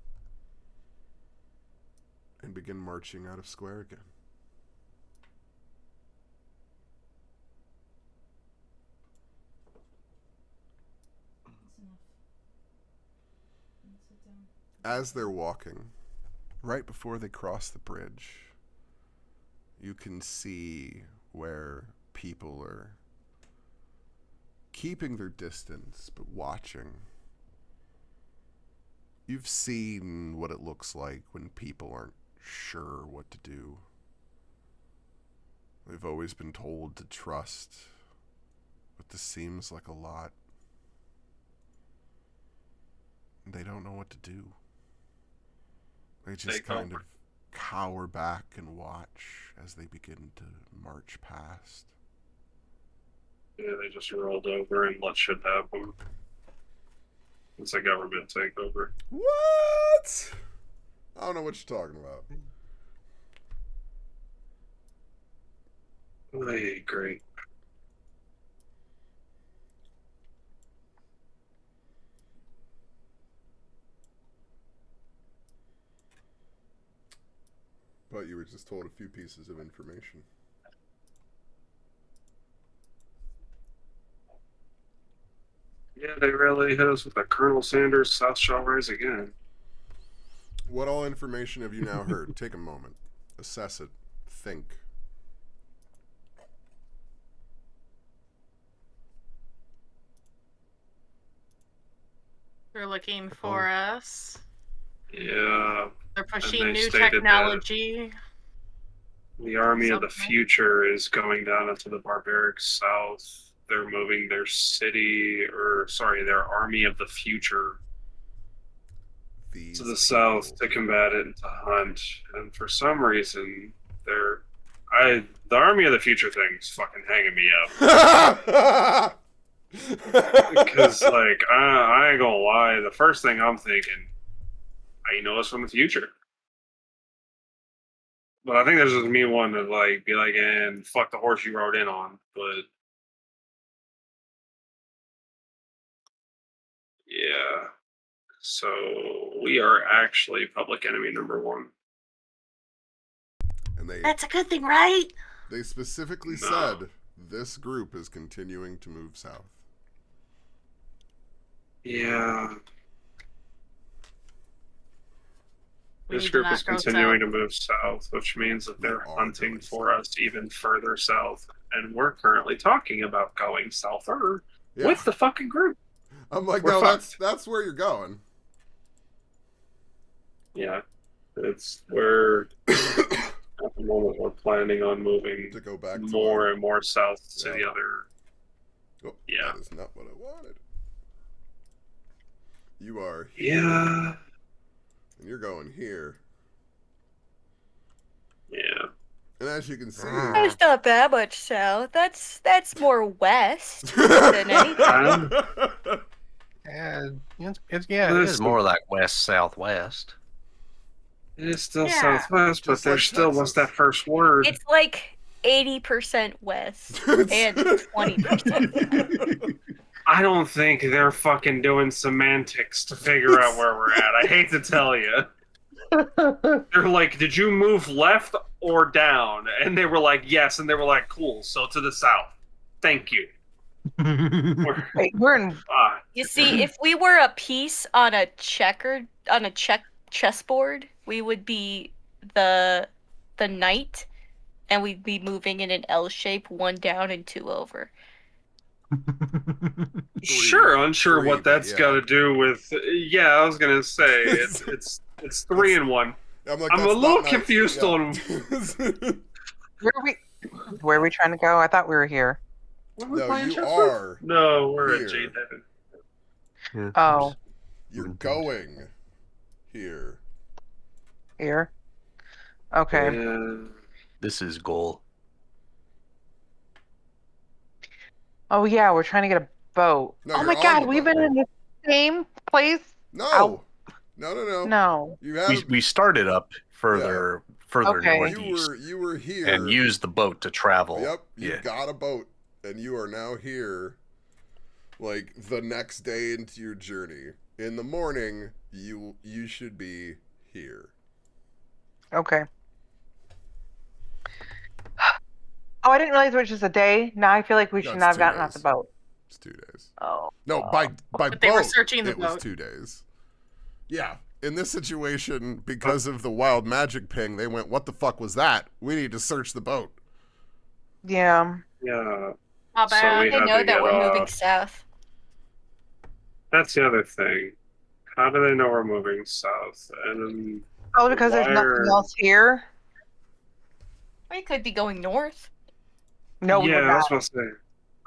and begin marching out of square again. As they're walking, right before they cross the bridge, you can see where people are keeping their distance but watching. You've seen what it looks like when people aren't sure what to do. They've always been told to trust, but this seems like a lot. They don't know what to do. They just kind of cower back and watch as they begin to march past. Yeah, they just rolled over and let shit happen. It's a government takeover. What? I don't know what you're talking about. Hey, great. But you were just told a few pieces of information. Yeah, they really hit us with a Colonel Sanders South shall rise again. What all information have you now heard? Take a moment. Assess it. Think. They're looking for us. Yeah. They're And pushing they new stated technology. the army of the Something. future is going down into the barbaric south. They're moving their their army of the future These to the people. south to combat it and to hunt. And for some reason, the army of the future thing's fucking hanging me up. Because, like, I ain't gonna lie, the first thing I'm thinking, I know it's from the future. But I think there's just me one to, like, be like, and fuck the horse you rode in on. But, yeah. So, we are actually public enemy number one. And That's a good thing, right? they specifically No. said this group is continuing to move south. Yeah. We This need to group not is go continuing south. to move south, which means that We they're are hunting going for south. us even further south. And we're currently talking about going souther Yeah. with the fucking group. I'm like, We're no, fucked. that's where you're going. Yeah. We're at the moment we're planning on moving To go back to more our- and more south to Yeah. the other. Oh, Yeah. that is not what I wanted. You are here, Yeah. and you're going here. Yeah. And as you can see, That's not that much south. That's more west than anything. Yeah, it is Listen. more like west southwest. It is still Yeah. southwest, but Just there like still was Texas. that first word. It's like 80% west and 20%. I don't think they're fucking doing semantics to figure out where we're at. I hate to tell you. They're like, did you move left or down? And they were like, yes. And they were like, cool. So to the south. Thank you. Wait, we're in. You see, if we were a piece on a chessboard, we would be the knight, and we'd be moving in an L shape, one down and two over. Sure, unsure Three, what but that's yeah. got to do with. Yeah, I was gonna say it's 3 and 1. I'm like, I'm a that's little not nice. confused Yeah. on Where are we trying to go? I thought we were here. What are we No, playing you chess with? are No, we're here. at Jade Heaven. Oh, You're going here. here. Okay. Yeah. This is goal. Oh yeah, we're trying to get a boat. No, Oh you're my on God, the we've boat. been in the same place. No. Ow. No. No. You have We started up further Okay. northeast you were here and used the boat to travel. Yep, you Yeah. got a boat, and you are now here. Like the next day into your journey, in the morning, you should be here. Okay. Oh, I didn't realize it was just a day. Now I feel like we No, should it's not have 2 gotten off the days. boat. It's 2 days. Oh. No, by But they were boat, searching the it was boat. 2 days. Yeah, in this situation, because of the wild magic ping, they went, "What the fuck was that? We need to search the boat." Yeah. Yeah. Not So bad. we They had know to that get we're moving off. south. That's the other thing. How do they know we're moving south? And Probably because there's nothing Wire. else here. We could be going north. No, we yeah, would I not. was about to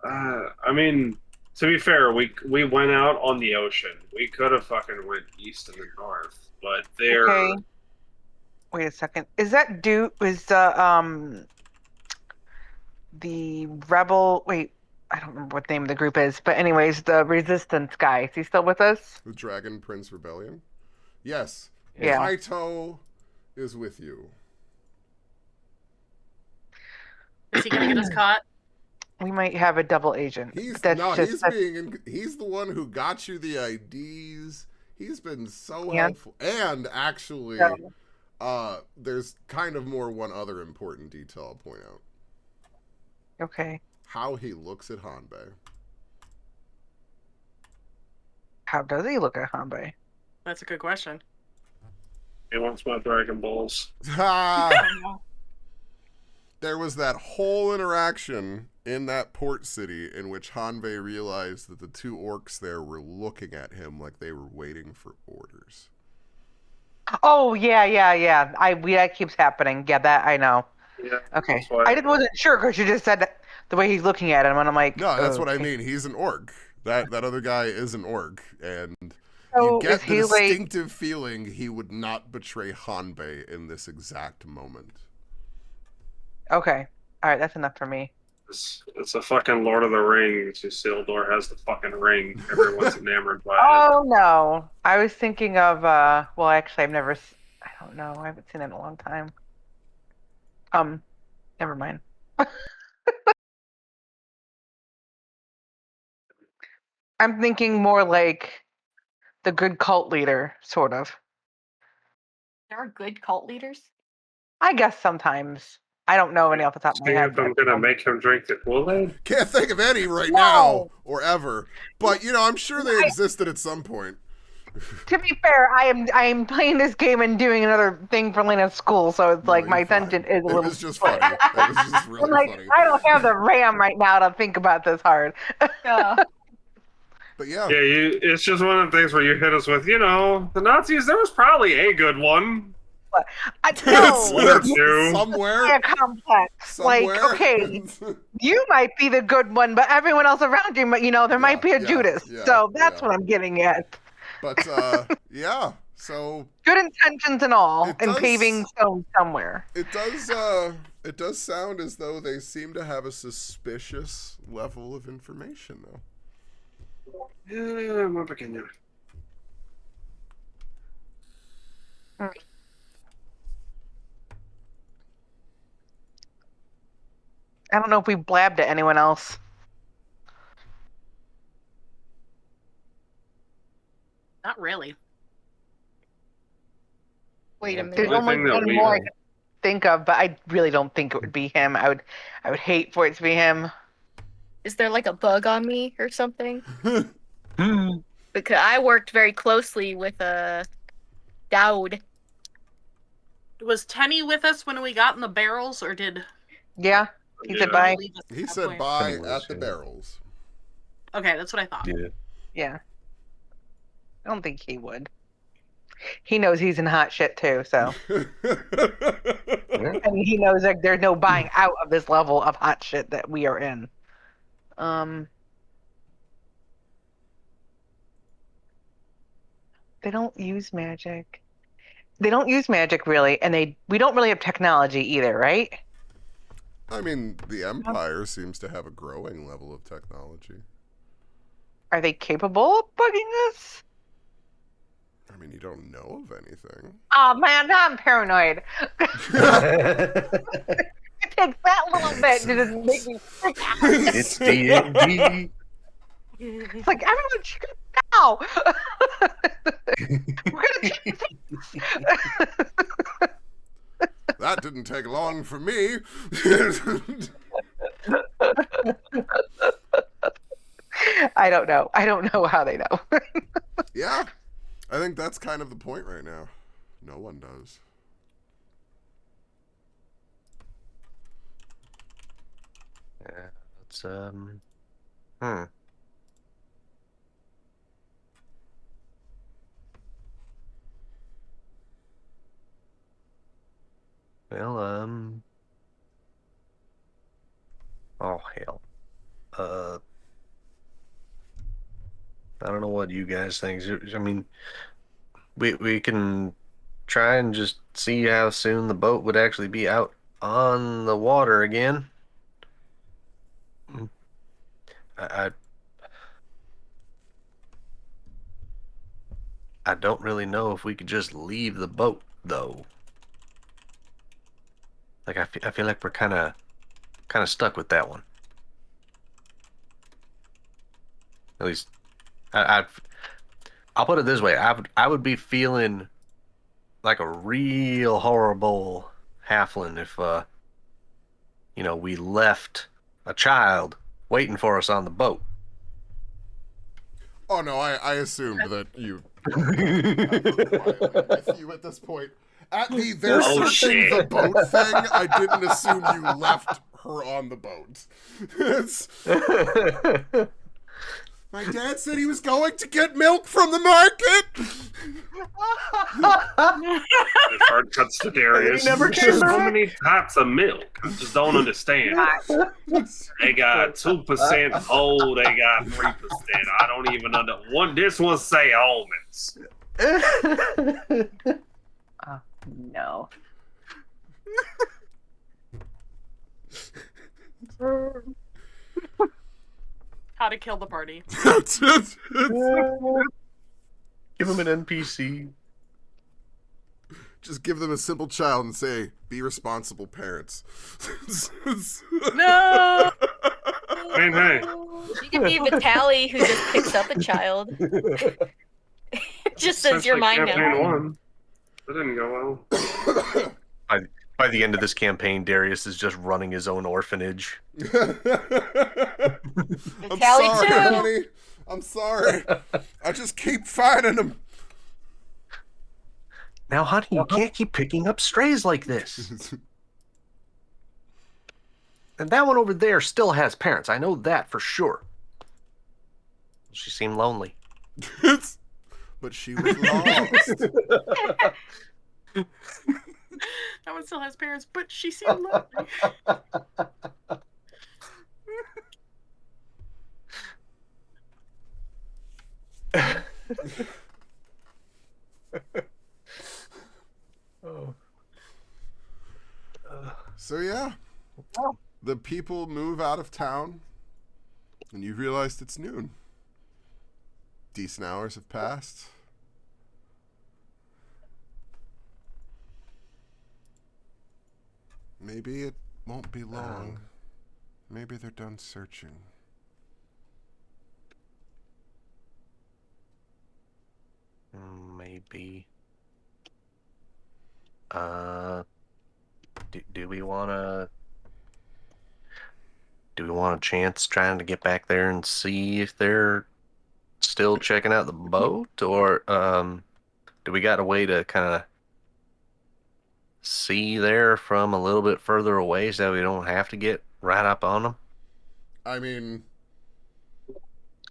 say. I mean, to be fair, we went out on the ocean. We could have fucking went east and the north, but they're Okay. Wait a second. Is that the rebel? Wait, I don't remember what the name of the group is, but anyways, the resistance guy. Is he still with us? The Dragon Prince Rebellion. Yes, Yeah. Kaito is with you. Is he gonna get us caught? We might have a double agent. He's That's no, just he's that's- being he's the one who got you the IDs. He's been so Yeah. helpful. And actually, Yeah. there's kind of one other important detail I'll point out. okay. How he looks at Hanbei. How does he look at Hanbei? That's a good question. He wants my Dragon Balls. Ha! Oh, no. There was that whole interaction in that port city in which Hanbei realized that the two orcs there were looking at him like they were waiting for orders. Oh yeah. That keeps happening. Yeah, that I know. Yeah. Okay. That's why. I just wasn't sure because you just said that the way he's looking at him, and I'm like, No, that's what I okay. mean. He's an orc. That other guy is an orc, and So you get is the he like? distinctive feeling he would not betray Hanbei in this exact moment. Okay. All right, that's enough for me. It's a fucking Lord of the Rings. Isildur has the fucking ring. Everyone's enamored by it. Oh no, I was thinking of. Well, actually, I don't know. I haven't seen it in a long time. Never mind. I'm thinking more like the good cult leader, sort of. There are good cult leaders. I guess sometimes. I don't know any off the top of my See head. if I'm gonna make him drink the Kool-Aid? Can't think of any right No. now or ever, but I'm sure they existed at some point. To be fair, I am playing this game and doing another thing for Lena's school, so it's No, like you're my fine. attention is a It little. was just funny. It was just really I'm like, funny. I don't have the RAM right now to think about this hard. Yeah. But yeah, Yeah, it's just one of the things where you hit us with, the Nazis, there was probably a good one. I it's, know. One or it's two. somewhere. Yeah, complex. Somewhere. Like, okay, you might be the good one, but everyone else around you, there might be a Judas. yeah, So that's yeah. what I'm getting at. But yeah, so Good intentions and all, It and does- paving stones somewhere. it does sound as though they seem to have a suspicious level of information, though. Yeah, muy pequeño. I don't know if we blabbed to anyone else. Not really. Wait a There's There's minute. only Everything that one we more I know. can think of, but I really don't think it would be him. I would hate for it to be him. Is there like a bug on me or something? Hmm. Because I worked very closely with Dowd. Was Tenny with us when we got in the barrels, or did Yeah, he said Yeah. bye. leave us at He that said point? bye Anyways, at the yeah. barrels. Okay, that's what I thought. Yeah. Yeah. I don't think he would. He knows he's in hot shit too, so. Yeah. And he knows that there's no buying out of this level of hot shit that we are in. They don't use magic. They don't use magic really, and we don't really have technology either, right? I mean, the Empire seems to have a growing level of technology. Are they capable of bugging us? I mean, you don't know of anything. Oh man, now I'm paranoid. It takes that little bit to just make me freak out. It's D&D. It's like everyone shut up now. We're gonna change things. That didn't take long for me. I don't know. I don't know how they know. Yeah, I think that's kind of the point right now. No one does. Yeah, it's Well, oh hell. I don't know what you guys think. I mean, we can try and just see how soon the boat would actually be out on the water again. I don't really know if we could just leave the boat though. Like I feel like we're kind of kind of stuck with that one. At least, I'll put it this way: I would be feeling like a real horrible halfling if we left a child waiting for us on the boat. Oh no, I assumed that you quietly with you at this point. At the they're Oh, searching shit. the boat thing, I didn't assume you left her on the boat. It's, my dad said he was going to get milk from the market. His heart cuts to Darius. He never came So back. many types of milk. I just don't understand. They got 2% whole. They got 3%. I don't even know. This one say almonds. Oh, no. How to kill the party. Give him an NPC. Just give them a simple child and say, "Be responsible parents." No. I mean, hey, You can be Vitaly who just picks up a child. Just says you're essentially mine campaign now. one. That didn't go well. By the end of this campaign, Darius is just running his own orphanage. I'm Tally sorry, too. honey. I'm sorry. I just keep finding them. Now, honey, you can't keep picking up strays like this. And that one over there still has parents. I know that for sure. She seemed lonely. But she was lost. That one still has parents, but she seemed lovely. So yeah, the people move out of town, and you've realized it's noon. Decent hours have passed. Maybe it won't be long. Maybe they're done searching. Maybe. Do we want to? Do we want a chance trying to get back there and see if they're still checking out the boat, or do we got a way to kind of see there from a little bit further away so we don't have to get right up on them? I mean,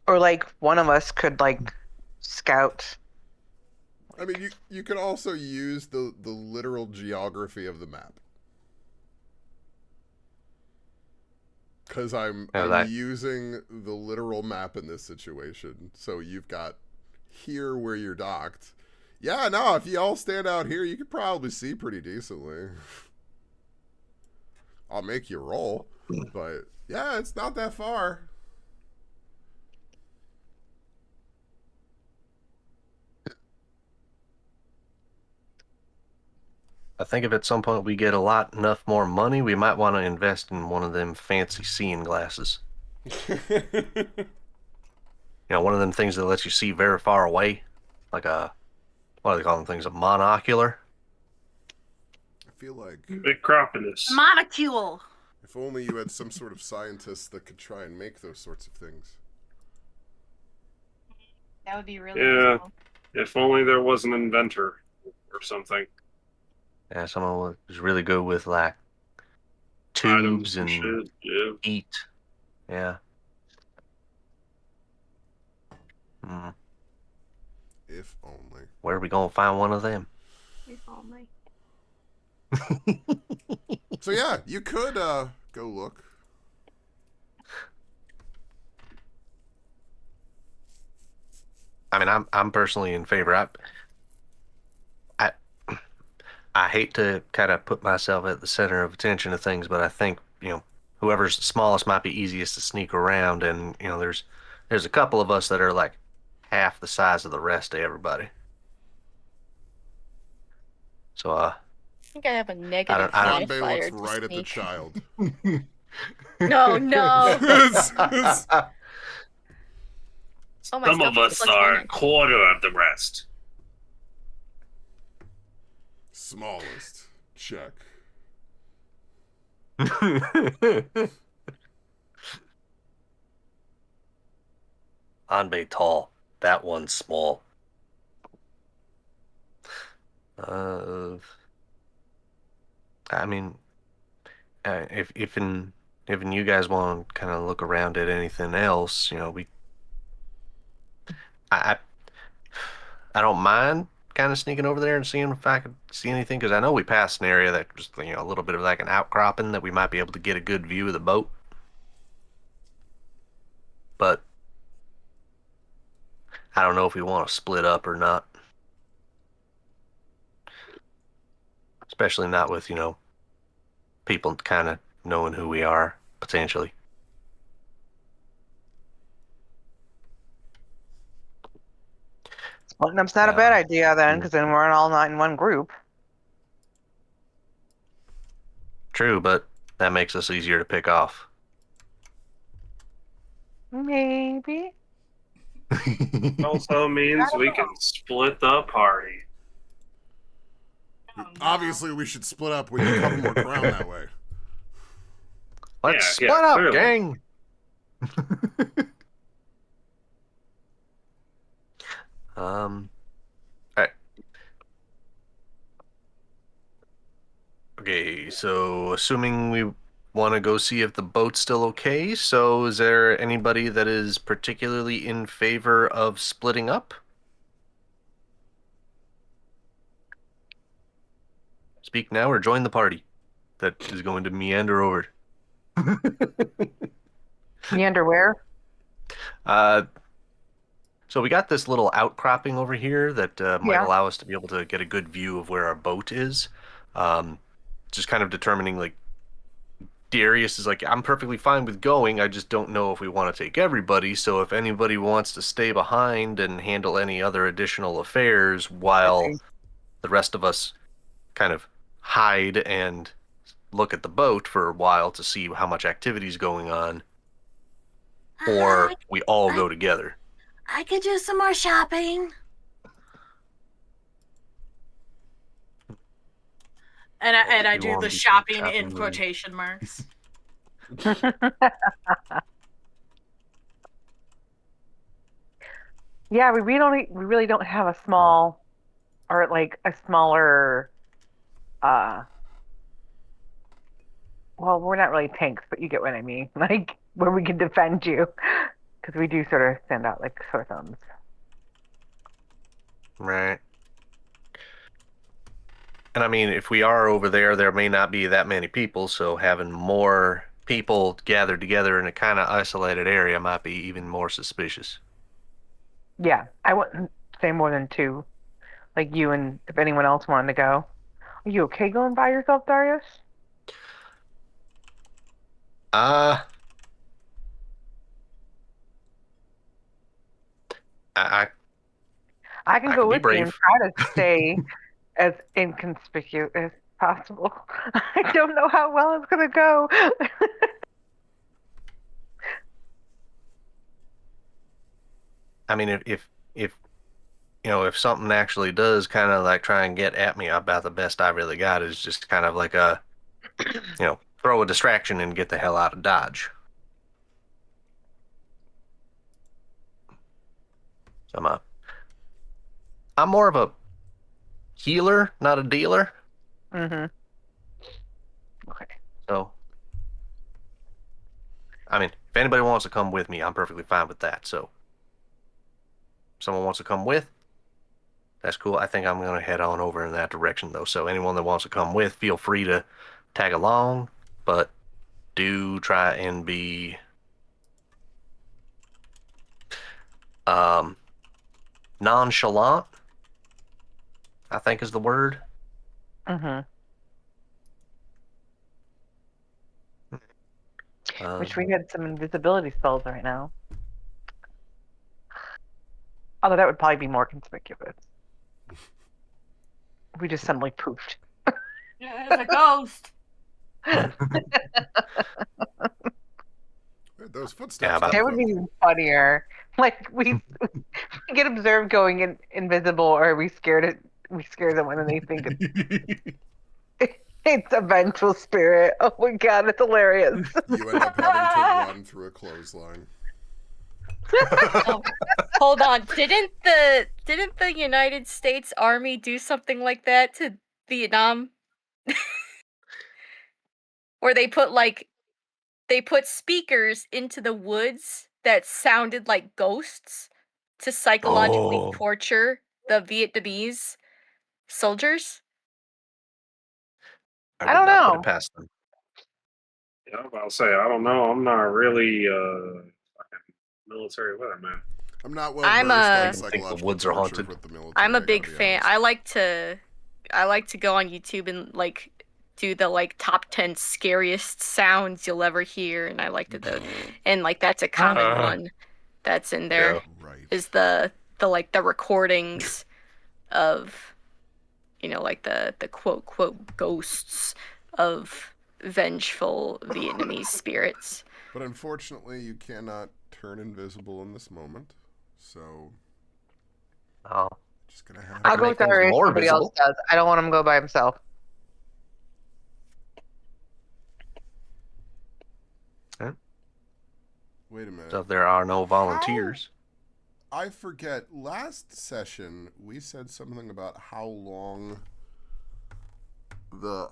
Or like one of us could like scout. you could also use the literal geography of the map. Because I'm using the literal map in this situation. So you've got here where you're docked. Yeah, no, if you all stand out here, you could probably see pretty decently. I'll make you roll. But yeah, it's not that far. I think if at some point we get enough more money, we might want to invest in one of them fancy seeing glasses. One of them things that lets you see very far away, like what do they call them things? A monocular. I feel like Big cropiness. Monocule. if only you had some sort of scientist that could try and make those sorts of things. That would be really Yeah. cool. If only there was an inventor or something. Yeah, someone who's really good with like Items tubes and shit. Yeah. heat. Yeah. If only. Where are we gonna find one of them? If only. So yeah, you could go look. I mean, I'm personally in favor. I hate to kind of put myself at the center of attention of things, but I think whoever's the smallest might be easiest to sneak around, and there's a couple of us that are like half the size of the rest of everybody. So I think I have a negative I don't- Hanbei modifier looks to right at the sneak. child. No, no. Oh, my Some of stuff is us are a +1. quarter of the rest. Smallest. Check. Anbe tall. That one's small. I mean, if you guys want to kind of look around at anything else, I I don't mind kind of sneaking over there and seeing if I could see anything, because I know we passed an area that was a little bit of like an outcropping that we might be able to get a good view of the boat. But I don't know if we want to split up or not. Especially not with, people kind of knowing who we are, potentially. Splitting up's not a bad idea then, mm. because then we're all not in one group. True, but that makes us easier to pick off. Maybe. Also means we can split the party. Obviously, we should split up. We can cover more ground that way. Let's Yeah, split up, clearly. gang. Alright. Okay, so assuming we want to go see if the boat's still okay, so is there anybody that is particularly in favor of splitting up? Speak now or join the party that is going to meander over. Meander where? So we got this little outcropping over here that might Yeah. allow us to be able to get a good view of where our boat is. Just kind of determining, like, Darius is like, I'm perfectly fine with going, I just don't know if we want to take everybody, so if anybody wants to stay behind and handle any other additional affairs while the rest of us kind of hide and look at the boat for a while to see how much activity is going on, or we all go together. I could do some more shopping. And I You do wanna the do some shopping in shopping? quotation marks. Yeah, we really don't have a small or like a smaller well, we're not really tanks, but you get what I mean. Like where we can defend you. Because we do sort of stand out like sore thumbs. Right. And I mean, if we are over there, there may not be that many people, so having more people gathered together in a kind of isolated area might be even more suspicious. Yeah, I wouldn't say more than 2. Like you and if anyone else wanted to go. Are you okay going by yourself, Darius? I I I can I go can be with you and brave. try to stay as inconspicuous as possible. I don't know how well it's gonna go. I mean, if something actually does kind of like try and get at me, about the best I really got is just kind of like throw a distraction and get the hell out of Dodge. So I'm more of a healer, not a dealer. Mm-hmm. Okay. So, I mean, if anybody wants to come with me, I'm perfectly fine with that. So, if someone wants to come with, that's cool. I think I'm going to head on over in that direction, though. So, anyone that wants to come with, feel free to tag along, but do try and be nonchalant, I think is the word. Mm-hmm. Wish we had some invisibility spells right now. Although that would probably be more conspicuous. We just suddenly poofed. There's a ghost. those footsteps. Yeah, but- That would be even funnier. Like we get observed going invisible, or we scare someone and they think it's a vengeful spirit. Oh my god, it's hilarious. You end up having to run through a clothesline. Hold on. Didn't the United States Army do something like that to Vietnam? Where they put speakers into the woods that sounded like ghosts to psychologically Oh. torture the Vietnamese soldiers? I don't would not put know. it past them. Yeah, I'm about to say, I don't know. I'm not really fucking military weatherman. I'm not well I'm versed a- on I think the psychological woods are torture haunted. with the military. I'm a I gotta big be fan. honest. I like to go on YouTube and like do the like top 10 scariest sounds you'll ever hear, and I like to do, and like that's a common one that's in there. Yeah. Right. Is the like the recordings of, you know, like the quote ghosts of vengeful Vietnamese spirits. But unfortunately, you cannot turn invisible in this moment. So, Oh. just gonna have I I'll can go make with things Darius. more Somebody else visible. does. I don't want him to go by himself. Wait a minute. So if there are no volunteers. I forget. Last session, we said something about how long the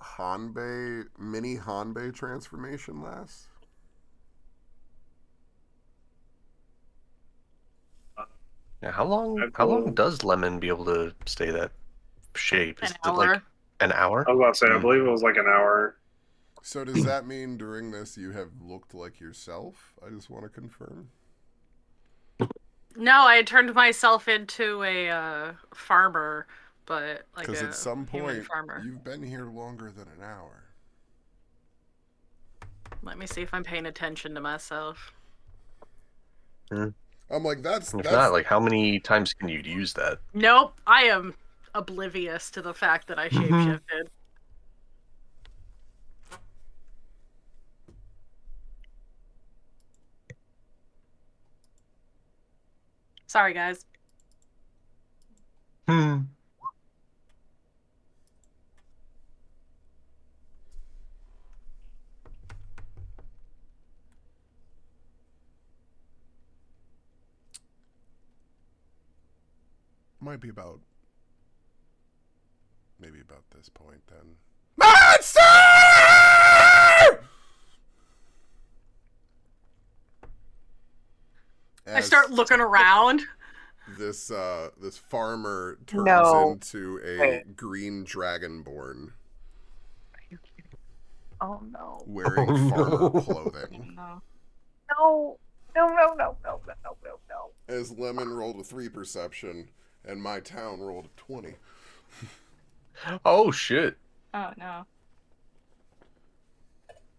mini Hanbei transformation lasts. Yeah, how long does Lemon be able to stay that shape? Is An it like hour. an hour? I was about to say, I believe it was like an hour. So does that mean during this you have looked like yourself? I just want to confirm. No, I had turned myself into a farmer, but like Because a at some human point, farmer. you've been here longer than an hour. Let me see if I'm paying attention to myself. I'm like, that's If not, like how many times can you use that? Nope, I am oblivious to the fact that I shapeshifted. Sorry, guys. Might be maybe about this point then. Monster! I start looking around. This farmer turns No. into a Wait. green dragonborn Oh no. wearing Oh, farmer no. clothing. No. No. No, no, no, no, no, no, no, no. As Lemon rolled a 3 perception and my town rolled a 20. Oh shit. Oh no.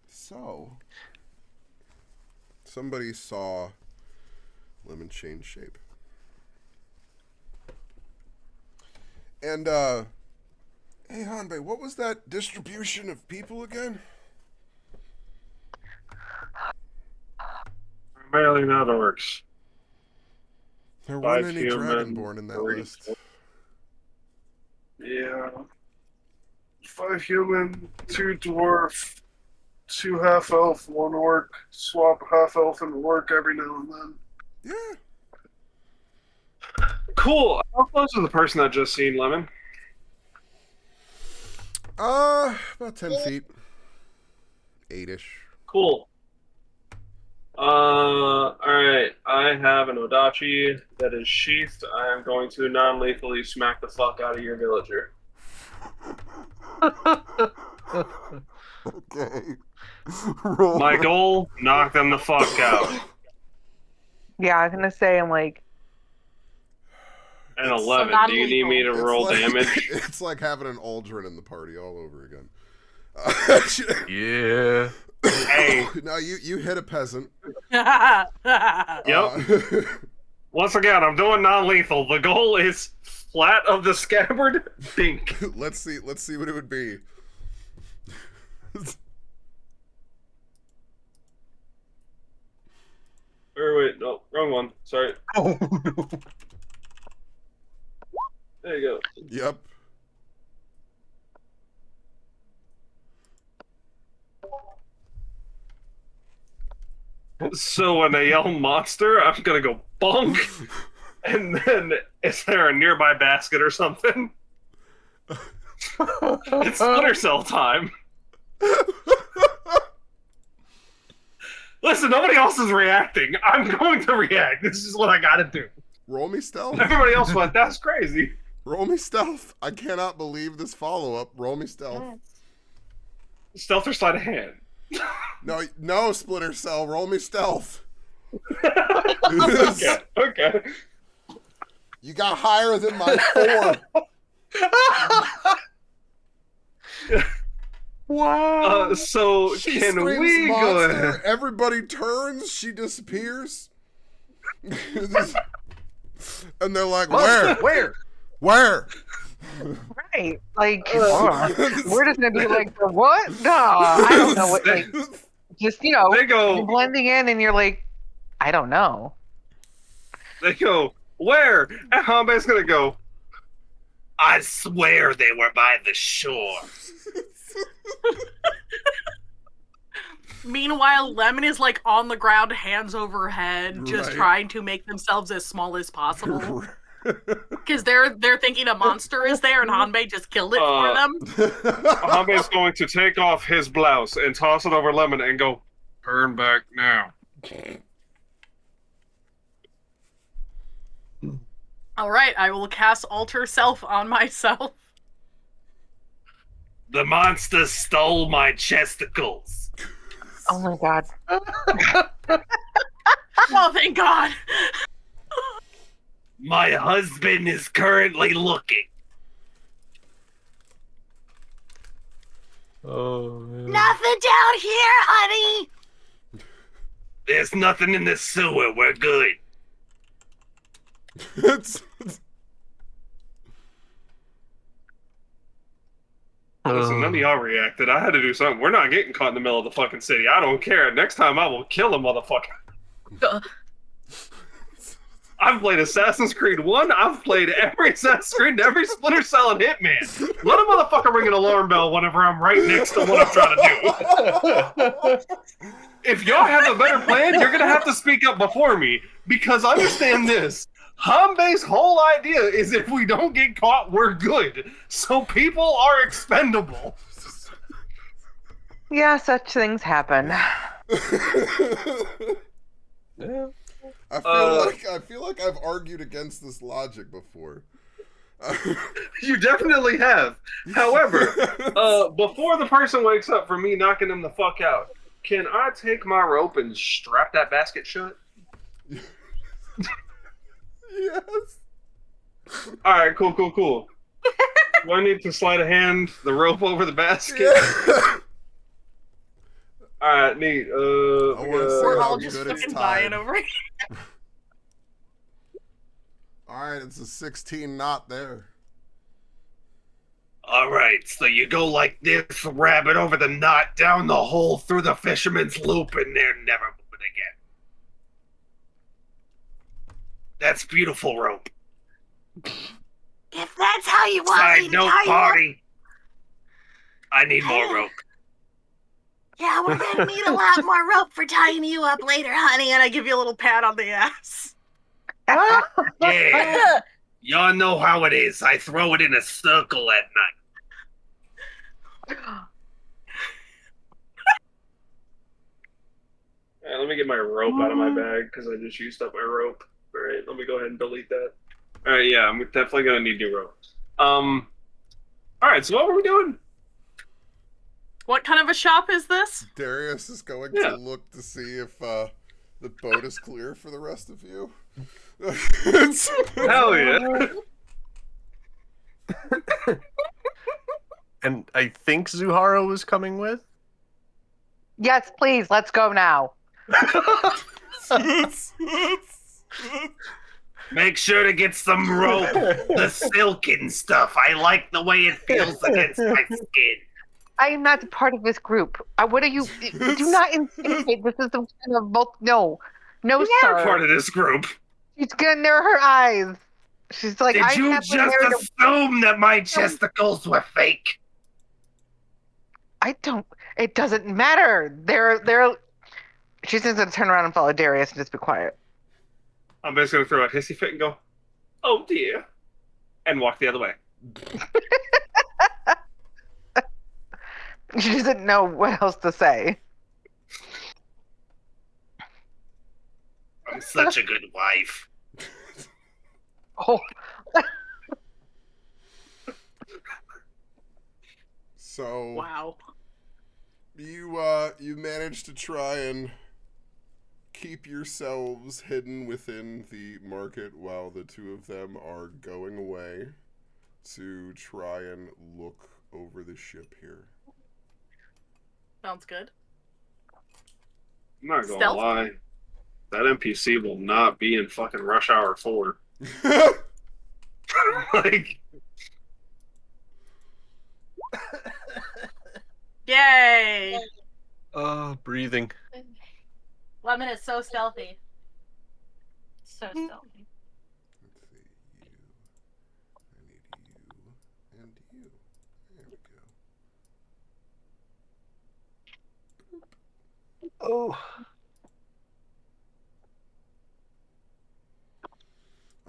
So, somebody saw Lemon change shape. And, hey Hanbei, what was that distribution of people again? Primarily not orcs. There weren't 5 any human, dragonborn in that 3 list. Yeah. 5 human, 2 dwarf, 2 half elf, 1 orc. Swap half elf and orc every now and then. Yeah. Cool. How close is the person that just seen Lemon? About 10 feet. 8-ish. Cool. Alright. I have an Odachi that is sheathed. I am going to non-lethally smack the fuck out of your villager. Okay. Roll. My goal, knock them the fuck out. Yeah, I was gonna say, I'm like, And It's 11. so Do you need me to It's roll like, damage? It's like having an Aldrin in the party all over again. Yeah. Hey. No, you hit a peasant. Yep. Uh, Once again, I'm doing non-lethal. The goal is flat of the scabbard, pink. let's see what it would be. Wait, no, wrong one. Sorry. Oh no. There you Yep. go. So when they yell monster, I'm gonna go bonk, and then is there a nearby basket or something? It's Splinter Cell time. Listen, nobody else is reacting. I'm going to react. This is what I gotta do. Roll me stealth. Everybody else went, that's crazy. Roll me stealth. I cannot believe this follow-up. Roll me stealth. Stealth or sleight of hand? No, Splinter Cell. Roll me stealth. Okay. You got higher than my 4. Wow. So She can screams we go monster, ahead? everybody turns, she disappears. And they're like, Where? Where? Right. Like, we're just gonna be like, what? No, I don't know what. Like, just They you're go, blending in, and you're like, I don't know. where? And Hanbei's gonna go, I swear they were by the shore. Meanwhile, Lemon is like on the ground, hands over head, just Right. trying to make themselves as small as possible. Because they're thinking a monster is there, and Hanbei just killed it for them. Hanbei's going to take off his blouse and toss it over Lemon and go, turn back now. All right, I will cast Alter Self on myself. The monster stole my chesticles. Oh my god. Oh, thank God. My husband is currently looking. Oh man. Nothing down here, honey. There's nothing in the sewer. We're good. Listen, none of y'all reacted. I had to do something. We're not getting caught in the middle of the fucking city. I don't care. Next time I will kill a motherfucker. I've played Assassin's Creed 1. I've played every Assassin's Creed, every Splinter Cell, and Hitman. Let a motherfucker ring an alarm bell whenever I'm right next to what I'm trying to do. If y'all have a better plan, you're going to have to speak up before me. Because understand this. Hanbei's whole idea is if we don't get caught, we're good. So people are expendable. Yeah, such things happen. Yeah. I feel like I've argued against this logic before. You definitely have. However, before the person wakes up from me knocking them the fuck out, can I take my rope and strap that basket shut? Yes. Alright, cool. Do I need to slide a hand the rope over the basket? Yeah. Alright, neat. We're all how just good it's fucking dying timed. over it. Alright, it's a 16 knot there. All right, so you go like this, rabbit over the knot, down the hole, through the fisherman's loop, and they're never moving again. That's beautiful rope. If that's how you want me Side to note, tie you up, party. I need more rope. yeah, we're gonna need a lot more rope for tying you up later, honey. And I give you a little pat on the ass. Yeah. Y'all know how it is. I throw it in a circle at night. Alright, let me get my rope out of my bag because I just used up my rope. Alright, let me go ahead and delete that. Alright, yeah, I'm definitely gonna need new rope. Alright, so what were we doing? What kind of a shop is this? Darius is going Yeah. to look to see if the boat is clear for the rest of you. Hell yeah. And I think Zuhara was coming with. Yes, please, let's go now. Make sure to get some rope. The silken stuff. I like the way it feels against my skin. I am not part of this group. What are you? Do not intimidate. This is the kind of both. No, No, You are sir. part of this group. She's gonna narrow her eyes. She's like, Did I'm you happily just married. assume that my chesticles were fake? I don't. It doesn't matter. They're. She's just gonna turn around and follow Darius and just be quiet. I'm just going to throw a hissy fit and go, oh dear, and walk the other way. She doesn't know what else to say. I'm such a good wife. Oh, So Wow. you managed to try and keep yourselves hidden within the market while the two of them are going away to try and look over the ship here. Sounds good. I'm not going to Stealth? lie. That NPC will not be in fucking Rush Hour 4. Like, Yay! Breathing. Lemon is so stealthy. So stealthy. Let's see, I need you and you. There we go. Oh.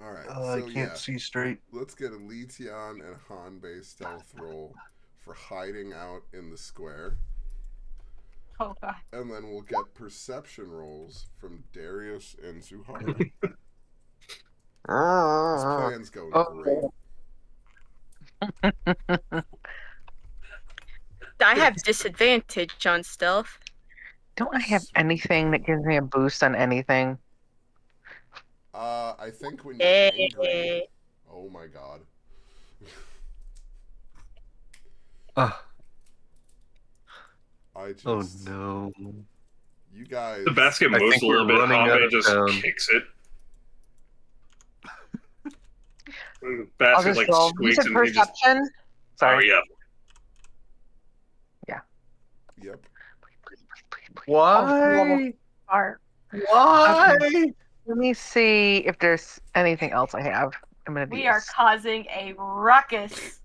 All right, I so can't see straight. let's get a Leetion and Hanbei stealth roll for hiding out in the square. Oh god. And then we'll get perception rolls from Darius and Zuhara. This plan's going great. I have disadvantage on stealth. don't I have anything that gives me a boost on anything? I think when you're angry. Hey. Oh my god. I just. Oh no. You guys. the basket I moves think a little we're bit. running out Hanbei of just town. kicks it. The I'll basket just like roll. You squeaks said and he just. perception? Oh Sorry. yeah. Yep. Why? Are. Why? Let me see if there's anything else I have. I'm gonna do We are this. causing a ruckus.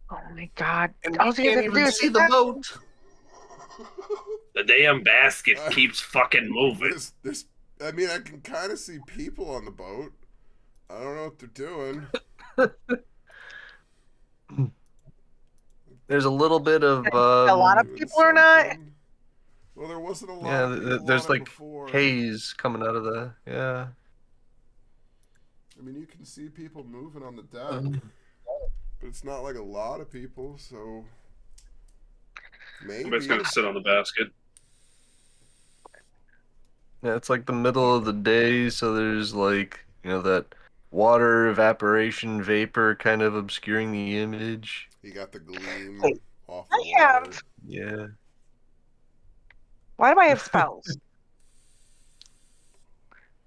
Oh my god. And All we you guys can't have to do even is see the boat. The damn basket keeps fucking moving. This. I mean, I can kind of see people on the boat. I don't know what they're doing. There's a little bit of a lot of Doing people are not. something. Well, there wasn't a lot. yeah. of people There's on it like before. haze coming out of the yeah. I mean, you can see people moving on the deck, but it's not like a lot of people. So maybe. Hanbei's going to sit on the basket. Yeah, it's like the middle of the day, so there's like that water evaporation vapor kind of obscuring the image. He got the gleam Hey, off I the water. have. Yeah. Why do I have spells?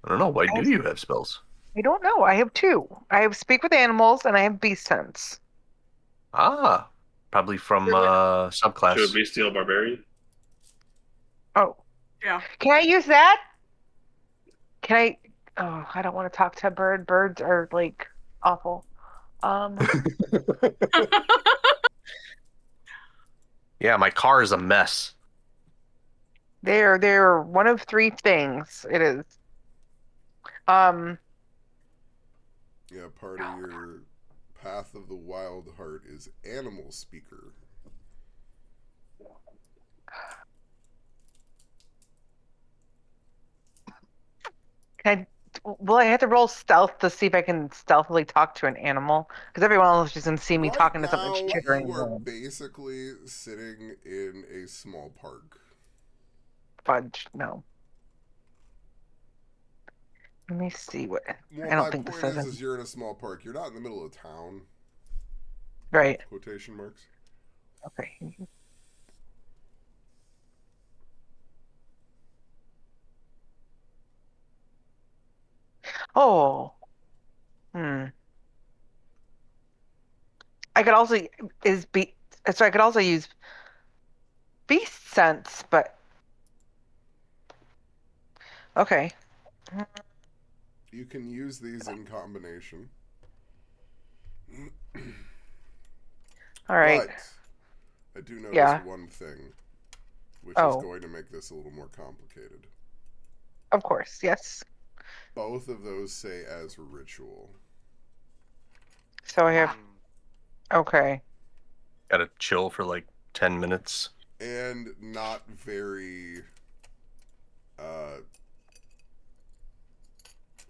I don't know. Why do you have spells? I don't know. I have two. I have speak with animals and I have beast sense. Ah, probably from Should subclass. be Steel Barbarian. Oh. Yeah. Can I use that? Can I? Oh, I don't want to talk to a bird. Birds are like awful. Yeah, my car is a mess. They're one of three things. It is. Yeah, part of your path of the wild heart is animal speaker. Can I? Will I have to roll stealth to see if I can stealthily talk to an animal? Because everyone else is gonna see me Right talking to something now, chittering. you are basically sitting in a small park. Fudge. No. Let me see what. Well, I don't my think this point says is you're in a small park. You're not in the middle of town. right. Quotation marks. Okay. Oh. I could also so I could also use beast sense, but Okay. You can use these in combination. All right. But I do notice Yeah. one thing, which is Oh. going to make this a little more complicated. Of course, yes. Both of those say as ritual. So I have. Okay. Gotta chill for like 10 minutes. And not very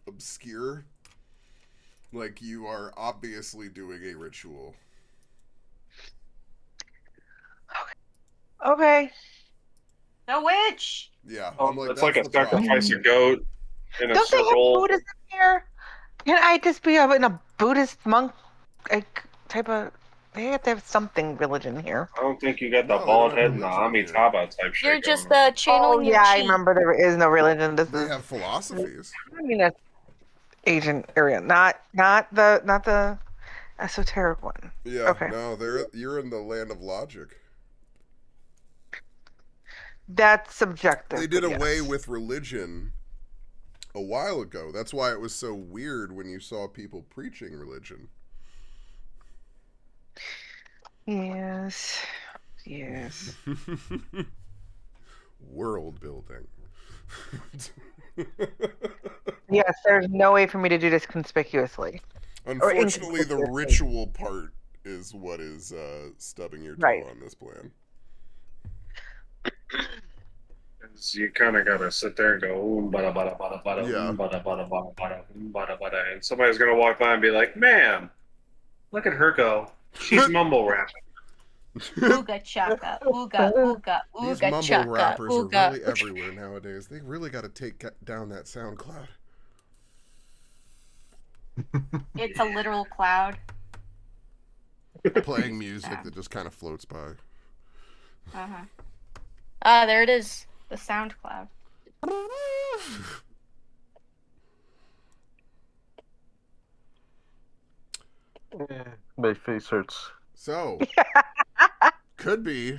obscure. Like, you are obviously doing a ritual. Okay. The witch. Yeah, Oh, I'm like, it's that's like a the problem. sacrifice a goat in a Don't they have circle. Buddhism here? Can I just be in a Buddhist monk like, type of? They have to have something religion here. I don't think you got the No, they bald don't have head and the religion here. Amitabha type shit. You're just going on. channeling your yeah, chi. I remember there is no religion. This They is have philosophies. communist Asian area, not the esoteric one. Yeah, Okay. no, you're in the land of logic. That's subjective. They did but away yes. with religion a while ago. That's why it was so weird when you saw people preaching religion. Yes. Yes. World building. Yes, there's no way for me to do this conspicuously. Unfortunately, the inconspicuously. ritual part is what is stubbing your toe Right. on this plan. You kind of gotta sit there and go, bada bada bada bada, Yeah. bada bada bada bada, bada bada, and somebody's gonna walk by and be like, "Man, look at her go! She's mumble rapping." Ooga chaka. Ooga ooga These ooga mumble chaka. rappers are Ooga. really everywhere nowadays. They really got to take down that SoundCloud. It's a literal cloud. Playing music that just kind of floats by. Uh-huh. Ah, there it is. The sound cloud. My face hurts. So, could be,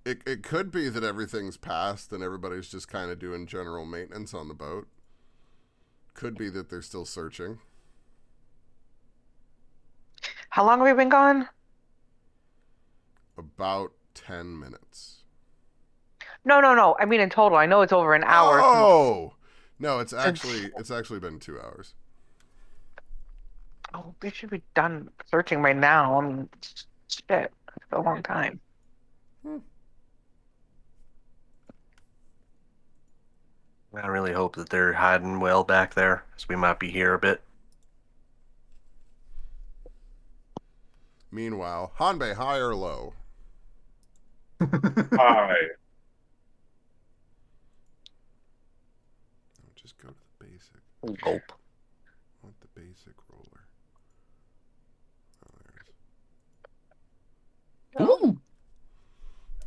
it could be that everything's passed and everybody's just kind of doing general maintenance on the boat. Could be that they're still searching. How long have we been gone? About 10 minutes. No. I mean in total. I know it's over an hour. Oh! No, it's actually been 2 hours. Oh, we should be done searching by now. I mean, shit. It's a long time. I really hope that they're hiding well back there, as we might be here a bit. Meanwhile, Hanbei, high or low? Hi. Just go to the basic. Gulp. I want the basic roller. Oh, there's. Ooh.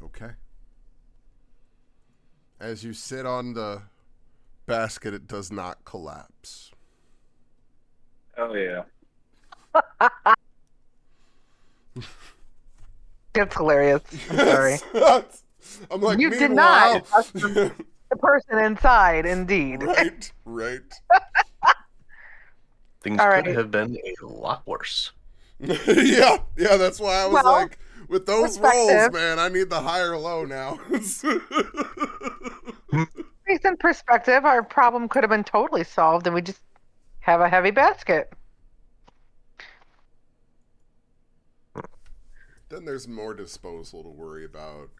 Okay. As you sit on the basket, it does not collapse. Hell yeah. It's hilarious. I'm sorry. I'm like, You did meanwhile. not. The person inside, indeed. Right. Things All could right. have been a lot worse. yeah, that's why I was Well, like, with those perspective. rolls, man, I need the higher low now. Based in perspective, our problem could have been totally solved, and we just have a heavy basket. Then there's more disposal to worry about.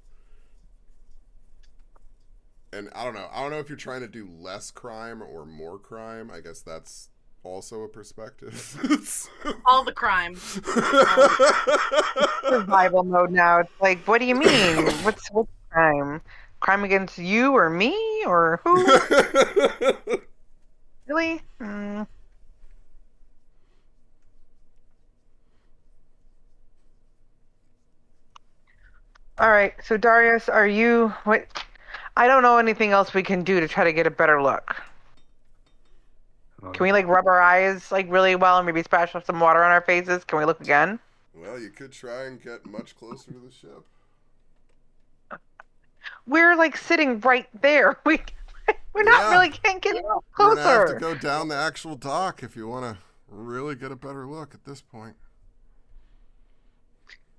And I don't know if you're trying to do less crime or more crime. I guess that's also a perspective. All the crime. Survival mode now. It's like, what do you mean? What's crime? Crime against you or me or who? Really? All right. So Darius, are you? What? I don't know anything else we can do to try to get a better look. Can we like rub our eyes like really well and maybe splash some water on our faces? Can we look again? Well, you could try and get much closer to the ship. We're like sitting right there. We're not Yeah. really can't get We're gonna have to closer. go down the actual dock if you want to really get a better look at this point.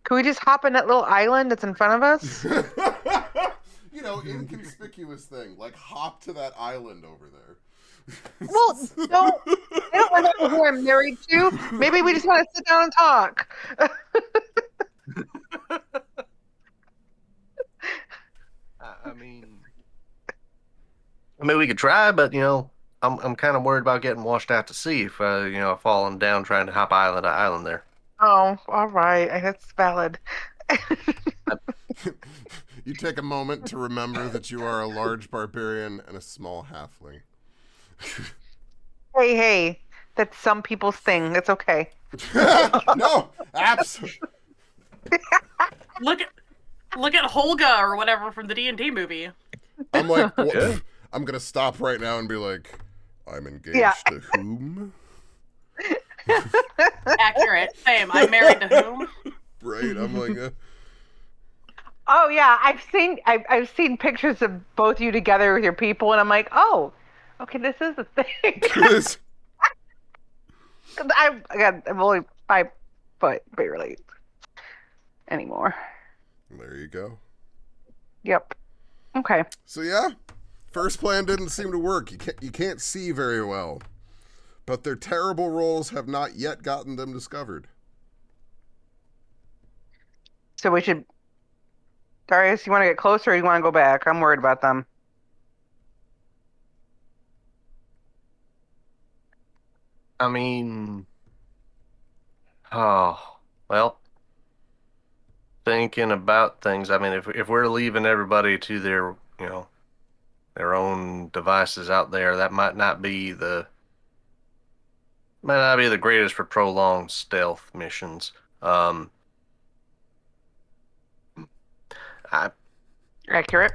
Can we just hop in that little island that's in front of us? You know, inconspicuous thing, like hop to that island over there. Well, don't. I don't want to know who I'm married to. Maybe we just want to sit down and talk. I mean, we could try, but I'm kind of worried about getting washed out to sea if falling down trying to hop island to island there. Oh, all right. That's valid. You take a moment to remember that you are a large barbarian and a small halfling. Hey, that's some people's thing. It's okay. No, absolutely. Look at Holga or whatever from the D&D movie. I'm like, well, I'm gonna stop right now and be like, I'm engaged to whom? Accurate. Same. I'm married to whom? Right. I'm like, Oh yeah, I've seen pictures of both you together with your people, and I'm like, oh, okay, this is the thing. I'm only 5 foot barely anymore. there you go. Yep. Okay. So yeah, first plan didn't seem to work. You can't see very well, but their terrible rolls have not yet gotten them discovered. So we should. Darius, you want to get closer, or you want to go back? I'm worried about them. I mean, oh well. Thinking about things. I mean, if we're leaving everybody to their their own devices out there, that might not be the greatest for prolonged stealth missions. Accurate.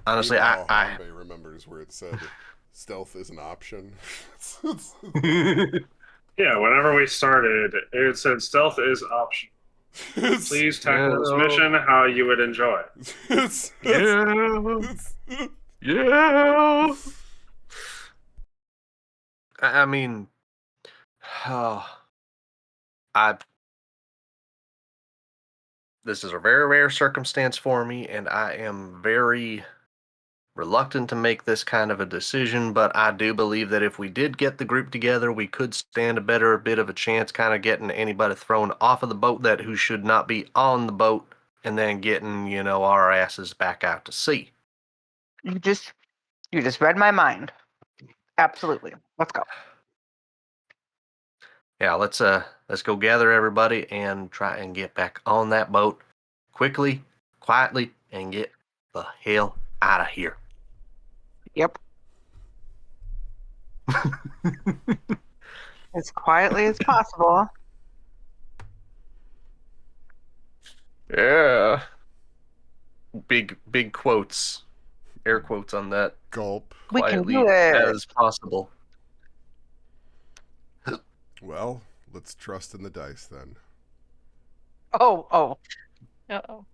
Honestly, Meanwhile, I Hanbei remembers where it said stealth is an option. Yeah, whenever we started, it said stealth is optional. Please tackle this mission how you would enjoy it. Yeah. I mean, this is a very rare circumstance for me, and I am very reluctant to make this kind of a decision, but I do believe that if we did get the group together, we could stand a bit of a chance kind of getting anybody thrown off of the boat who should not be on the boat, and then getting, our asses back out to sea. You just read my mind. Absolutely. Let's go. Yeah, let's go gather everybody and try and get back on that boat quickly, quietly, and get the hell out of here. Yep. As quietly as possible. Yeah. Big quotes. Air quotes on that. Gulp. We can Quietly do it. as possible. Well, let's trust in the dice then. Oh. Uh-oh.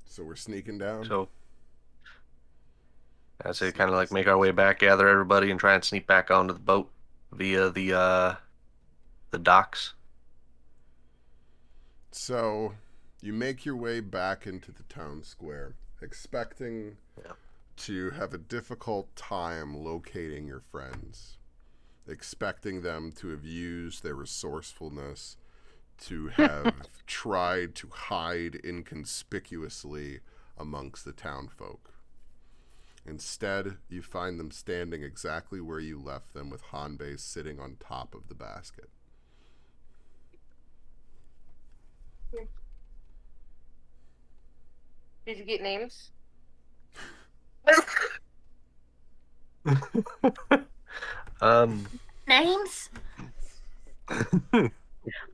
So we're sneaking down. So I'd say kind of like make our way back, gather everybody, and try and sneak back onto the boat via the docks. So you make your way back into the town square, expecting to have a difficult time locating your friends, expecting them to have used their resourcefulness to have tried to hide inconspicuously amongst the town folk. Instead, you find them standing exactly where you left them, with Hanbei sitting on top of the basket. Did you get names? Names?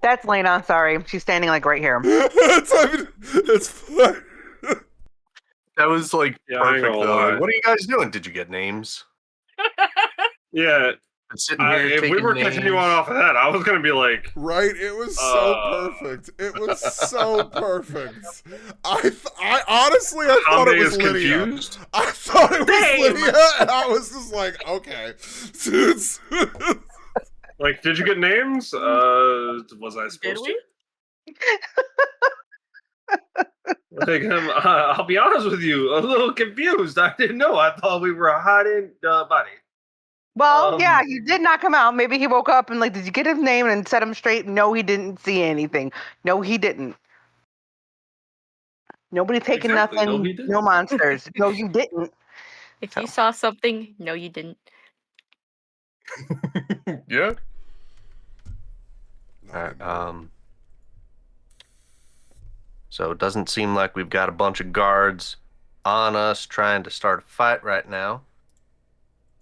That's Lena. Sorry, she's standing like right here. That's fine. That was like Yeah, I ain't perfect gonna though. lie. What are you guys doing? Did you get names? Yeah, sitting here If we taking were names. continuing off of that, I was gonna be like, Right? It was so perfect. It was so perfect. I honestly, I thought it Hambe was is Lydia. confused. I thought it was Same. Lydia, and I was just like, okay. Like, did you get names? Was I Did supposed we? to? Like, I'll be honest with you, a little confused. I didn't know. I thought we were hiding body. Well, yeah, you did knock him out. Maybe he woke up and like, did you get his name and set him straight? No, he didn't see anything. No, he didn't. Nobody taking Exactly. nothing. No, he didn't. No monsters. No, you didn't. If you saw something, no, you didn't. Yeah. Not Alright, anymore. so it doesn't seem like we've got a bunch of guards on us trying to start a fight right now.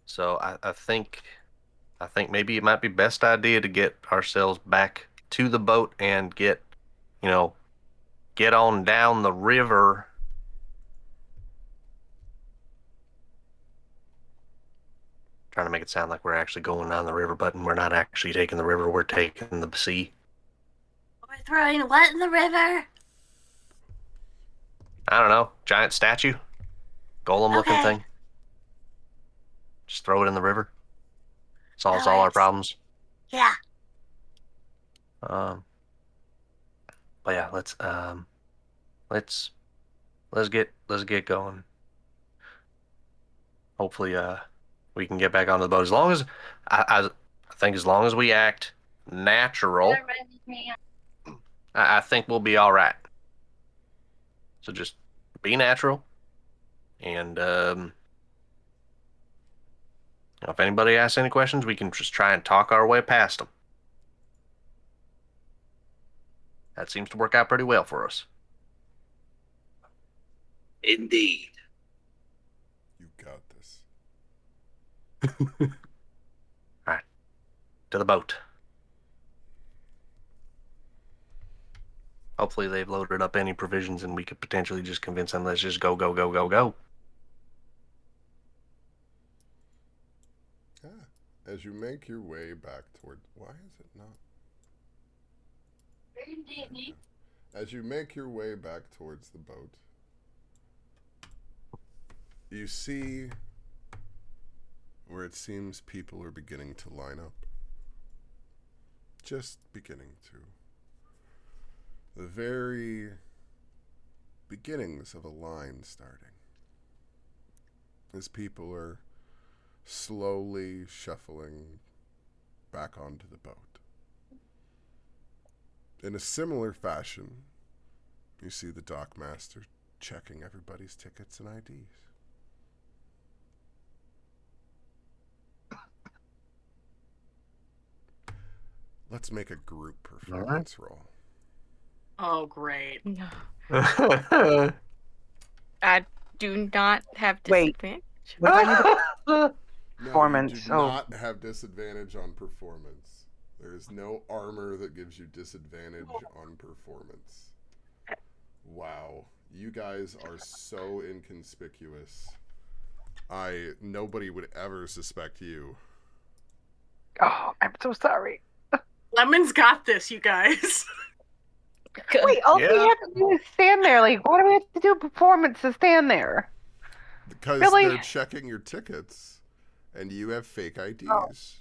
So I think maybe it might be best idea to get ourselves back to the boat and get on down the river. Trying to make it sound like we're actually going down the river, but we're not actually taking the river, we're taking the sea. We're throwing what in the river? I don't know, giant statue? Golem looking Okay. thing? Just throw it in the river. Solves all our works. problems. Yeah. But yeah, let's get going. Hopefully, we can get back on the boat. As long as I think, as long as we act natural, I think we'll be all right. So just be natural, and if anybody asks any questions, we can just try and talk our way past them. That seems to work out pretty well for us. Indeed. You got this. All right, to the boat. Hopefully they've loaded up any provisions and we could potentially just convince them, let's just go, go, go, go, go. As you make your way back toward... Why is it not? As you make your way back towards the boat, you see where it seems people are beginning to line up. Just beginning to. The very beginnings of a line starting. As people are slowly shuffling back onto the boat. In a similar fashion, you see the dockmaster checking everybody's tickets and IDs. Let's make a group performance roll. Oh, great. No. I do not have Wait. disadvantage. What do I need to- No, Performance, you do oh. not have disadvantage on performance. There is no armor that gives you disadvantage on performance. Wow. You guys are so inconspicuous. Nobody would ever suspect you. Oh, I'm so sorry. Lemon's got this, you guys. Wait, all we Yeah. have to do is stand there. Like, why do we have to do a performance to stand there? Because Really? they're checking your tickets, and you have fake IDs.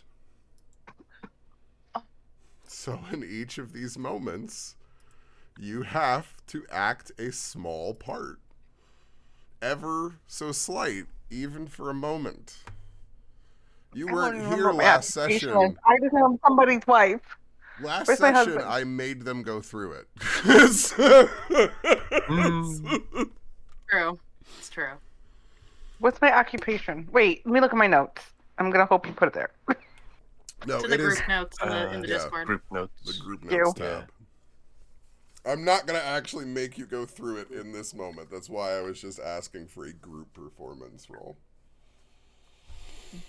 Oh. So in each of these moments, you have to act a small part. Ever so slight, even for a moment. You I don't weren't remember here my last application session. is. I just know I'm somebody's wife. Last Where's my session, husband? I made them go through it. True. It's true. What's my occupation? Wait, let me look at my notes. I'm gonna hope you put it there. No, It's in the it is group notes in the yeah. Discord. Group notes. the group You. notes tab. I'm not going to actually make you go through it in this moment. That's why I was just asking for a group performance roll.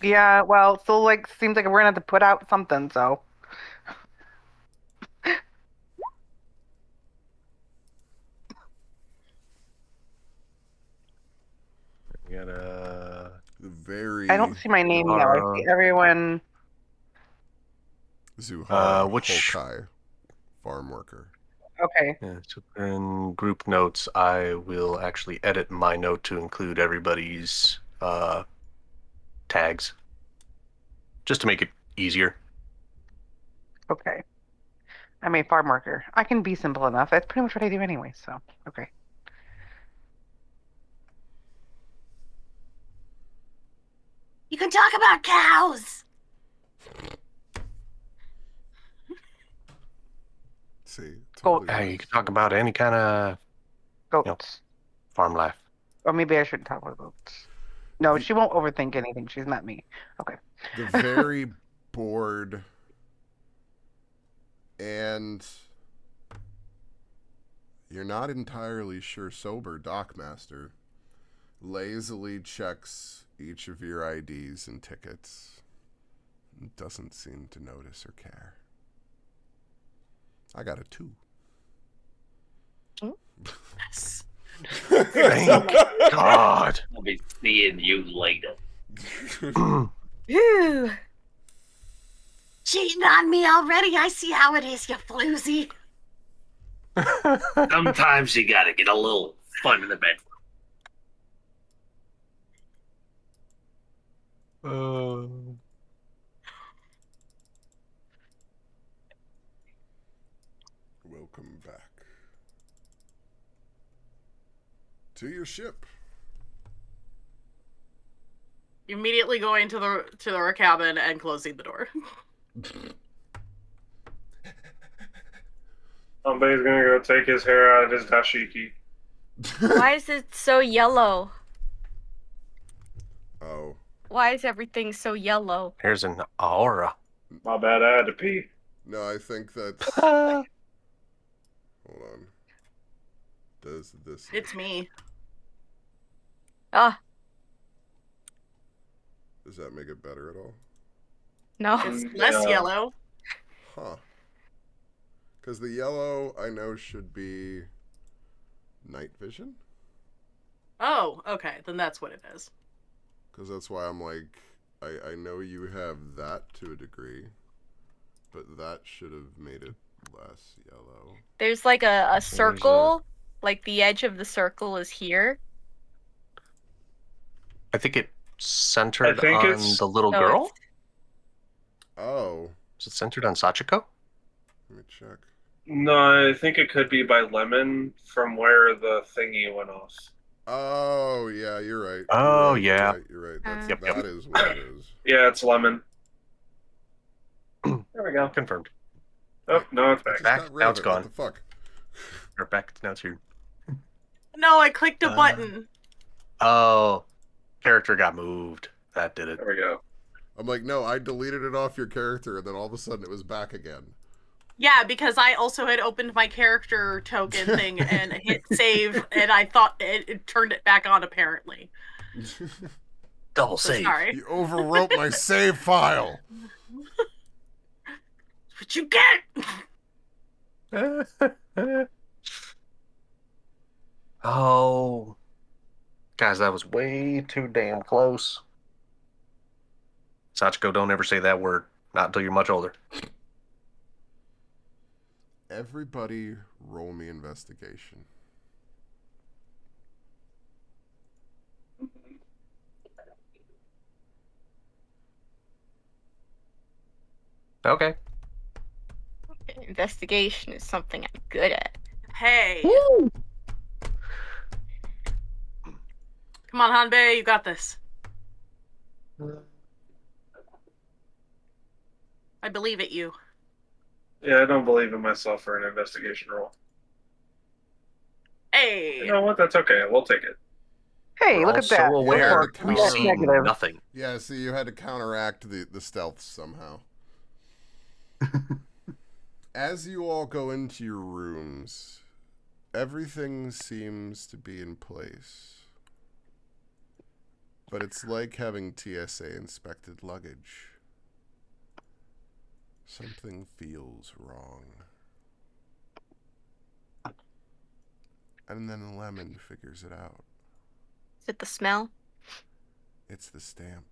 Yeah, well, it still like seems like we're gonna have to put out something. So We got The very... I don't see my name now. I see everyone. Zuhara which- Holkai, farm worker. Okay. Yeah, so in group notes, I will actually edit my note to include everybody's tags, just to make it easier. Okay. I'm a farm worker. I can be simple enough. That's pretty much what I do anyway, so okay. You can talk about cows. See, Goat. totally You works. can talk about any kind of Goats. farm life. Or maybe I shouldn't talk about goats. No, she won't overthink anything. She's not me. Okay. The very bored and you're not entirely sure sober Dockmaster lazily checks each of your IDs and tickets and doesn't seem to notice or care. I got a 2. Yes. Thank God. I'll be seeing you later. Phew. Cheating on me already? I see how it is, you floozy. Sometimes you gotta get a little fun in the bedroom. Welcome back to your ship. Immediately going to our cabin and closing the door. Somebody's gonna go take his hair out of his dashiki. Why is it so yellow? Oh, Why is everything so yellow? Here's an aura. My bad, I had to pee. no, I think that's. Hold on. Does this? It's me. Ah, Does that make it better at all? no. It's less Yeah. yellow. Huh. Because the yellow I know should be night vision. Oh, okay. Then that's what it is. Because that's why I'm like, I know you have that to a degree, but that should have made it less yellow. There's like a circle, like the edge of the circle is here. I think it centered I think on it's- the little So girl. it's- Oh, Is it centered on Sachiko? let me check. No, I think it could be by Lemon from where the thingy went off. Oh, yeah, you're right. Oh, You're right, yeah. You're right. That's, Yep, yep. that is what it is. Yeah, it's Lemon. There we go. Confirmed. Oh, no, it's I back. just Back, got rid now of it's it. gone. What the fuck? Or back. Now it's here. No, I clicked a button. Oh, character got moved. That did it. There we go. I'm like, no, I deleted it off your character, and then all of a sudden it was back again. Yeah, because I also had opened my character token thing and hit save, and I thought it turned it back on, apparently. Double So save. sorry. You overwrote my save file. What you get? Oh, guys, that was way too damn close. Sachiko, don't ever say that word. Not until you're much older. Everybody roll me investigation. Okay. Investigation is something I'm good at. Hey. Come on, Hanbei, you got this. I believe it, you. Yeah, I don't believe in myself for an investigation roll. Hey. You know what? That's okay. We'll take it. Hey, We're look all at that. so aware Yeah, we that's see negative. nothing. Yeah, see, you had to counteract the stealth somehow. As you all go into your rooms, everything seems to be in place. But it's like having TSA inspected luggage. Something feels wrong. And then Lemon figures it out. Is it the smell? It's the stamp.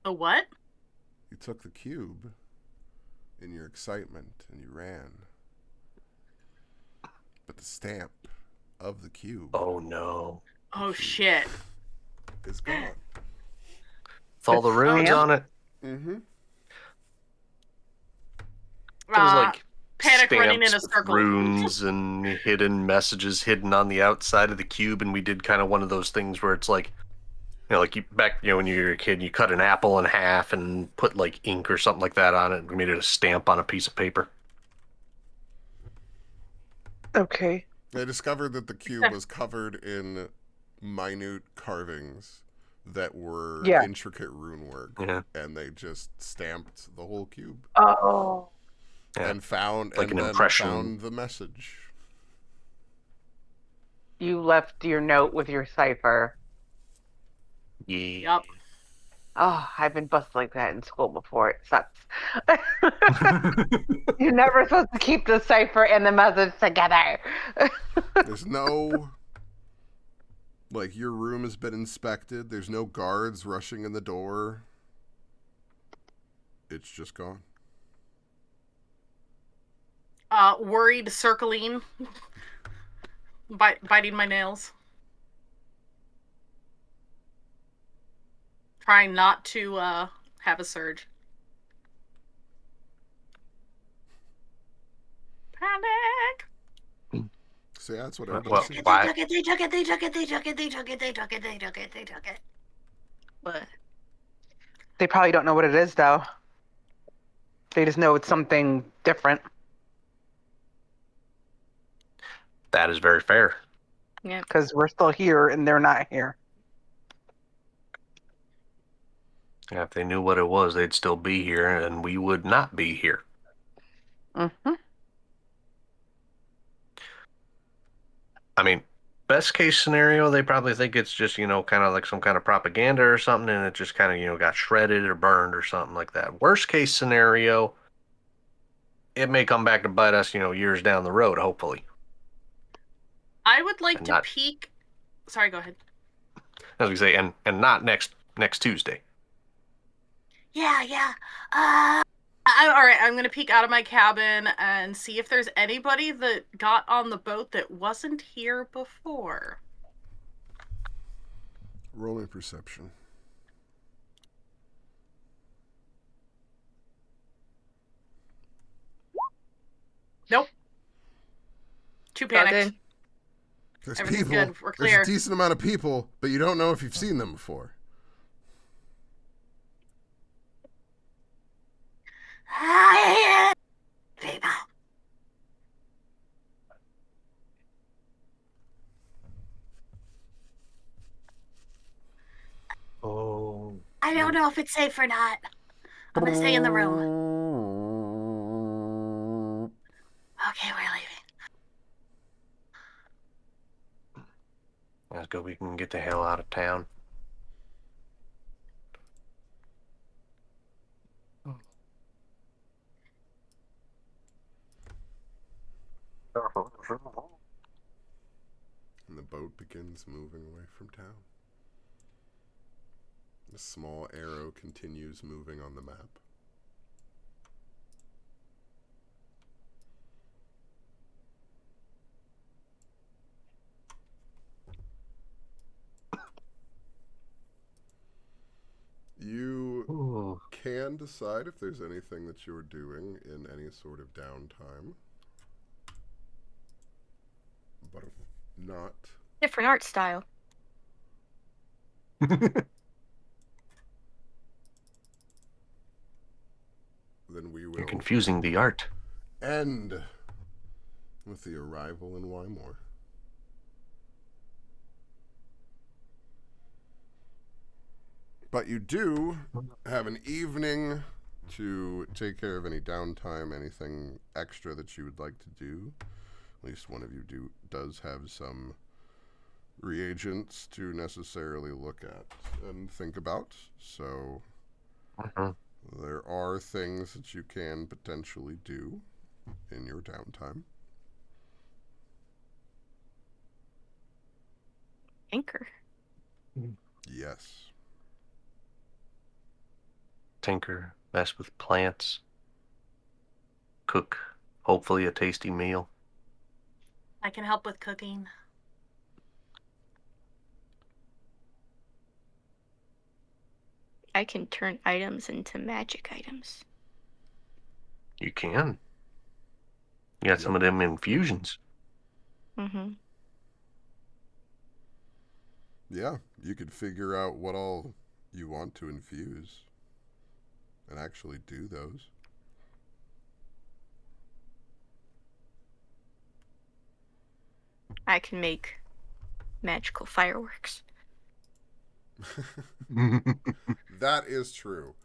The what? You took the cube in your excitement and you ran. But the stamp of the cube Oh no. Oh shit. is gone. With all the runes stamp? on it. Mm-hmm. There's like Panic running in a stamps with circle. runes and hidden messages hidden on the outside of the cube, and we did kind of one of those things where it's like, like when you were a kid, you cut an apple in half and put like ink or something like that on it, and we made it a stamp on a piece of paper. Okay. They discovered that the cube was covered in minute carvings that were Yeah. intricate rune work, and they just stamped the whole cube. Oh. Yeah. And found Like and an then impression. found the message. You left your note with your cipher. Yeah. Yep. Oh, I've been busted like that in school before. It sucks. You're never supposed to keep the cipher and the message together. There's no, like, your room has been inspected. There's no guards rushing in the door. It's just gone. Worried, circling, biting my nails, trying not to have a surge. Panic. So yeah, that's what Well, everybody sees. why? They took it. What? They probably don't know what it is, though. They just know it's something different. That is very fair. Yeah. Because we're still here and they're not here. Yeah, if they knew what it was, they'd still be here, and we would not be here. Mm-hmm. I mean, best case scenario, they probably think it's just, kind of like some kind of propaganda or something, and it just kind of, got shredded or burned or something like that. Worst case scenario, it may come back to bite us, years down the road, hopefully. I would like And to not- peek. Sorry, go ahead. As we say, and not next Tuesday. Yeah. All right, I'm gonna peek out of my cabin and see if there's anybody that got on the boat that wasn't here before. Roll me perception. Nope. Too All panicked. good. There's Everything's people. good. We're There's clear. a decent amount of people, but you don't know if you've seen them before. People. Oh. I don't know if it's safe or not. I'm gonna stay in the room. Okay, we're leaving. Let's go. We can get the hell out of town. And the boat begins moving away from town. A small arrow continues moving on the map. You Ooh. can decide if there's anything that you're doing in any sort of downtime. But if not, Different art style. then we will You're confusing the art. end with the arrival in Wymore. But you do have an evening to take care of any downtime, anything extra that you would like to do. At least one of you does have some reagents to necessarily look at and think about. So there are things that you can potentially do in your downtime. Anchor. Yes. tinker, mess with plants, cook, hopefully a tasty meal. I can help with cooking. I can turn items into magic items. You can. You got some of them infusions. Mm-hmm. Yeah, you could figure out what all you want to infuse and actually do those. I can make magical fireworks. That is true.